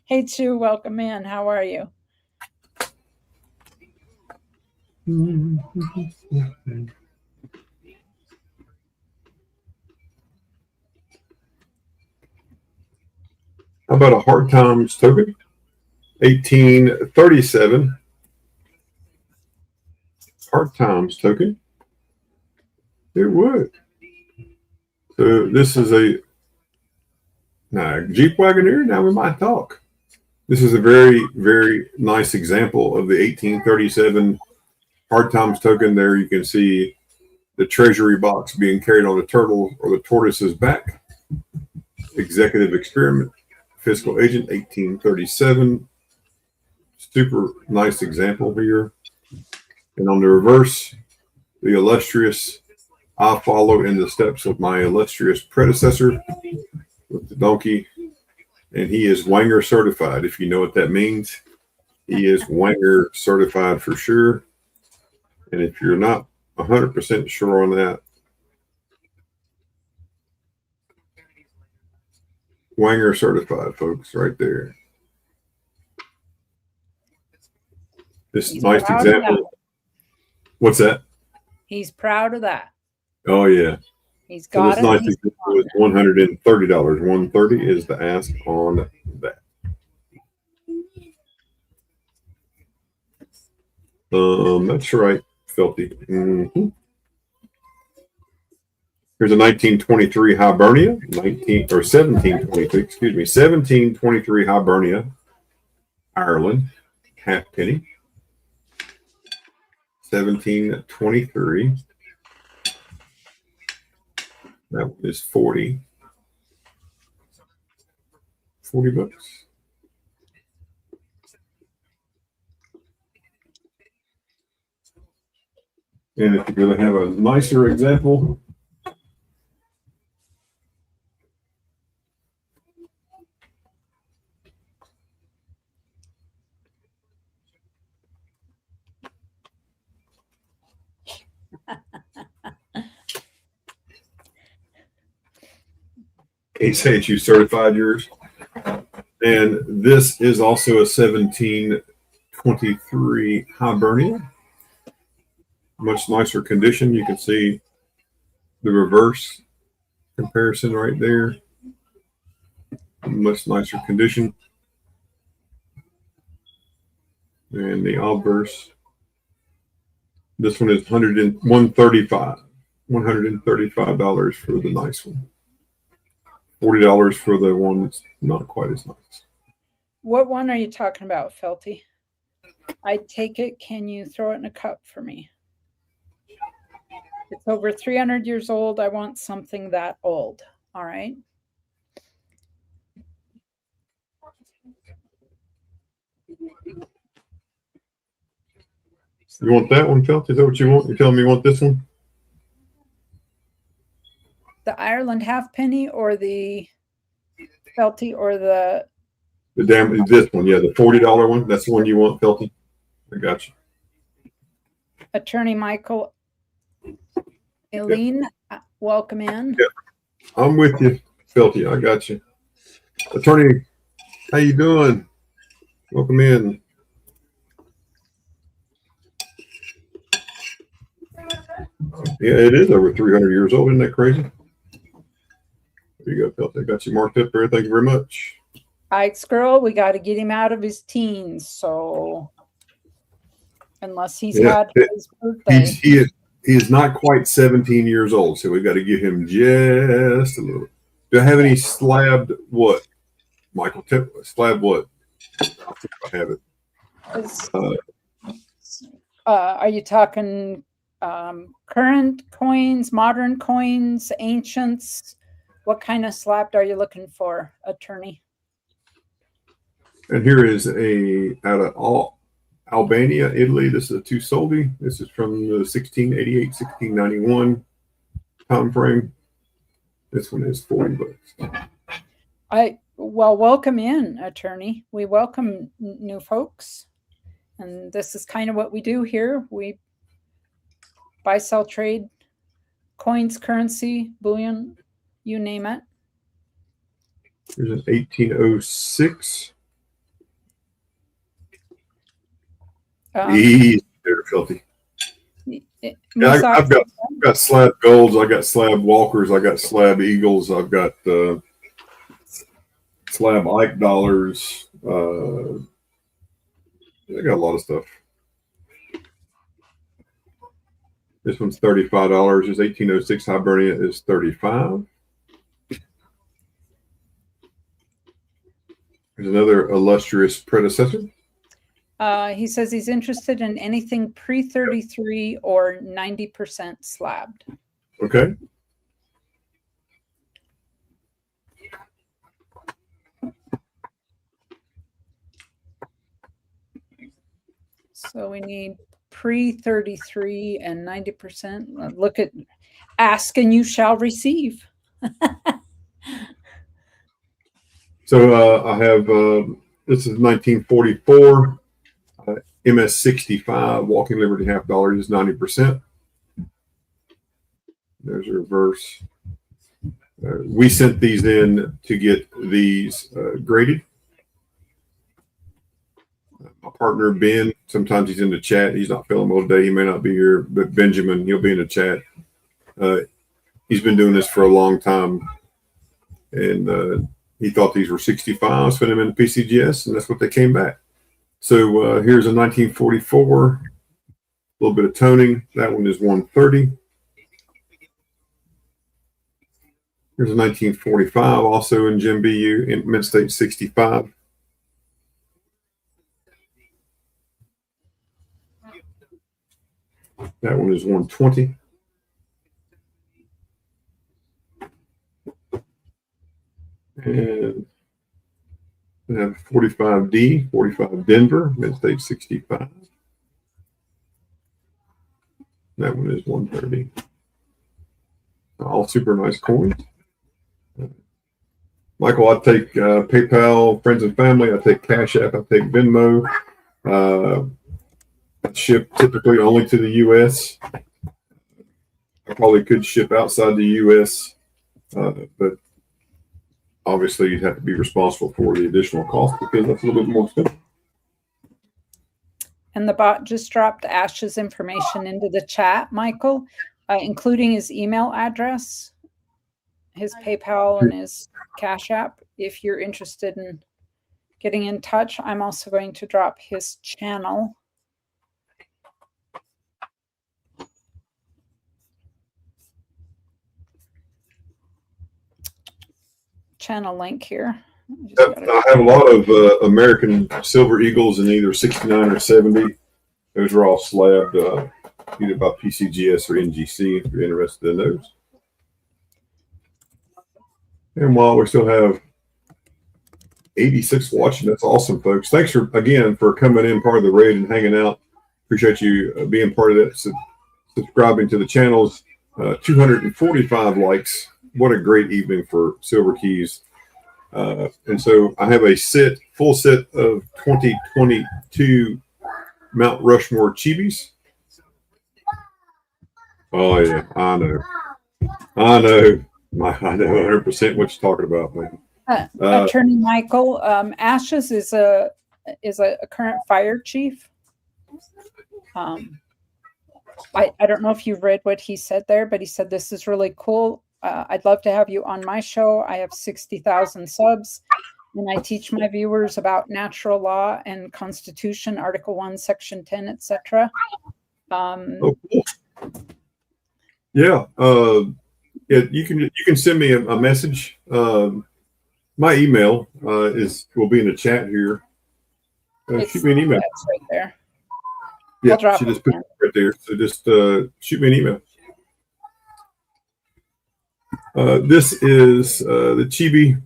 Hey, Chu, welcome in. How are you? How about a Hard Times token? 1837. Hard Times token. It would. So this is a Jeep Wagoneer. Now we might talk. This is a very, very nice example of the 1837 Hard Times token. There you can see the treasury box being carried on the turtle or the tortoise's back. Executive Experiment. Fiscal Agent 1837. Super nice example here. And on the reverse, the illustrious, I follow in the steps of my illustrious predecessor with the donkey. And he is Wanger certified. If you know what that means, he is Wanger certified for sure. And if you're not 100% sure on that, Wanger certified, folks, right there. This nice example. What's that? He's proud of that. Oh, yeah. He's So got this it. nice He's example is $130. $130 is the ask on that. That's right, Filthy. Here's a 1923 Hibernia, 1723 Hibernia, Ireland, half penny. 1723. That one is 40 bucks. And if you're going to have a nicer example, he says you certified yours. And this is also a 1723 Hibernia. Much nicer condition. You can see the reverse comparison right there. Much nicer condition. And the obverse. This one is $135 for the nice one. $40 for the one that's not quite as nice. What one are you talking about, Felty? I take it. Can you throw it in a cup for me? It's over 300 years old. I want something that old. All right. You want that one, Felty? Is that what you want? You're telling me you want this one? The Ireland half penny or the Felty or the This one, yeah, the $40 one. That's the one you want, Felty. I got you. Attorney Michael Eileen, welcome in. Yep. I'm with you, Felty. I got you. Attorney, how you doing? Welcome in. Yeah, it is over 300 years old. Isn't that crazy? There you go, Felty. I got you marked up there. Thank you very much. Ike's girl, we got to get him out of his teens. So unless he's had his birthday. He is not quite 17 years old, so we've got to give him just a little. Do I have any slabbed what? Michael, slab what? I have it. Are you talking current coins, modern coins, ancients? What kind of slabbed are you looking for, attorney? And here is out of Albania, Italy. This is a 2 soldi. This is from the 1688, 1691 time frame. This one is 40 bucks. Well, welcome in, attorney. We welcome new folks. And this is kind of what we do here. We buy, sell, trade, coins, currency, bullion, you name it. Here's an 1806. Easy there, Filthy. Yeah, I've got slab golds. I got slab walkers. I got slab eagles. I've got slab Ike dollars. I got a lot of stuff. This one's $35. This 1806 Hibernia is $35. There's another illustrious predecessor. He says he's interested in anything pre-33 or 90% slabbed. Okay. So we need pre-33 and 90%. Look at ask and you shall receive. So I have, this is 1944. MS65 Walking Liberty half dollar is 90%. There's a reverse. We sent these in to get these graded. My partner Ben, sometimes he's in the chat. He's not feeling well today. He may not be here, but Benjamin, he'll be in the chat. he's been doing this for a long time, and he thought these were 65s, put them in the PCGS, and that's what they came back. So here's a 1944, a little bit of toning. That one is 130. Here's a 1945, also in Jim BU, in Mid-State 65. That one is 120. And we have 45D, 45 Denver, Mid-State 65. That one is 130. All super nice coins. Michael, I take PayPal, friends and family. I take Cash App. I take Venmo. I ship typically only to the U.S. I probably could ship outside the U.S., but obviously you'd have to be responsible for the additional cost because that's a little bit more expensive. And the bot just dropped Ash's information into the chat, Michael, including his email address, his PayPal, and his Cash App. If you're interested in getting in touch, I'm also going to drop his channel. Channel link here. I have a lot of American Silver Eagles in either 69 or 70. Those are all slabbed either by PCGS or NGC if you're interested in those. And while we still have 86 watching, that's awesome, folks. Thanks again for coming in, part of the raid, and hanging out. Appreciate you being part of that, subscribing to the channels. 245 likes. What a great evening for Silver Keys. And so I have a full set of 2022 Mount Rushmore Chibis. Oh yeah, I know 100% what you're talking about, man. Attorney Michael, Ashes is a current fire chief. I don't know if you've read what he said there, but he said this is really cool. I'd love to have you on my show. I have 60,000 subs, and I teach my viewers about natural law and Constitution, Article 1, Section 10, etc. Oh, cool. Yeah, you can send me a message. My email will be in the chat here. Shoot me an email. That's right there. Yeah, she just put it right there. So just shoot me an email. This is the Chibi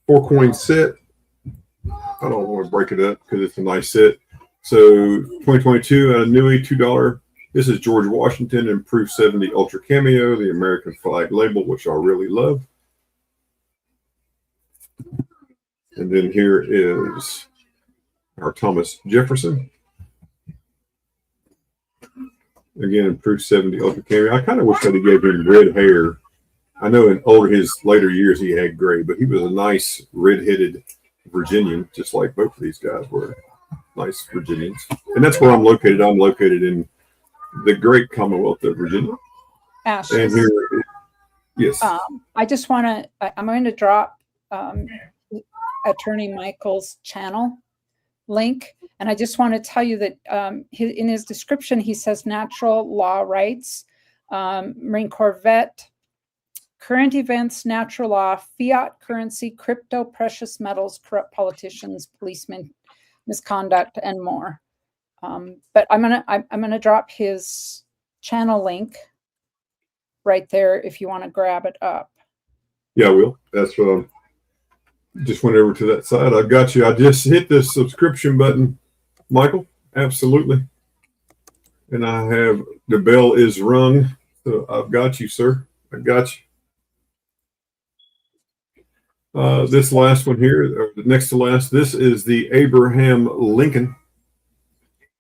4-coin set. I don't want to break it up because it's a nice set. So 2022 Nui $2. This is George Washington Improved 70 Ultra Cameo, the American flag label, which I really love. And then here is our Thomas Jefferson. Again, Improved 70 Ultra Cameo. I kind of wish that he gave him red hair. I know in his later years he had gray, but he was a nice red-headed Virginian, just like both of these guys were nice Virginians. And that's where I'm located. I'm located in the great Commonwealth of Virginia. Ashes. And here, yes. I just want to, I'm going to drop Attorney Michael's channel link. And I just want to tell you that in his description, he says natural law rights, Marine Corps vet, current events, natural law, fiat currency, crypto, precious metals, corrupt politicians, policemen, misconduct, and more. But I'm gonna drop his channel link right there if you want to grab it up. Yeah, I will. That's what I'm. Just went over to that side. I've got you. I just hit the subscription button, Michael. Absolutely. And I have the bell is rung. So I've got you, sir. I got you. This last one here, or the next to last, this is the Abraham Lincoln.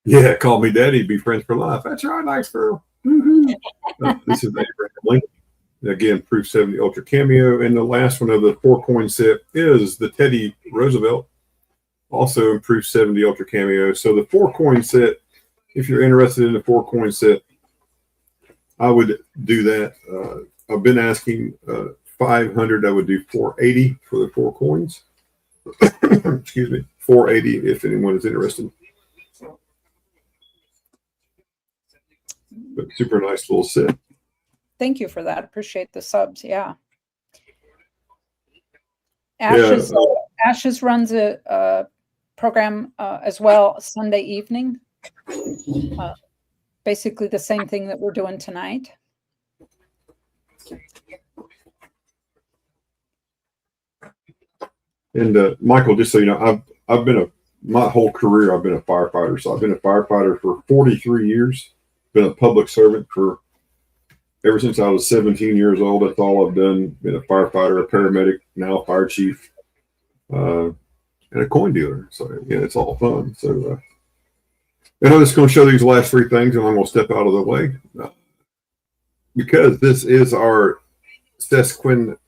Yeah, call me daddy, be friends for life. That's right, nice girl. This is Abraham Lincoln. Again, Proof 70 Ultra Cameo. And the last one of the 4-coin set is the Teddy Roosevelt, also in Proof 70 Ultra Cameo. So the 4-coin set, if you're interested in the 4-coin set, I would do that. I've been asking 500. I would do 480 for the 4 coins. Excuse me, 480 if anyone is interested. But super nice little set. Thank you for that. Appreciate the subs. Yeah. Ashes, Ashes runs a program as well Sunday evening. Basically the same thing that we're doing tonight. And Michael, just so you know, I've been my whole career I've been a firefighter. So I've been a firefighter for 43 years. Been a public servant for ever since I was 17 years old. That's all I've done. Been a firefighter, a paramedic, now a fire chief, and a coin dealer. So yeah, it's all fun. So and I'm just going to show these last 3 things, and I'm going to step out of the way because this is our sesquin.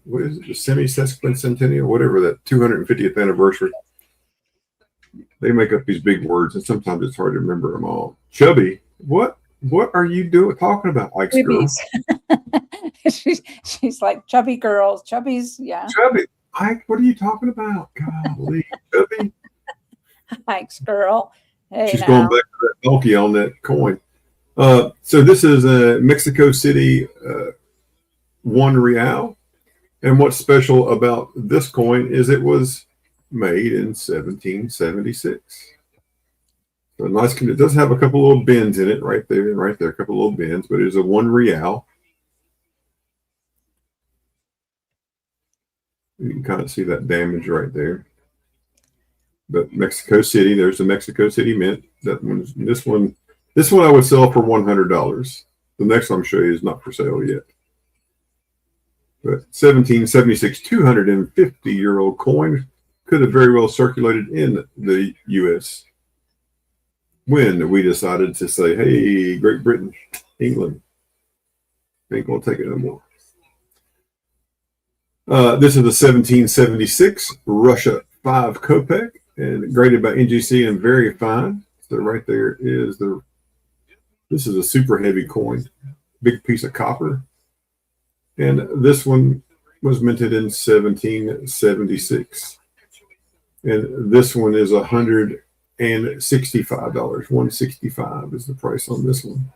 What is it? The semi-sesquicentennial, whatever, that 250th anniversary. They make up these big words, and sometimes it's hard to remember them all. Chubby, what are you talking about? Like girls? she's like chubby girls, chubbies, yeah. Chubby, what are you talking about? Golly, Chubby. Thanks, girl. Hey, she's going back to that donkey on that coin. So this is a Mexico City 1 real. And what's special about this coin is it was made in 1776. So nice. It does have a couple little bends in it right there, a couple little bends, but it is a 1 real. You can kind of see that damage right there. But Mexico City, there's the Mexico City Mint. This one I would sell for $100. The next one I'm showing you is not for sale yet. But 1776, 250-year-old coin could have very well circulated in the U.S. when we decided to say, hey, Great Britain, England, ain't going to take it no more. This is the 1776 Russia 5 Kopek, and graded by NGC and very fine. So right there is this is a super heavy coin, big piece of copper. And this one was minted in 1776. And this one is $165. $165 is the price on this one.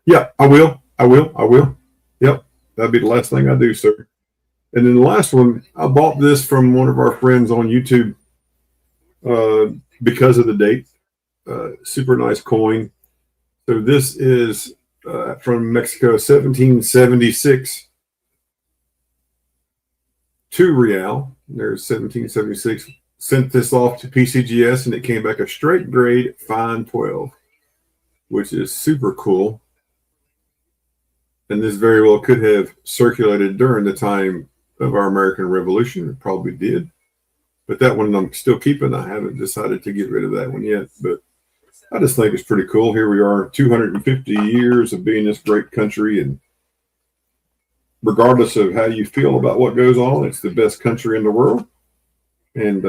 Yeah, I will. Yep, that'd be the last thing I do, sir. And then the last one, I bought this from one of our friends on YouTube because of the date. Super nice coin. So this is from Mexico, 1776, 2 real. There's 1776. Sent this off to PCGS, and it came back a straight grade fine 12, which is super cool. And this very well could have circulated during the time of our American Revolution. It probably did. But that one I'm still keeping. I haven't decided to get rid of that one yet. But I just think it's pretty cool. Here we are, 250 years of being this great country. And regardless of how you feel about what goes on, it's the best country in the world. And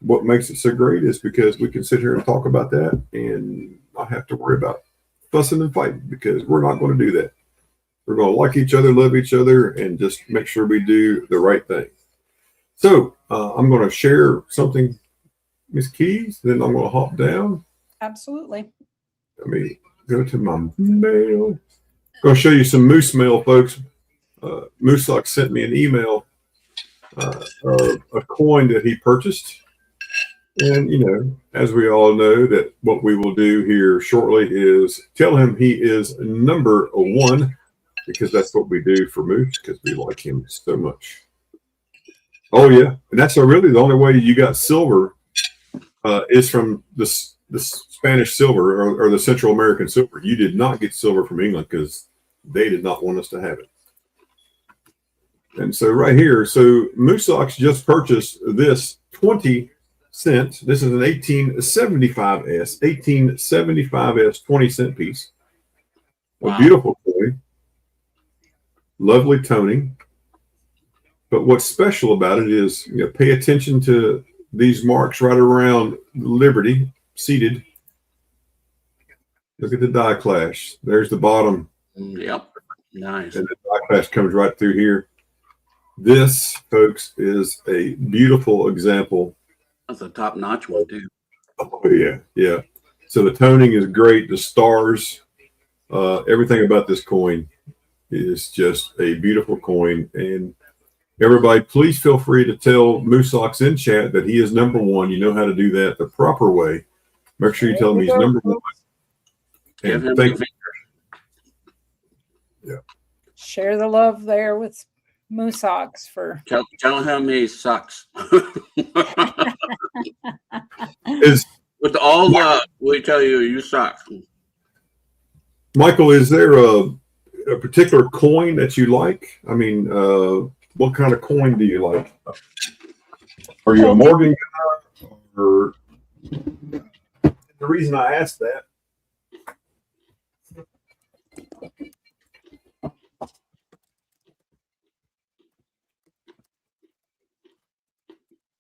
what makes it so great is because we can sit here and talk about that and not have to worry about fussing and fighting, because we're not going to do that. We're going to like each other, love each other, and just make sure we do the right thing. So I'm going to share something, Miss Keys, then I'm going to hop down. Absolutely. Let me go to my mail. I'm going to show you some moose mail, folks. Mooselock sent me an email of a coin that he purchased. And, you know, as we all know, that what we will do here shortly is tell him he is number 1, because that's what we do for Moose, because we like him so much. Oh, yeah. And that's really the only way you got silver is from the Spanish silver or the Central American silver. You did not get silver from England because they did not want us to have it. And so right here, so Mooselock's just purchased this 20 cents. This is an 1875S 20-cent piece. Wow. A beautiful coin. Lovely toning. But what's special about it is, you know, pay attention to these marks right around Liberty, seated. Look at the die clash. There's the bottom. Yep. Nice. And the die clash comes right through here. This, folks, is a beautiful example. That's a top-notch one, too. Oh, yeah, yeah. So the toning is great. The stars, everything about this coin is just a beautiful coin. And everybody, please feel free to tell Moosocks in chat that he is number one. You know how to do that the proper way. Make sure you tell him he's number one. Give him And the yeah. Share the love there with Moosocks for. Tell him he sucks. Is With all the, we tell you, you suck. Michael, is there a particular coin that you like? I mean, what kind of coin do you like? Are you a Morgan guy? Or the reason I asked that,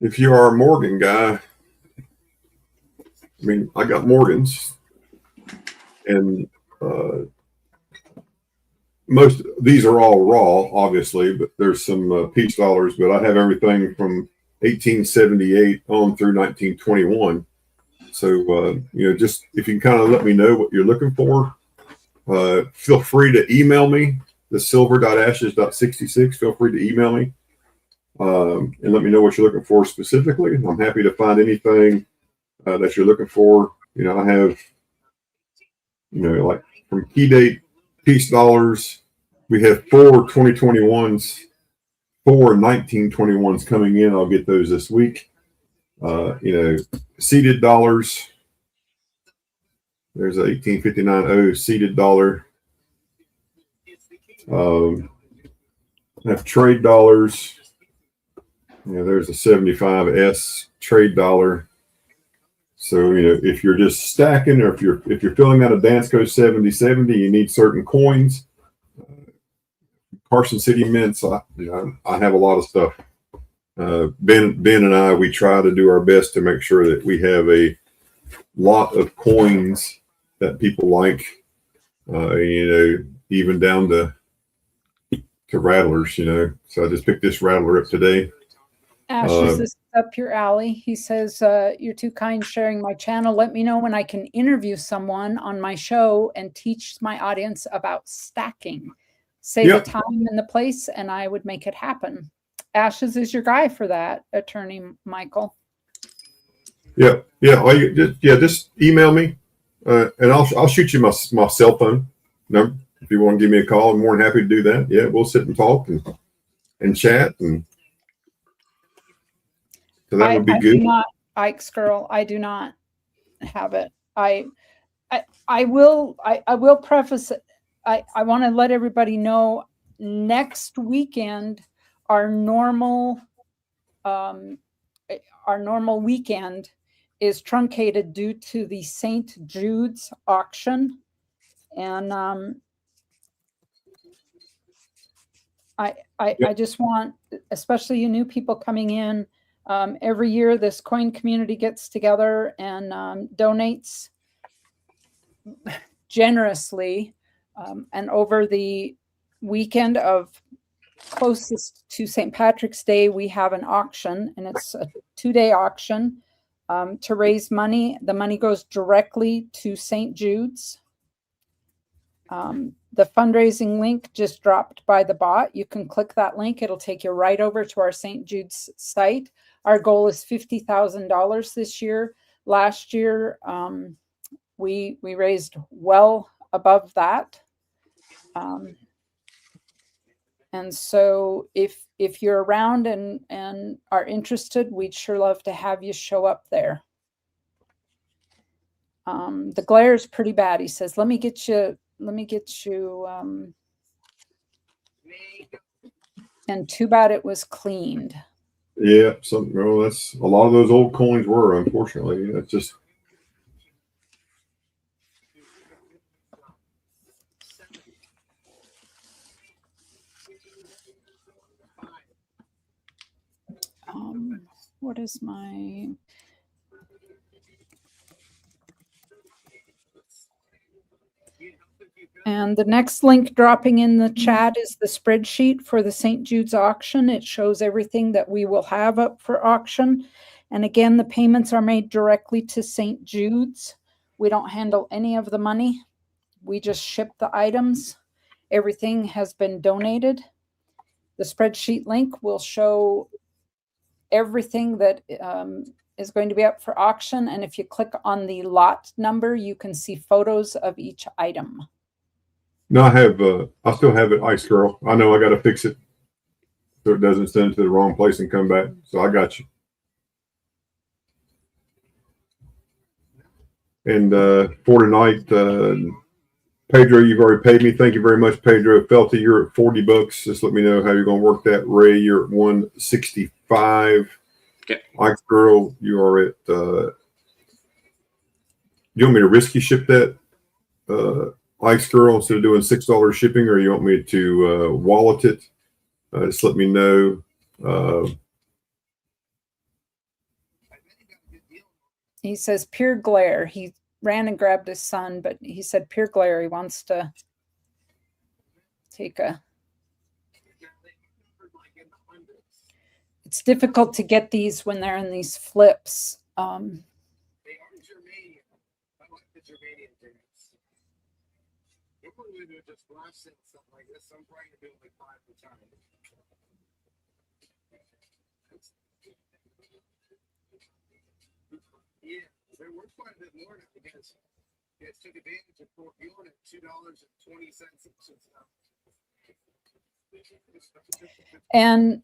if you are a Morgan guy, I mean, I got Morgans, and most these are all raw, obviously, but there's some peace dollars. But I have everything from 1878 on through 1921. So you know, just if you can kind of let me know what you're looking for, feel free to email me, the silver.ashes.66. Feel free to email me and let me know what you're looking for specifically. I'm happy to find anything that you're looking for. You know, I have, you know, like from key date peace dollars, we have 4 2021s, 4 1921s coming in. I'll get those this week. You know, seeded dollars. There's a 1859 seeded dollar. I have trade dollars. You know, there's a 75S trade dollar. So, you know, if you're just stacking, or if you're filling out a Dansko 7070, you need certain coins. Carson City mints, I have a lot of stuff. Ben and I, we try to do our best to make sure that we have a lot of coins that people like. You know, even down to rattlers. You know, so I just picked this rattler up today. Ashes is up your alley. He says, you're too kind sharing my channel. Let me know when I can interview someone on my show and teach my audience about stacking. Say the time and the place, and I would make it happen. Ashes is your guy for that, Attorney Michael. Yeah. Just email me, and I'll shoot you my cell phone number if you want to give me a call. I'm more than happy to do that. Yeah, we'll sit and talk and chat, and so that would be good. I do not, Ike's girl. I do not have it. I will preface it. I want to let everybody know next weekend, our normal weekend is truncated due to the St. Jude's auction. And I just want, especially you new people coming in, every year this coin community gets together and donates generously. And over the weekend of closest to St. Patrick's Day, we have an auction, and it's a 2-day auction to raise money. The money goes directly to St. Jude's. The fundraising link just dropped by the bot. You can click that link. It'll take you right over to our St. Jude's site. Our goal is $50,000 this year. Last year, we raised well above that. And so if you're around and are interested, we'd sure love to have you show up there. The glare is pretty bad. He says, let me get you, and too bad it was cleaned. Yeah, that's a lot of those old coins were, unfortunately. That's just. What is my... And the next link dropping in the chat is the spreadsheet for the St. Jude's auction. It shows everything that we will have up for auction. And again, the payments are made directly to St. Jude's. We don't handle any of the money. We just ship the items. Everything has been donated. The spreadsheet link will show everything that is going to be up for auction. And if you click on the lot number, you can see photos of each item. No, I still have it, Ice Girl. I know I got to fix it so it doesn't send to the wrong place and come back. So I got you. And for tonight, Pedro, you've already paid me. Thank you very much, Pedro. Felty, you're at $40. Just let me know how you're going to work that. Ray, you're at 165. Okay. Ice Girl, you are at. You want me to risky ship that, Ice Girl, instead of doing $6 shipping, or you want me to wallet it? Just let me know. He says pure glare. He ran and grabbed his son, but he said pure glare. He wants to take a. It's difficult to get these when they're in these flips. They are Germanian. I like the Germanian things. Normally we do just glass and stuff like this. I'm trying to do like 5 at a time. Yeah, there were quite a bit more now because you guys took advantage of Port York at $2.20 And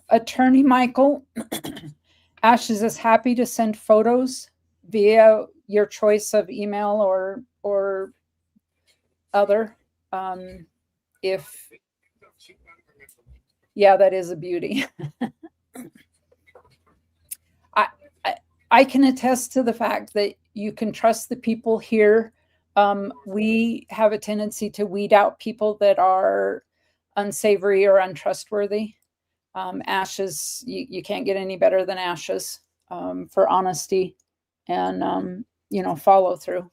Attorney Michael Ashes is happy to send photos via your choice of email or other. If yeah, that is a beauty. I can attest to the fact that you can trust the people here. We have a tendency to weed out people that are unsavory or untrustworthy. Ashes, you can't get any better than Ashes for honesty and, follow through.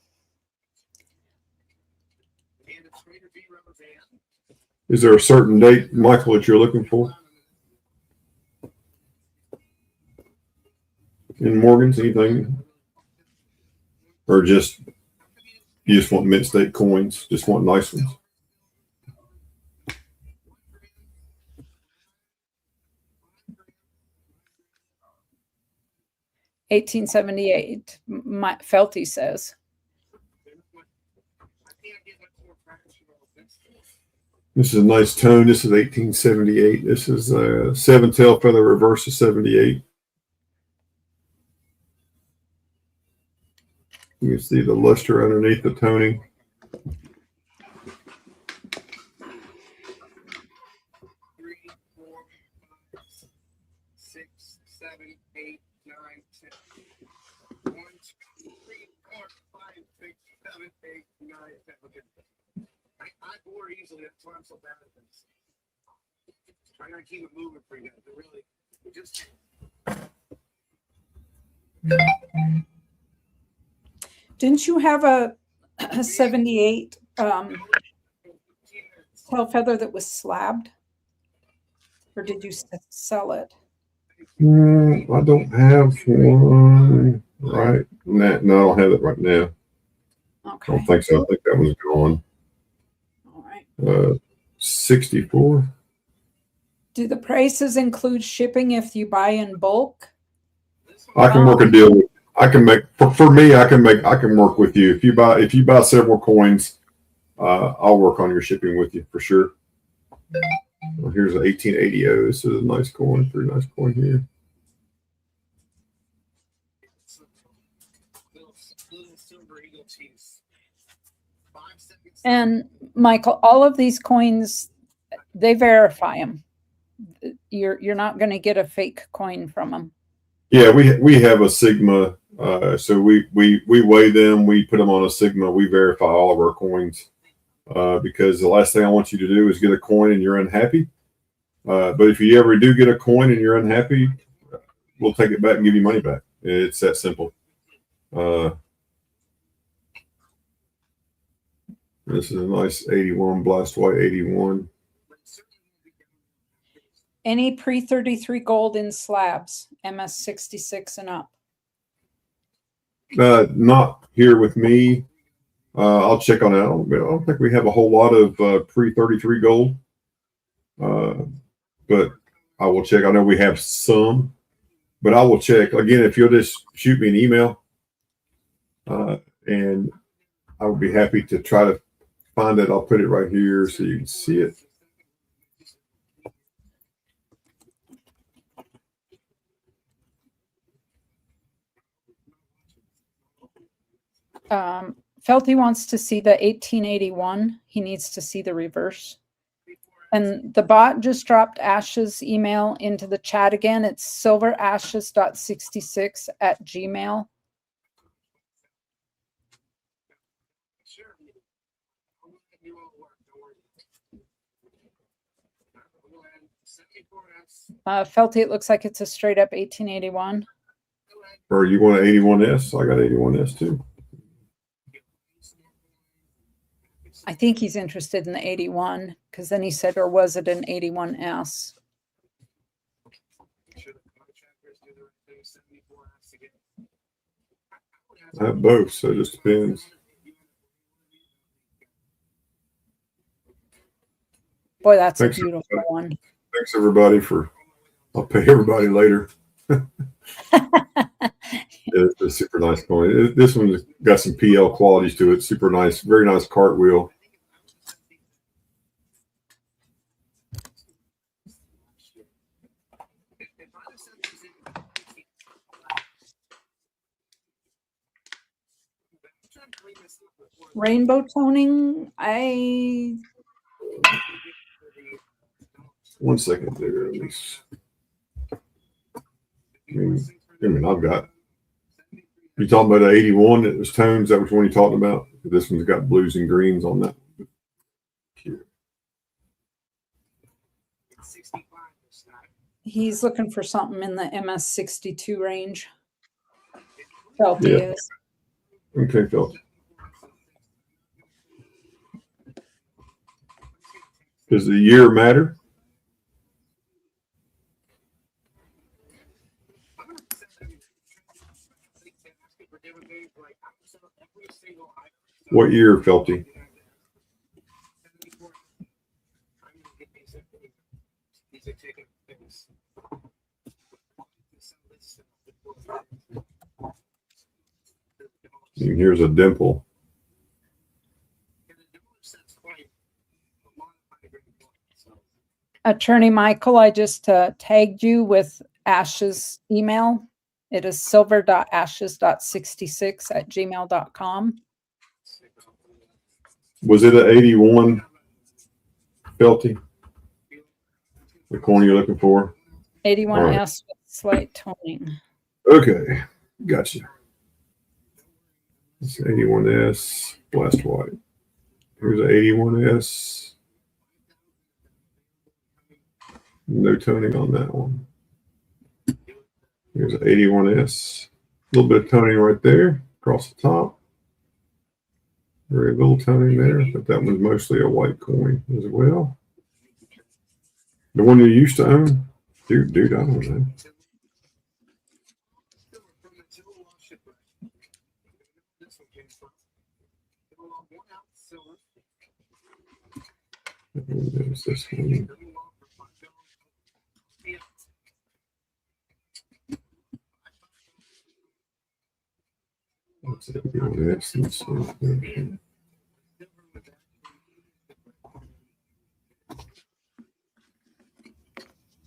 Is there a certain date, Michael, that you're looking for? In Morgan's, anything? Or you just want mint state coins, just want nice ones? $1878, Felty says. This is a nice tone. This is 1878. This is a 7-tail feather reverse of 78. You can see the luster underneath the toning. I bore easily. That's why I'm so bad at this. Trying to keep it moving for you guys. Really, just. Didn't you have a 78 tail feather that was slabbed? Or did you sell it? I don't have one right now. No, I don't have it right now. Okay. I don't think so. I think that one's gone. All right. 64. Do the prices include shipping if you buy in bulk? I can work a deal with. I can make for me. I can work with you if you buy several coins. I'll work on your shipping with you for sure. Well, here's an 1880. This is a nice coin. Pretty nice coin here. And Michael, all of these coins, they verify them. You're not going to get a fake coin from them. Yeah, we have a Sigma, so we weigh them, we put them on a Sigma, we verify all of our coins, because the last thing I want you to do is get a coin and you're unhappy. But if you ever do get a coin and you're unhappy, we'll take it back and give you money back. It's that simple. This is a nice 81 blast white 81. Any pre-33 gold in slabs, MS 66 and up. Not here with me. I'll check on that. I don't think we have a whole lot of pre-33 gold, but I will check. I know we have some, but I will check. Again, if you'll just shoot me an email, and I would be happy to try to find it. I'll put it right here so you can see it. Felty wants to see the 1881. He needs to see the reverse. And the bot just dropped Ash's email into the chat again. It's silverashes.66@gmail. Felty, it looks like it's a straight up 1881. Or you want an 81S? I got 81S too. I think he's interested in the 81 because then he said, or was it an 81S? I have both, so it just depends. Boy, that's Thanks, a beautiful everybody. one. Thanks everybody I'll pay everybody later. It's a super nice coin. This one's got some PL qualities to it. Super nice, very nice cartwheel. Rainbow toning, One second there, at least. I mean, I've got. You talking about the 81 that was tones? That was one you talking about? This one's got blues and greens on that. he's looking for something in the MS 62 range. Felty Yeah. is. Okay, Phil. Does the year matter? What year, Felty? And here's a dimple. Attorney Michael, I just tagged you with Ash's email. It is silver.ashes.66@gmail.com. Was it an 81, Felty? The coin you're looking for? 81S with slight toning. Okay, gotcha. It's 81S, blast white. Here's an 81S. No toning on that one. Here's an 81S. A little bit of toning right there across the top. Very little toning there, but that one's mostly a white coin as well. The one you used to own? Dude, I don't know. There's this one. What's it?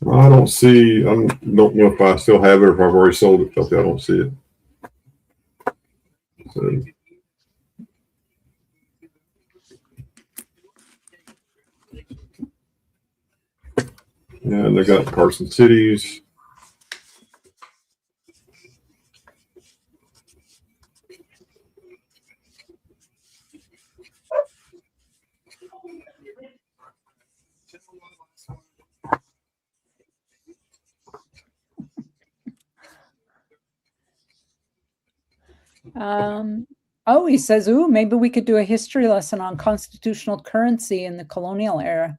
I don't see. I don't know if I still have it or if I've already sold it. I don't see it. So, yeah, and they got Carson Cities. Oh, he says, ooh, maybe we could do a history lesson on constitutional currency in the colonial era.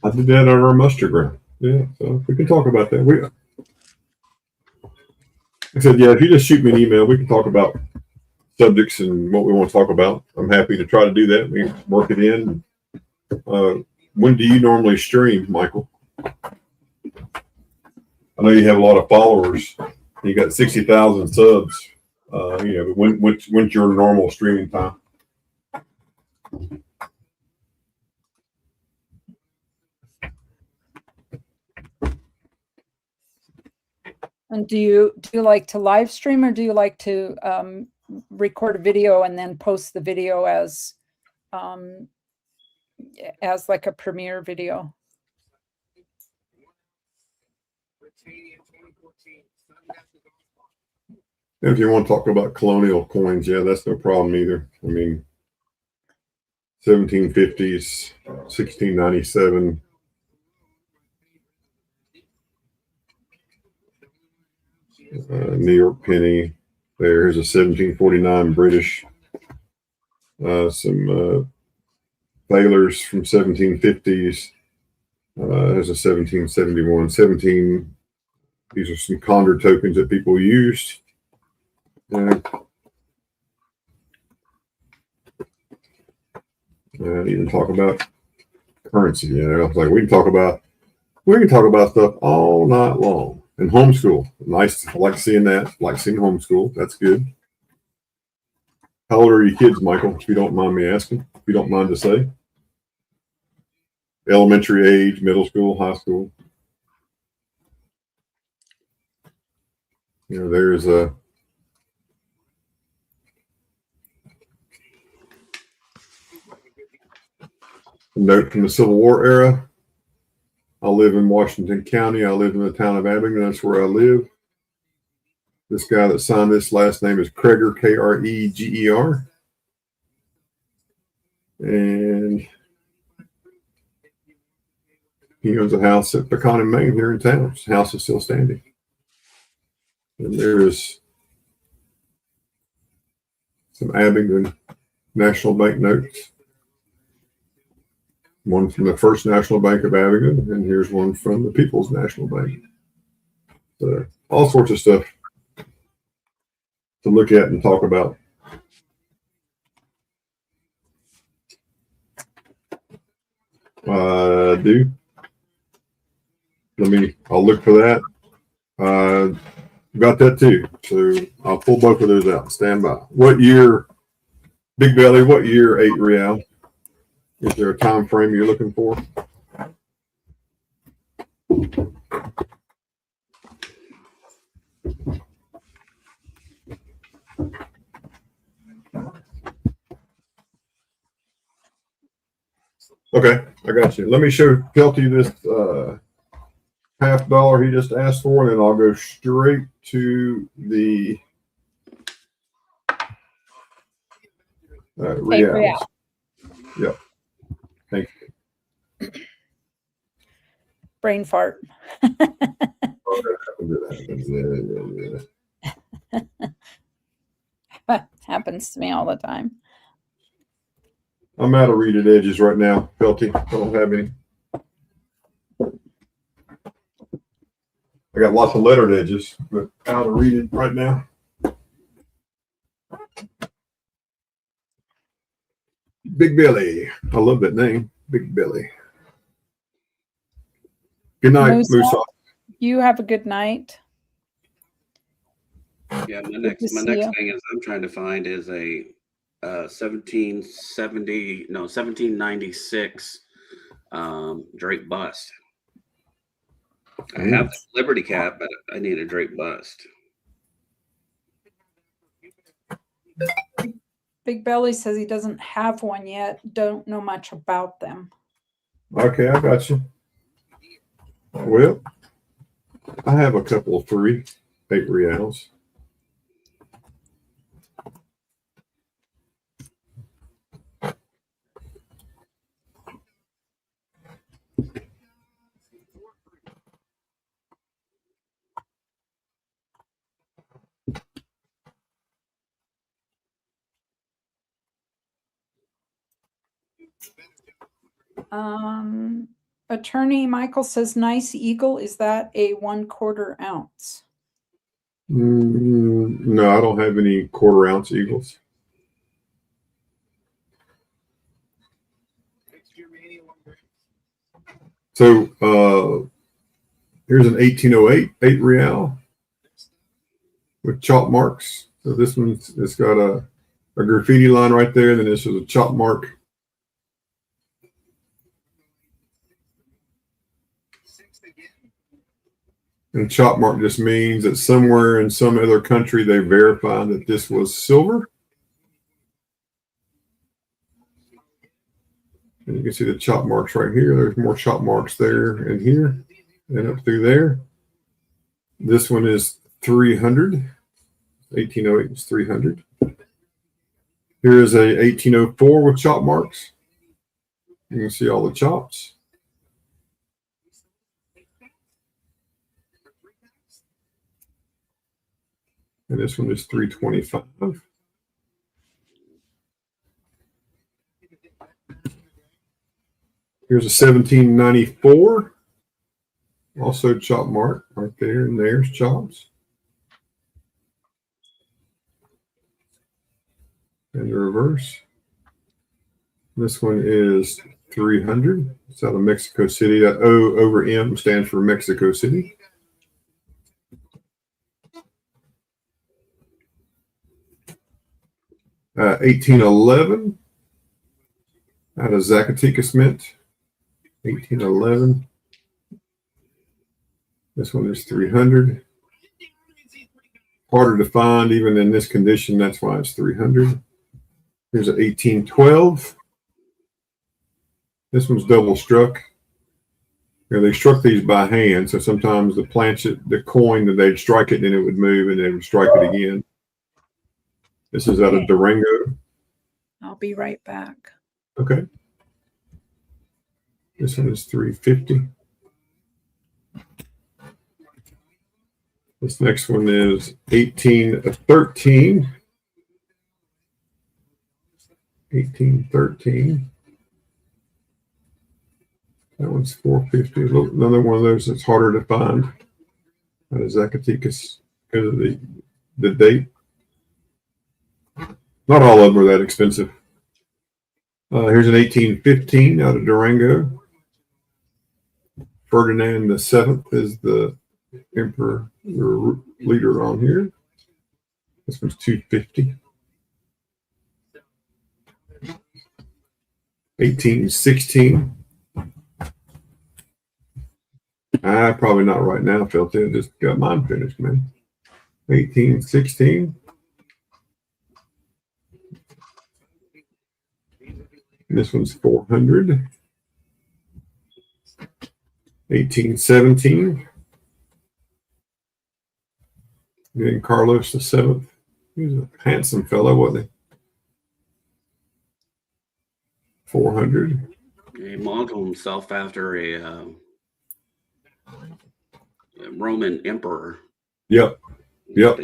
I did that on our muster ground. Yeah, so we can talk about that. I said, yeah, if you just shoot me an email, we can talk about subjects and what we want to talk about. I'm happy to try to do that. We work it in. When do you normally stream, Michael? I know you have a lot of followers. You got 60,000 subs. But when's your normal streaming time? And do you like to live stream, or do you like to record a video and then post the video as like a premiere video? If you want to talk about colonial coins, yeah, that's no problem either. I mean, 1750s, 1697. New York penny. There's a 1749 British. Some thalers from 1750s. There's a 1771. These are some Condor tokens that people used. Even talk about currency. Like we can talk about stuff all night long. And homeschool, nice. I like seeing that. I like seeing homeschool. That's good. How old are your kids, Michael? If you don't mind me asking, if you don't mind to say. Elementary age, middle school, high school. There's a note from the Civil War era. I live in Washington County. I live in the town of Abingdon. That's where I live. This guy that signed this last name is Kreger, Kreger. And he owns a house at Pecan, Maine here in town. His house is still standing. And there's some Abingdon National Bank notes. One from the First National Bank of Abingdon, and here's one from the People's National Bank. So all sorts of stuff to look at and talk about. Do. I'll look for that. Got that too. So I'll pull both of those out. Stand by. What year, Big Belly, what year 8 real? Is there a time frame you're looking for? Okay, I got you. Let me show Kelty this $50 he just asked for, and then I'll go straight to the reals. Yep. Thank you. Brain fart. Happens to me all the time. I'm out of reeded edges right now, Felty. I don't have any. I got lots of lettered edges, but out of reeded right now. Big Billy. I love that name. Big Billy. Good night, Musa. You have a good night. Yeah, my next thing is I'm trying to find is a 1796 Drake bust. I have the Liberty cap, but I need a Drake bust. Big Belly says he doesn't have one yet. Don't know much about them. Okay, I got you. Well, I have a couple of 8 reals. Attorney Michael says, nice eagle. Is that a 1/4 ounce? No, I don't have any 1/4 ounce eagles. So here's an 1808 8 real with chalk marks. So this one's it's got a graffiti line right there, and then this is a chalk mark. And chalk mark just means that somewhere in some other country they verified that this was silver. And you can see the chalk marks right here. There's more chalk marks there and here and up through there. This one is 300. 1808 is 300. Here is a 1804 with chalk marks. You can see all the chops. And this one is 325. Here's a 1794. Also chop mark right there, and there's chops. And the reverse. This one is 300. It's out of Mexico City. That O over M stands for Mexico City. Uh, 1811 out of Zacatecas Mint. 1811. This one is 300. Harder to find even in this condition. That's why it's 300. Here's an 1812. This one's double struck. You know, they struck these by hand, so sometimes the planchet, the coin, that they'd strike it, and it would move, and they would strike it again. This is out of Durango. I'll be right back. Okay. This one is 350. This next one is 1813. 1813. That one's 450. Another one of those that's harder to find. Out of Zacatecas because of the date. Not all of them are that expensive. Here's an 1815 out of Durango. Ferdinand VII is the emperor, the leader on here. This one's 250. 1816. Probably not right now, Phil. Just got mine finished, man. 1816. This one's 400. 1817. Getting Carlos VII. He was a handsome fellow, wasn't he? 400. He modeled himself after a Roman emperor. Yep. Here's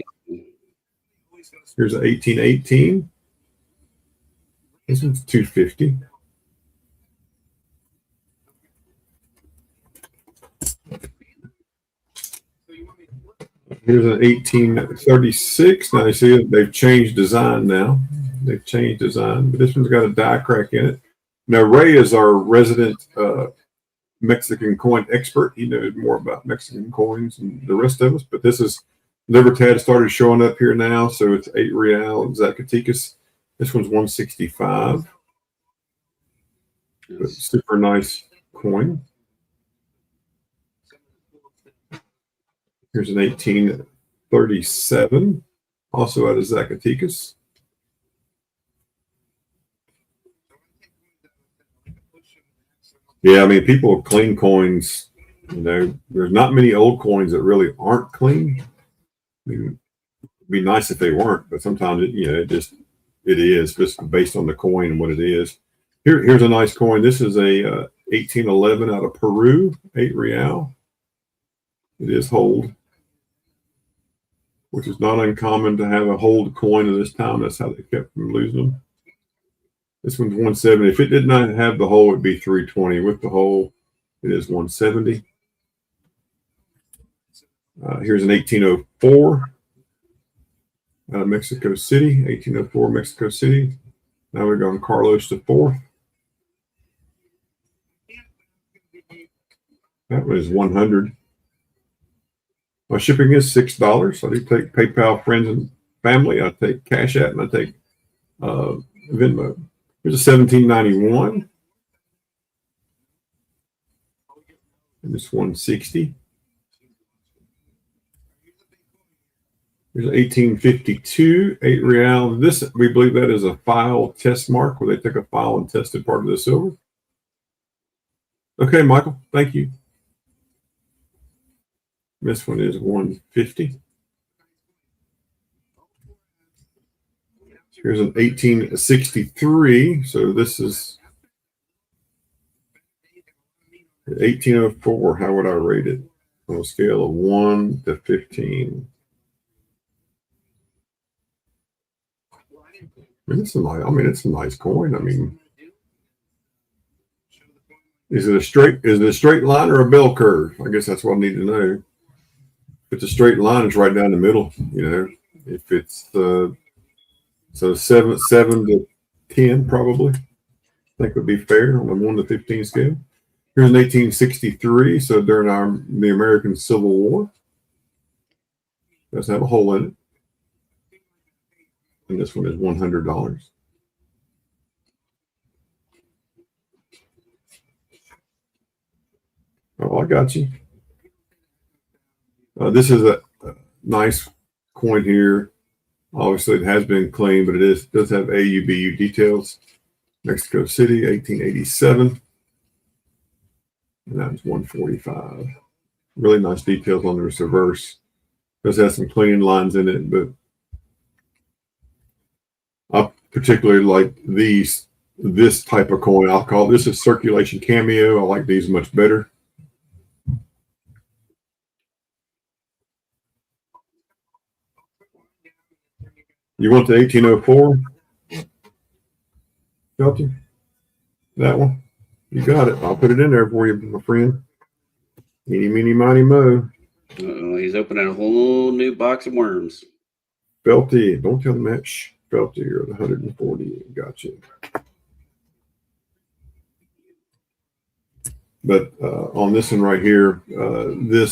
an 1818. This one's 250. Here's an 1836. Now you see they've changed design now. They've changed design, but this one's got a die crack in it. Now Ray is our resident Mexican coin expert. He knows more about Mexican coins than the rest of us, but this is Libertad started showing up here now, so it's 8 real in Zacatecas. This one's 165. But super nice coin. Here's an 1837, also out of Zacatecas. Yeah, I mean, people clean coins. You know, there's not many old coins that really aren't clean. I mean, it'd be nice if they weren't, but sometimes it is just based on the coin and what it is. Here's a nice coin. This is a 1811 out of Peru, 8 real. It is hold, which is not uncommon to have a hold coin of this time. That's how they kept from losing them. This one's 170. If it did not have the hole, it'd be 320. With the hole, it is 170. Here's an 1804 out of Mexico City. 1804 Mexico City. Now we're going Carlos the Fourth. That was 100. My shipping is $6. I do take PayPal, friends and family. I take Cash App, and I take Venmo. Here's a 1791. And this 160. Here's an 1852, 8 real. This, we believe that is a file test mark where they took a file and tested part of the silver. Okay, Michael, thank you. This one is 150. Here's an 1863. So this is 1804. How would I rate it on a scale of 1 to 15? It's a nice, it's a nice coin. I mean, is it a straight line or a bell curve? I guess that's what I need to know. If it's a straight line, it's right down the middle. You know, if it's so 7 to 10, probably, I think would be fair on a 1 to 15 scale. Here's an 1863. So during the American Civil War, does have a hole in it. And this one is $100. Oh, I got you. This is a nice coin here. Obviously, it has been cleaned, but it does have AUBU details. Mexico City, 1887. And that was 145. Really nice details on the reverse. Does have some cleaning lines in it, but I particularly like this type of coin. I'll call this a circulation cameo. I like these much better. You want the 1804? Shelton? That one? You got it. I'll put it in there for you, my friend. Eeny, meeny, miny, mo. He's opening a whole new box of worms. Felty. Don't tell him that. Shh. Felty, you're at 140. Gotcha. But on this one right here, the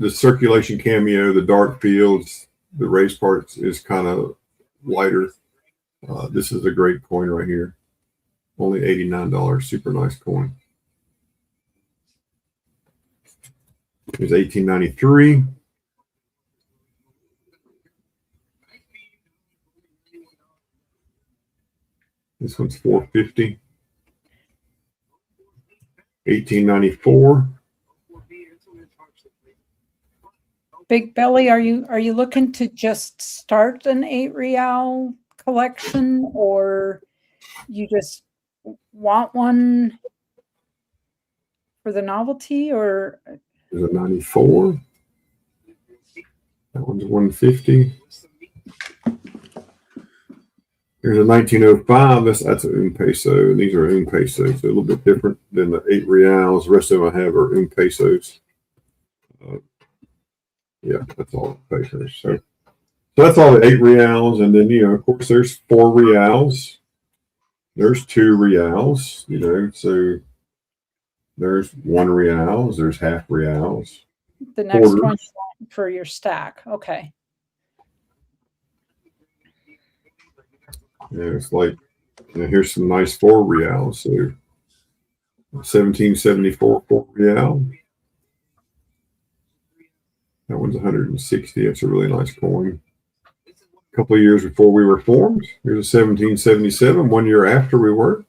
circulation cameo, the dark fields, the race parts is kind of lighter. This is a great coin right here. Only $89. Super nice coin. Here's 1893. This one's 450. 1894. Big Belly, are you looking to just start an 8 real collection, or you just want one for the novelty? Or there's a 94. That one's 150. Here's a 1905. That's an peso. These are pesos. They're a little bit different than the 8 reals. The rest of them I have are pesos. Yeah, that's all pesos. So that's all the 8 reals. And then, of course, there's 4 reals. There's 2 reals, so there's 1 reals. There's half reals. The next quarters. One for your stack. Okay. Yeah, it's like, here's some nice 4 reals. So 1774 4 real. That one's 160. That's a really nice coin. A couple of years before we were formed. Here's a 1777, 1 year after we were.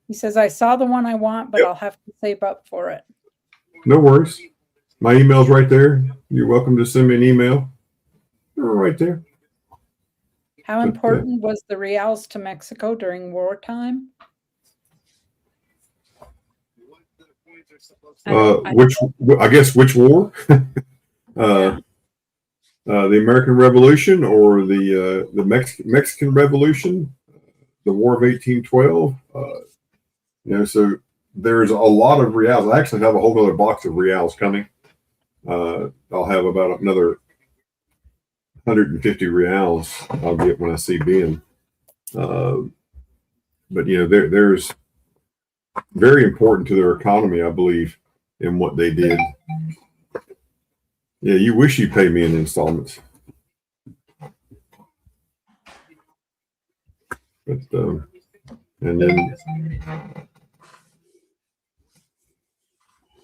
He says, I saw the one I want, but I'll have to save up for it. No worries. My email's right there. You're welcome to send me an email. They're right there. How important was the reals to Mexico during wartime? I guess which war? the American Revolution or the Mexican Revolution, the War of 1812. So there's a lot of reals. I actually have a whole other box of reals coming. I'll have about another 150 reals I'll get when I see Ben. But there's very important to their economy, I believe, in what they did. Yeah, you wish you paid me in installments. But and then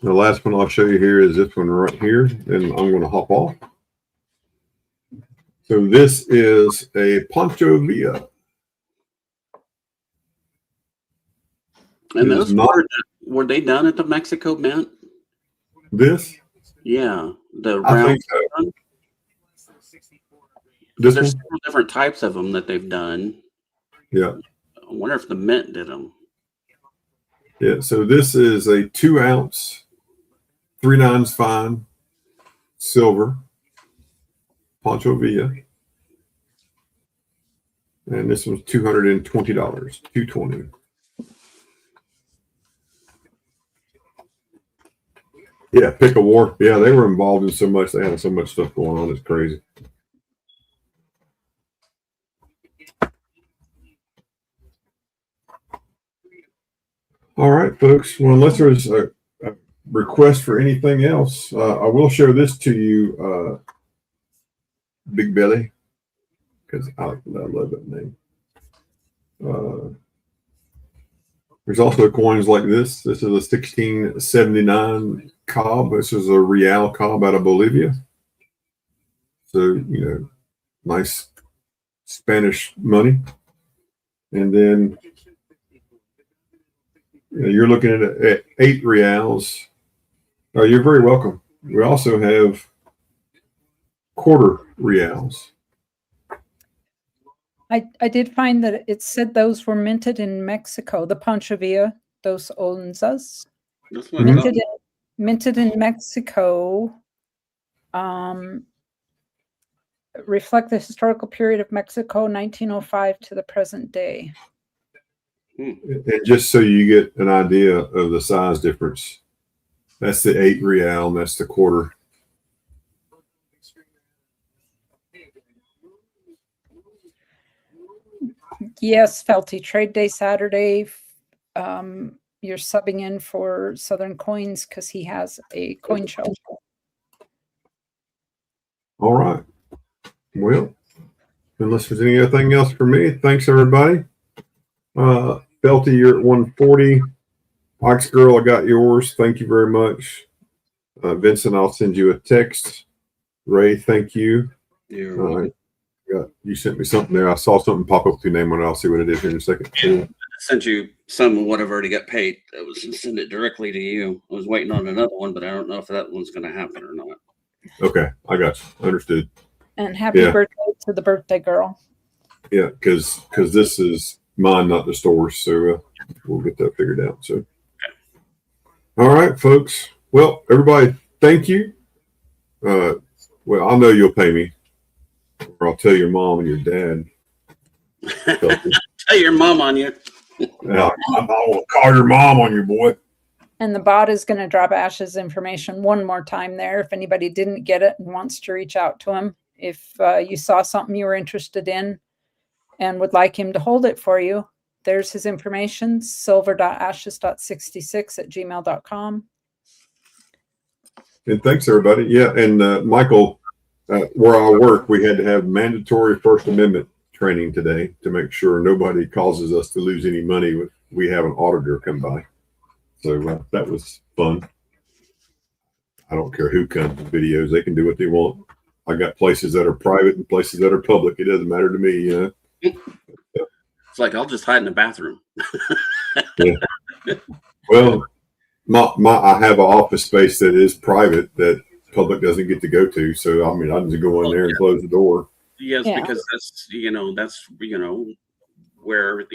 the last one I'll show you here is this one right here, and I'm going to hop off. So this is a Pancho Villa. And those were they done at the Mexico Mint? This? Yeah, the I round. think so. One. This There's one? several different types of them that they've done. Yeah. I wonder if the Mint did them. Yeah. So this is a 2 ounce, 3 nines fine silver Pancho Villa. And this was $220, $220. Yeah, pick a war. Yeah, they were involved in so much. They had so much stuff going on. It's crazy. All right, folks. Well, unless there's a request for anything else, I will show this to you, Big Belly, because I love that name. There's also coins like this. This is a 1679 cob. This is a real cob out of Bolivia. So, nice Spanish money. And then you're looking at 8 reals. Oh, you're very welcome. We also have quarter reals. I did find that it said those were minted in Mexico. The Pancho Villa, dos onzas, minted in Mexico. Reflect the historical period of Mexico, 1905 to the present day. And just so you get an idea of the size difference, that's the 8 real, and that's the quarter. Yes, Felty, trade day Saturday. You're subbing in for Southern Coins because he has a coin show. All right. Well, unless there's anything else for me, thanks everybody. Felty, you're at 140. Ox Girl, I got yours. Thank you very much. Vincent, I'll send you a text. Ray, thank you. You sent me something there. I saw something pop up with your name on it. I'll see what it is here in a second. Yeah, I sent you some of what I've already got paid. I was going to send it directly to you. I was waiting on another one, but I don't know if that one's going to happen or not. Okay, I got you. Understood. And happy birthday to the birthday girl. Yeah, because this is mine, not the store's. So we'll get that figured out. So, all right, folks. Well, everybody, thank you. Well, I know you'll pay me, or I'll tell your mom and your dad. Tell your mom on you. I will call your mom on you, boy. And the bot is going to drop Ash's information one more time there. If anybody didn't get it and wants to reach out to him, if you saw something you were interested in and would like him to hold it for you, there's his information, silver.ashes.66@gmail.com. And thanks, everybody. Yeah, and Michael, where I work, we had to have mandatory First Amendment training today to make sure nobody causes us to lose any money if we have an auditor come by. So that was fun. I don't care who comes with videos. They can do what they want. I got places that are private and places that are public. It doesn't matter to me. It's like, I'll just hide in the bathroom. Yeah. Well, I have an office space that is private that public doesn't get to go to. So, I mean, I just go in there and close the door. Yes, because that's where,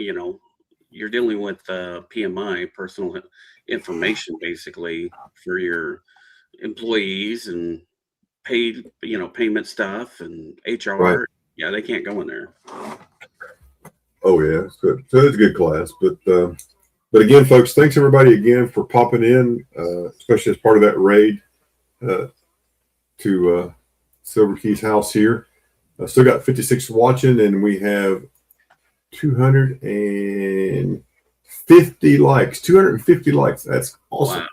you're dealing with PMI, personal information, basically, for your employees and paid, payment stuff and HR. Right. Yeah, they can't go in there. Oh yeah, it's good. So it's a good class. But again, folks, thanks everybody again for popping in, especially as part of that raid to Silver Key's house here. Still got 56 watching, and we have 250 likes. 250 likes. That's awesome. Wow.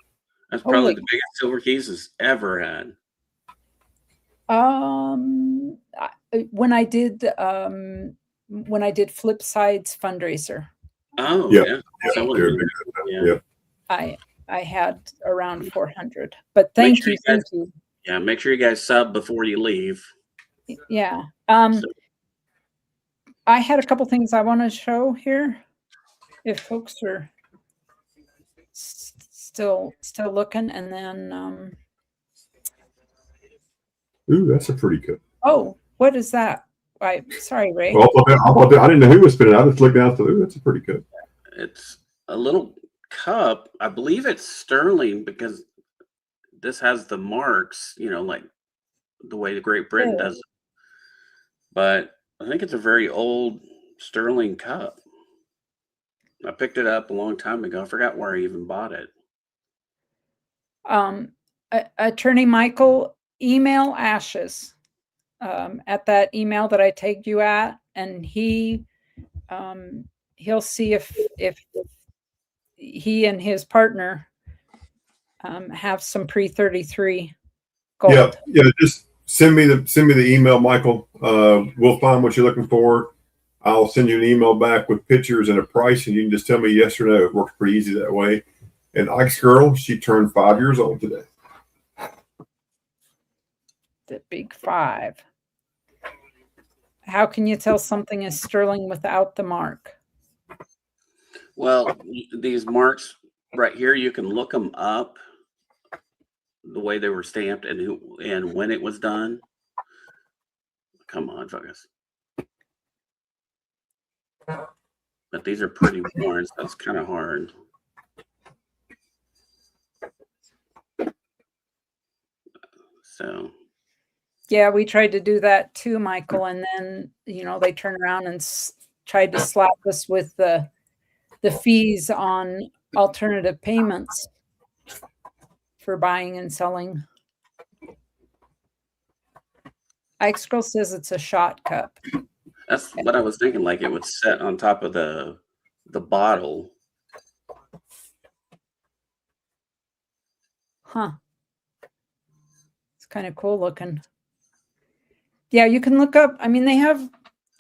That's probably Holy. the biggest Silver Keys has ever had. When I did Flipside's fundraiser, Oh, Yep. yeah. Yeah, So they're big. yeah. Yep. I had around 400. But thank sure you, you guys- thank you. Yeah, make sure you guys sub before you leave. Yeah. So- I had a couple things I want to show here. If folks are still looking, and then Ooh, that's a pretty good. oh, what is that? Sorry, Ray. Well, I didn't know who was spinning. I just looked down and thought, ooh, that's a pretty good. It's a little cup. I believe it's sterling because this has the marks, like the way the Great Britain Yeah. does it. But I think it's a very old sterling cup. I picked it up a long time ago. I forgot where I even bought it. Attorney Michael, email Ashes at that email that I tagged you at, and he'll see if he and his partner have some pre-33 gold. Yeah. Just send me the email, Michael. We'll find what you're looking for. I'll send you an email back with pictures and a price, and you can just tell me yes or no. It works pretty easy that way. And Ike's girl, she turned 5 years old today. The big 5. How can you tell something is sterling without the mark? Well, these marks right here, you can look them up, the way they were stamped and when it was done. Come on, focus. But these are pretty worn, so that's kind of hard. So Yeah, we tried to do that too, Michael, and then they turn around and tried to slap us with the fees on alternative payments for buying and selling. Ike's girl says it's a shot cup. that's what I was thinking. Like it would set on top of the bottle. Huh. It's kind of cool looking. Yeah, you can look up. I mean, they have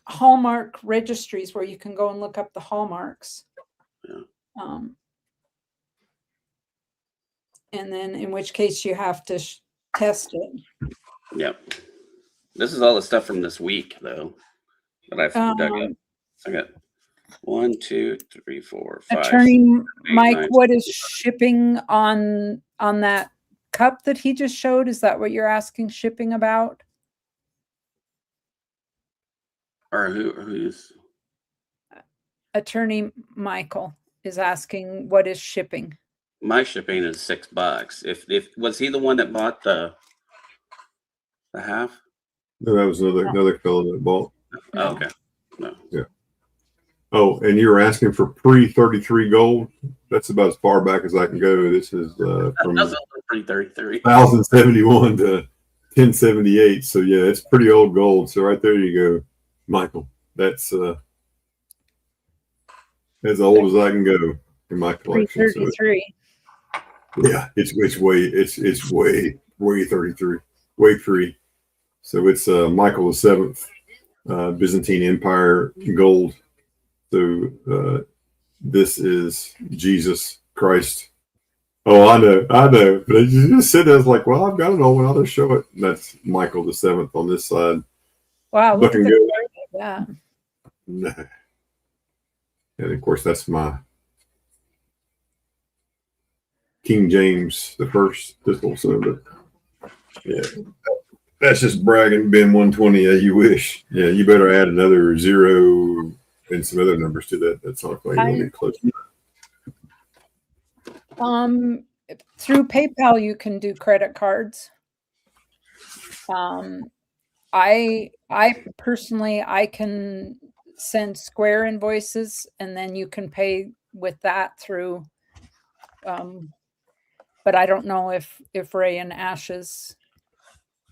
Hallmark registries where you can go and look up the hallmarks. Yeah. And then in which case you have to test it. Yep. This is all the stuff from this week, though, that I've dug up. I got 1, 2, 3, 4, 5. Attorney 6, 7, 8, Mike, 9, what is shipping on that cup that he just showed? Is that what you're asking shipping about? Or who's? Attorney Michael is asking what is shipping. My shipping is $6. If was he the one that bought the half? No, that was another fellow that bought. Oh, okay. No. Yeah. Oh, and you were asking for pre-33 gold. That's about as far back as I can go. This is from That's pre-33. 1071 to 1078. So yeah, it's pretty old gold. So right there you go, Michael. That's as old as I can go in my collection. So 33. yeah, it's way 33, way free. So it's Michael VII, Byzantine Empire gold. So this is Jesus Christ. Oh, I know. But you just said that, I was like, well, I've got an old one. I'll just show it. And that's Michael VII on this side. Wow, look Looking at good. yeah. No. And of course, that's my King James the First pistol. So, but yeah, that's just bragging. Ben 120 as you wish. Yeah, you better add another 0 and some other numbers to that. That's not quite really close. Through PayPal, you can do credit cards. I personally, I can send Square invoices and then you can pay with that through, but I don't know if Ray and Ash's,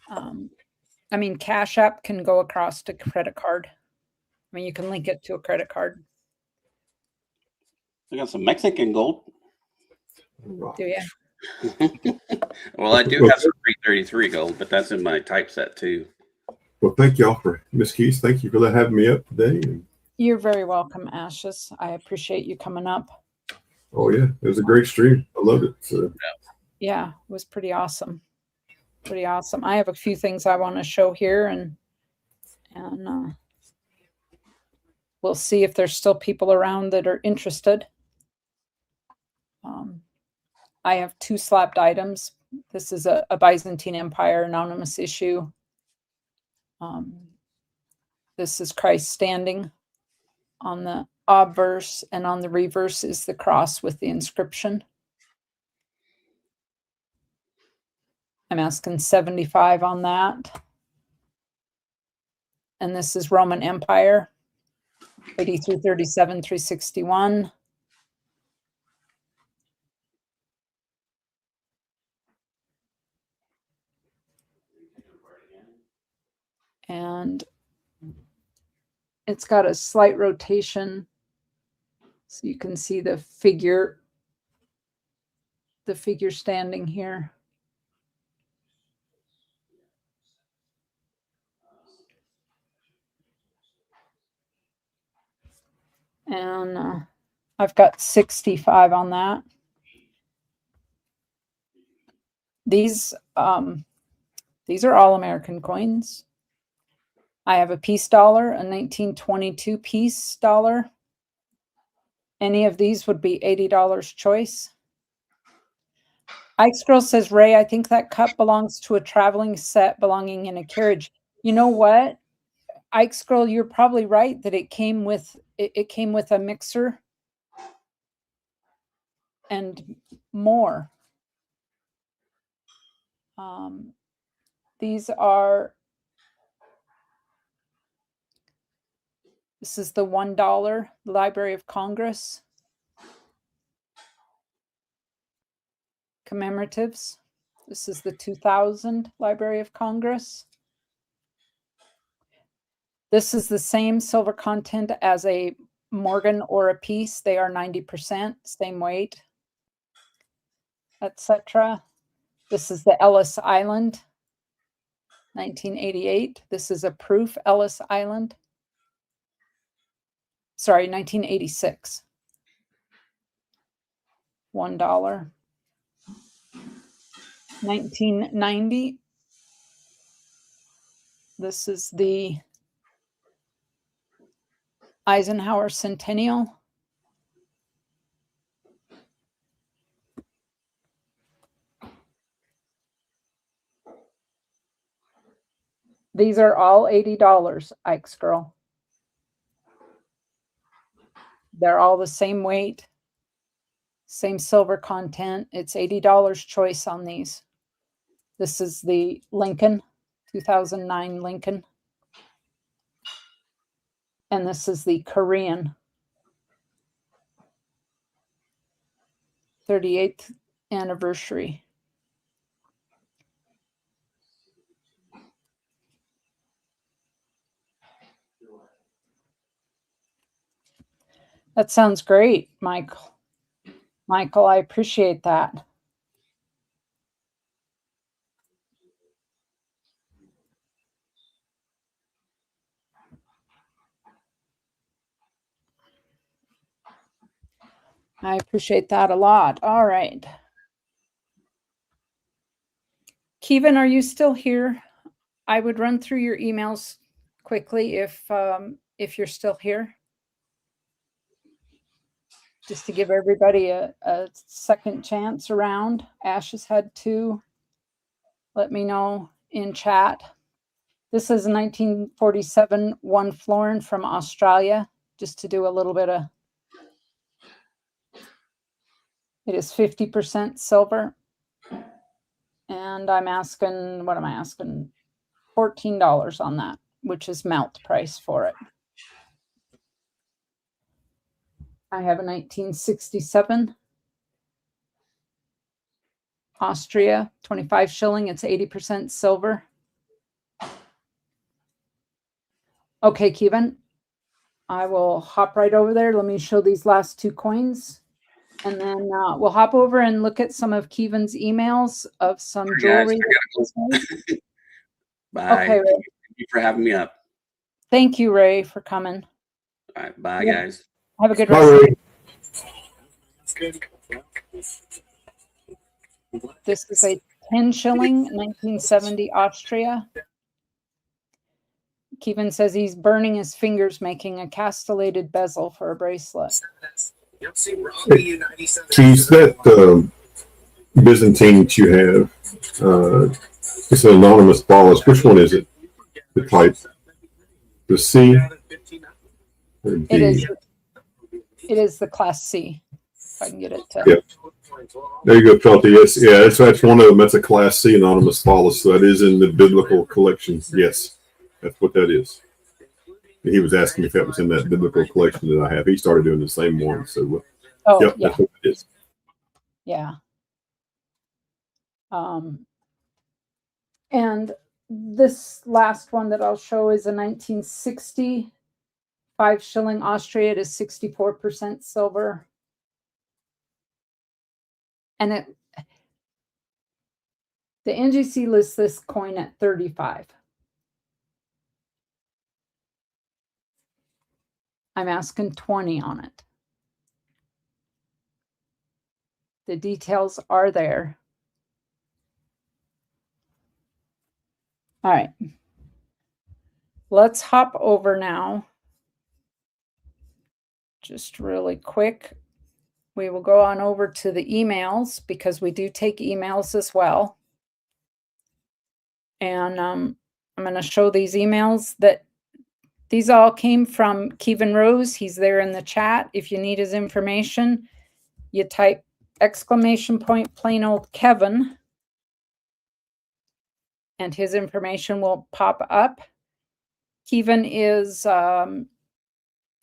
I mean, Cash App can go across to credit card. I mean, you can link it to a credit card. I got some Mexican gold. Do you? Well, I do have some 333 gold, but that's in my typeset too. Well, thank y'all for Miss Keys. Thank you for having me up today. You're very welcome, Ashes. I appreciate you coming up. Oh yeah, it was a great stream. I loved it. So. Yeah, it was pretty awesome. Pretty awesome. I have a few things I want to show here, and we'll see if there's still people around that are interested. I have 2 slapped items. This is a Byzantine Empire anonymous issue. This is Christ standing on the obverse, and on the reverse is the cross with the inscription. I'm asking 75 on that. And this is Roman Empire, 8337, 361. And it's got a slight rotation, so you can see the figure standing here. And I've got 65 on that. These are all American coins. I have a peace dollar, a 1922 peace dollar. Any of these would be $80 choice. Ike's Girl says, Ray, I think that cup belongs to a traveling set belonging in a carriage. You know what? Ike's Girl, you're probably right that it came with a mixer and more. This is the $1 Library of Congress commemoratives. This is the 2000 Library of Congress. This is the same silver content as a Morgan or a piece. They are 90%, same weight, etc. This is the Ellis Island, 1988. This is a proof Ellis Island. Sorry, 1986. $1. 1990. This is the Eisenhower Centennial. These are all $80, Ike's Girl. They're all the same weight, same silver content. It's $80 choice on these. This is the Lincoln, 2009 Lincoln. And this is the Korean, 38th anniversary. That sounds great, Michael. Michael, I appreciate that. I appreciate that a lot. All right. Keven, are you still here? I would run through your emails quickly if you're still here. Just to give everybody a second chance around. Ash has had 2. Let me know in chat. This is 1947 1 florin from Australia, just to do a little bit of, it is 50% silver. And I'm asking, what am I asking? $14 on that, which is melt price for it. I have a 1967 Austria, 25 shilling. It's 80% silver. Okay, Keven, I will hop right over there. Let me show these last two coins. And then we'll hop over and look at some of Keven's emails of some jewelry. Bye. Okay, Ray. Thank you for having me up. Thank you, Ray, for coming. All right. Bye, guys. Have a good Bye, rest of Ray. the day. This is a 10 shilling, 1970 Austria. Keven says he's burning his fingers making a castellated bezel for a bracelet. Keys, that Byzantine that you have, it's an anonymous polish. Which one is it? The type? The C? Or D? It is the class C. If I can get it to. Yep. There you go, Felty. Yes, yeah, that's one of them. That's a class C anonymous polish. So that is in the biblical collection. Yes, that's what that is. He was asking if that was in that biblical collection that I have. He started doing the same one. So, yep, Yeah. that's what it is. Yeah. And this last one that I'll show is a 1960 5 shilling Austria. It is 64% silver. And the NGC lists this coin at 35. I'm asking 20 on it. The details are there. All right. Let's hop over now. Just really quick. We will go on over to the emails because we do take emails as well. And I'm going to show these emails that these all came from Keven Rose. He's there in the chat. If you need his information, you type exclamation point plain old Keven and his information will pop up. Keven is,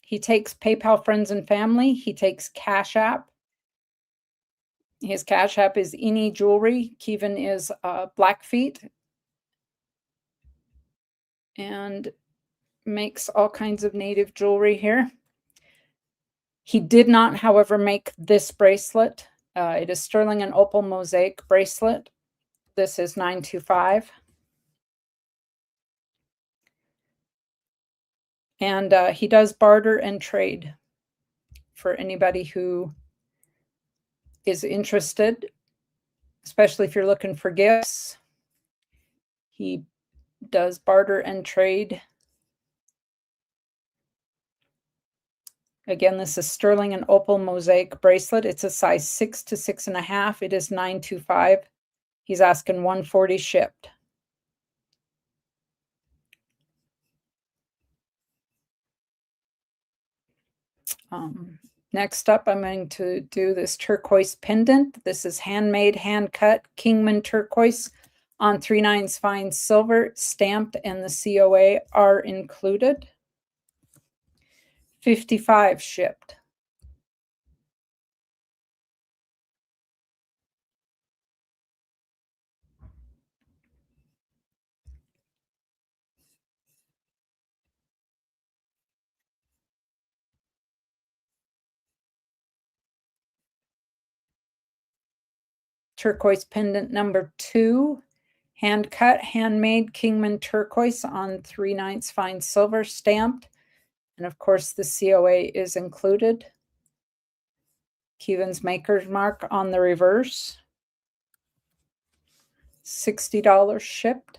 he takes PayPal friends and family. He takes Cash App. His Cash App is Ini Jewelry. Keven is Blackfeet and makes all kinds of native jewelry here. He did not, however, make this bracelet. It is sterling and opal mosaic bracelet. This is $925. And he does barter and trade for anybody who is interested, especially if you're looking for gifts. He does barter and trade. Again, this is sterling and opal mosaic bracelet. It's a size 6 to 6.5. It is $925. He's asking $140 shipped. Next up, I'm going to do this turquoise pendant. This is handmade, hand cut, Kingman turquoise on 3/9 fine silver, stamped, and the COA are included. $55 shipped. Turquoise pendant number 2, hand cut, handmade, Kingman turquoise on 3/9 fine silver, stamped, and of course the COA is included. Keven's maker's mark on the reverse. $60 shipped.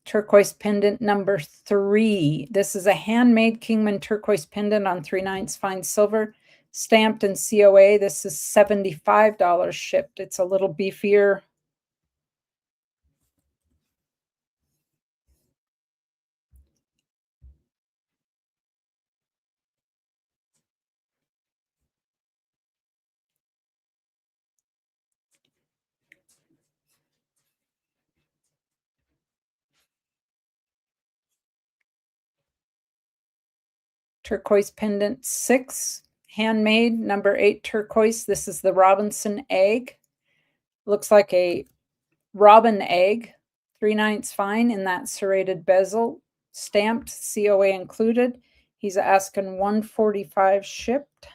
Turquoise pendant number 3. This is a handmade Kingman turquoise pendant on 3/9 fine silver, stamped and COA. This is $75 shipped. It's a little beefier. Turquoise pendant 6, handmade, number 8 turquoise. This is the Robinson egg. Looks like a robin egg, 3/9 fine in that serrated bezel, stamped, COA included. He's asking $145 shipped.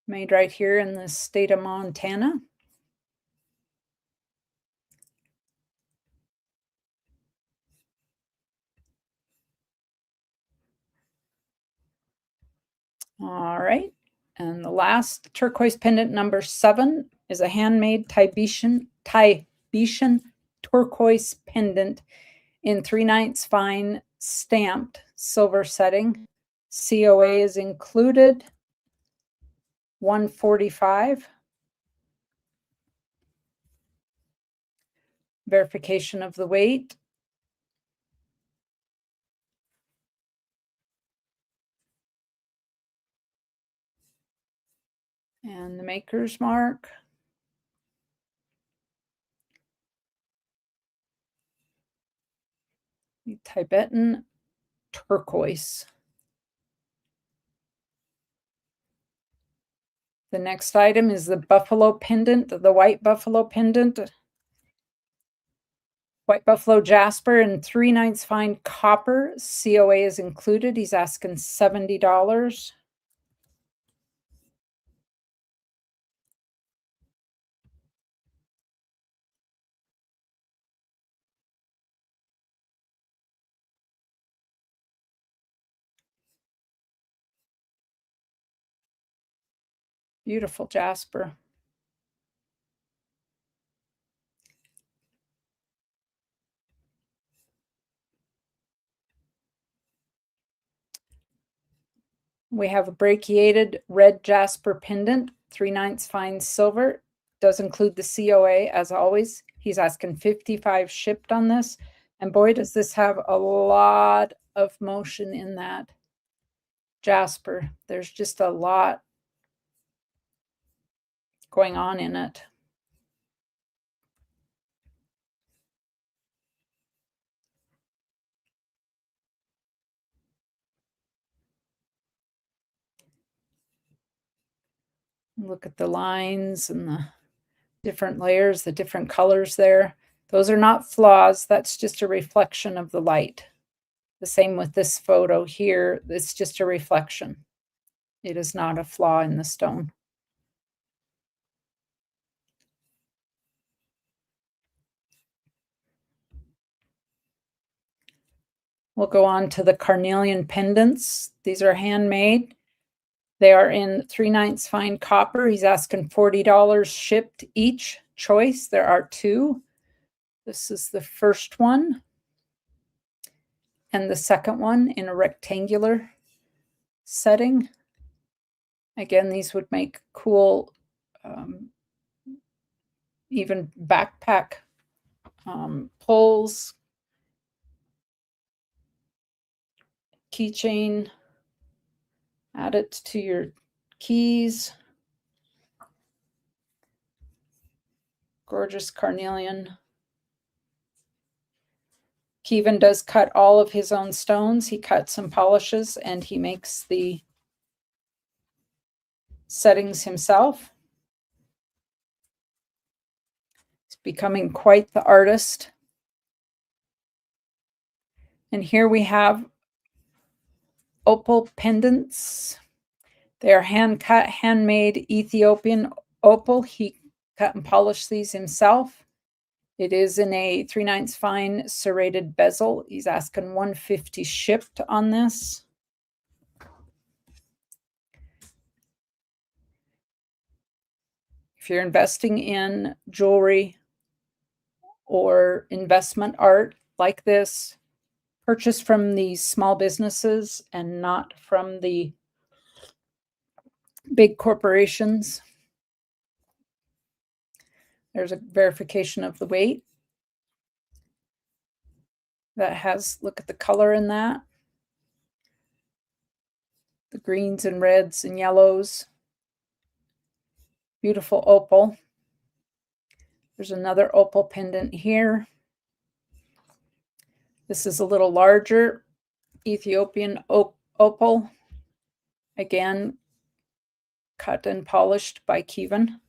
Made right here in the state of Montana. All right. And the last turquoise pendant, number 7, is a handmade Tibetian turquoise pendant in 3/9 fine, stamped, silver setting. COA is included. $145. Verification of the weight. And the maker's mark. Tibetan turquoise. The next item is the buffalo pendant, the white buffalo pendant. White buffalo jasper and 3/9 fine copper. COA is included. He's asking $70. Beautiful jasper. We have a brachiated red jasper pendant, 3/9 fine silver. Does include the COA as always. He's asking $55 shipped on this. And boy, does this have a lot of motion in that jasper. There's just a lot going on in it. Look at the lines and the different layers, the different colors there. Those are not flaws. That's just a reflection of the light. The same with this photo here. It's just a reflection. It is not a flaw in the stone. We'll go on to the Carnelian pendants. These are handmade. They are in 3/9 fine copper. He's asking $40 shipped each choice. There are 2. This is the first one. And the second one in a rectangular setting. Again, these would make cool, even backpack pulls, keychain, add it to your keys. Gorgeous carnelian. Keven does cut all of his own stones. He cuts and polishes, and he makes the settings himself. He's becoming quite the artist. And here we have opal pendants. They are hand-cut, handmade Ethiopian opal. He cut and polished these himself. It is in a 3/9 fine serrated bezel. He's asking $150 shipped on this. If you're investing in jewelry or investment art like this, purchase from these small businesses and not from the big corporations. There's a verification of the weight. That has, look at the color in that. The greens and reds and yellows. Beautiful opal. There's another opal pendant here. This is a little larger Ethiopian opal. Again, cut and polished by Keven.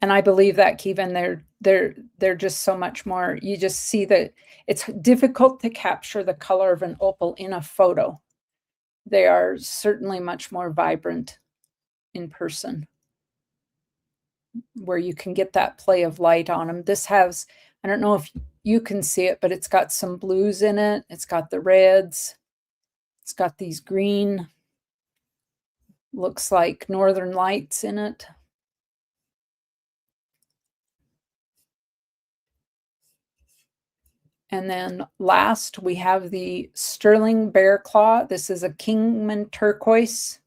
And I believe that, Keven, they're just so much more. You just see that it's difficult to capture the color of an opal in a photo. They are certainly much more vibrant in person, where you can get that play of light on them. This has, I don't know if you can see it, but it's got some blues in it. It's got the reds. It's got these green, looks like northern lights in it. And then last, we have the sterling Bearclaw. This is a Kingman turquoise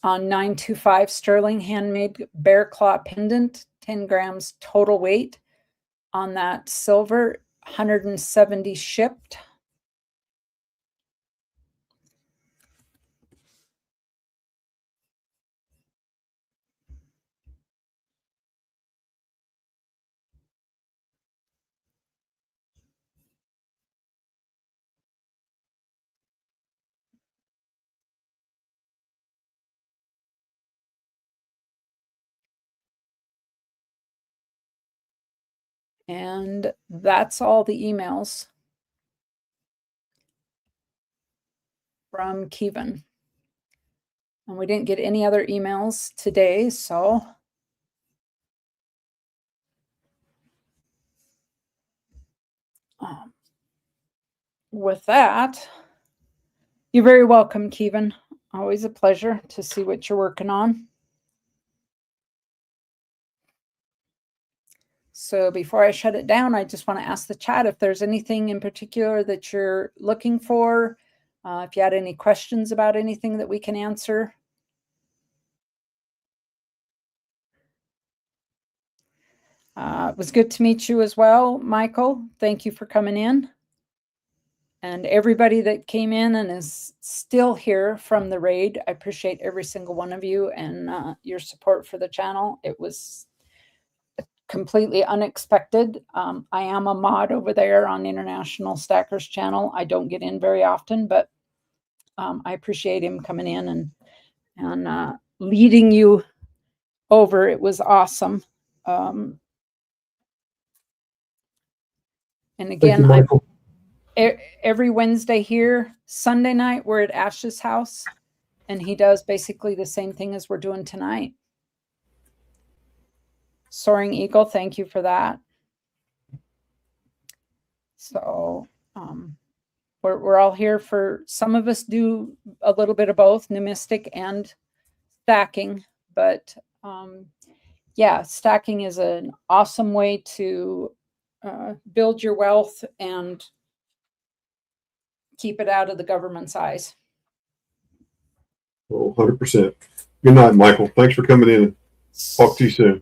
on 925 sterling handmade Bearclaw pendant, 10 grams total weight on that silver, 170 shipped. And that's all the emails from Keven. And we didn't get any other emails today, so with that, you're very welcome, Keven. Always a pleasure to see what you're working on. So before I shut it down, I just want to ask the chat if there's anything in particular that you're looking for. If you had any questions about anything that we can answer. It was good to meet you as well, Michael. Thank you for coming in. And everybody that came in and is still here from the raid, I appreciate every single one of you and your support for the channel. It was completely unexpected. I am a mod over there on International Stackers channel. I don't get in very often, but I appreciate him coming in and leading you over. It was awesome. And again, every Wednesday here, Sunday night, we're at Ash's house, and he does basically the same thing as we're doing tonight. Soaring Eagle, thank you for that. So we're all here for, some of us do a little bit of both, numismatic and stacking, but yeah, stacking is an awesome way to build your wealth and keep it out of the government's eyes. Oh, 100%. Good night, Michael. Thanks for coming in. Talk to you soon.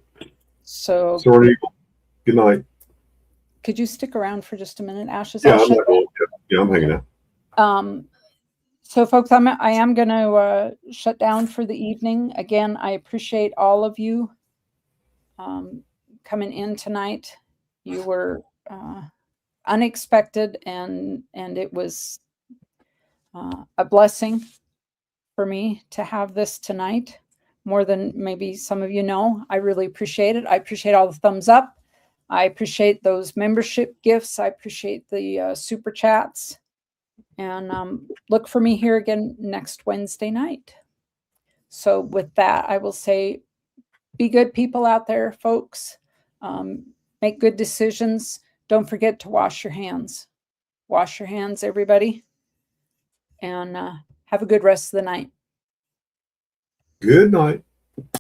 So, Soaring Eagle. Good night. Could you stick around for just a minute, Ashes? Yeah, I'm hanging out. So, folks, I am going to shut down for the evening. Again, I appreciate all of you coming in tonight. You were unexpected, and it was a blessing for me to have this tonight, more than maybe some of you know. I really appreciate it. I appreciate all the thumbs up. I appreciate those membership gifts. I appreciate the super chats. And look for me here again next Wednesday night. So with that, I will say, be good people out there, folks. Make good decisions. Don't forget to wash your hands. Wash your hands, everybody. And have a good rest of the night. Good night.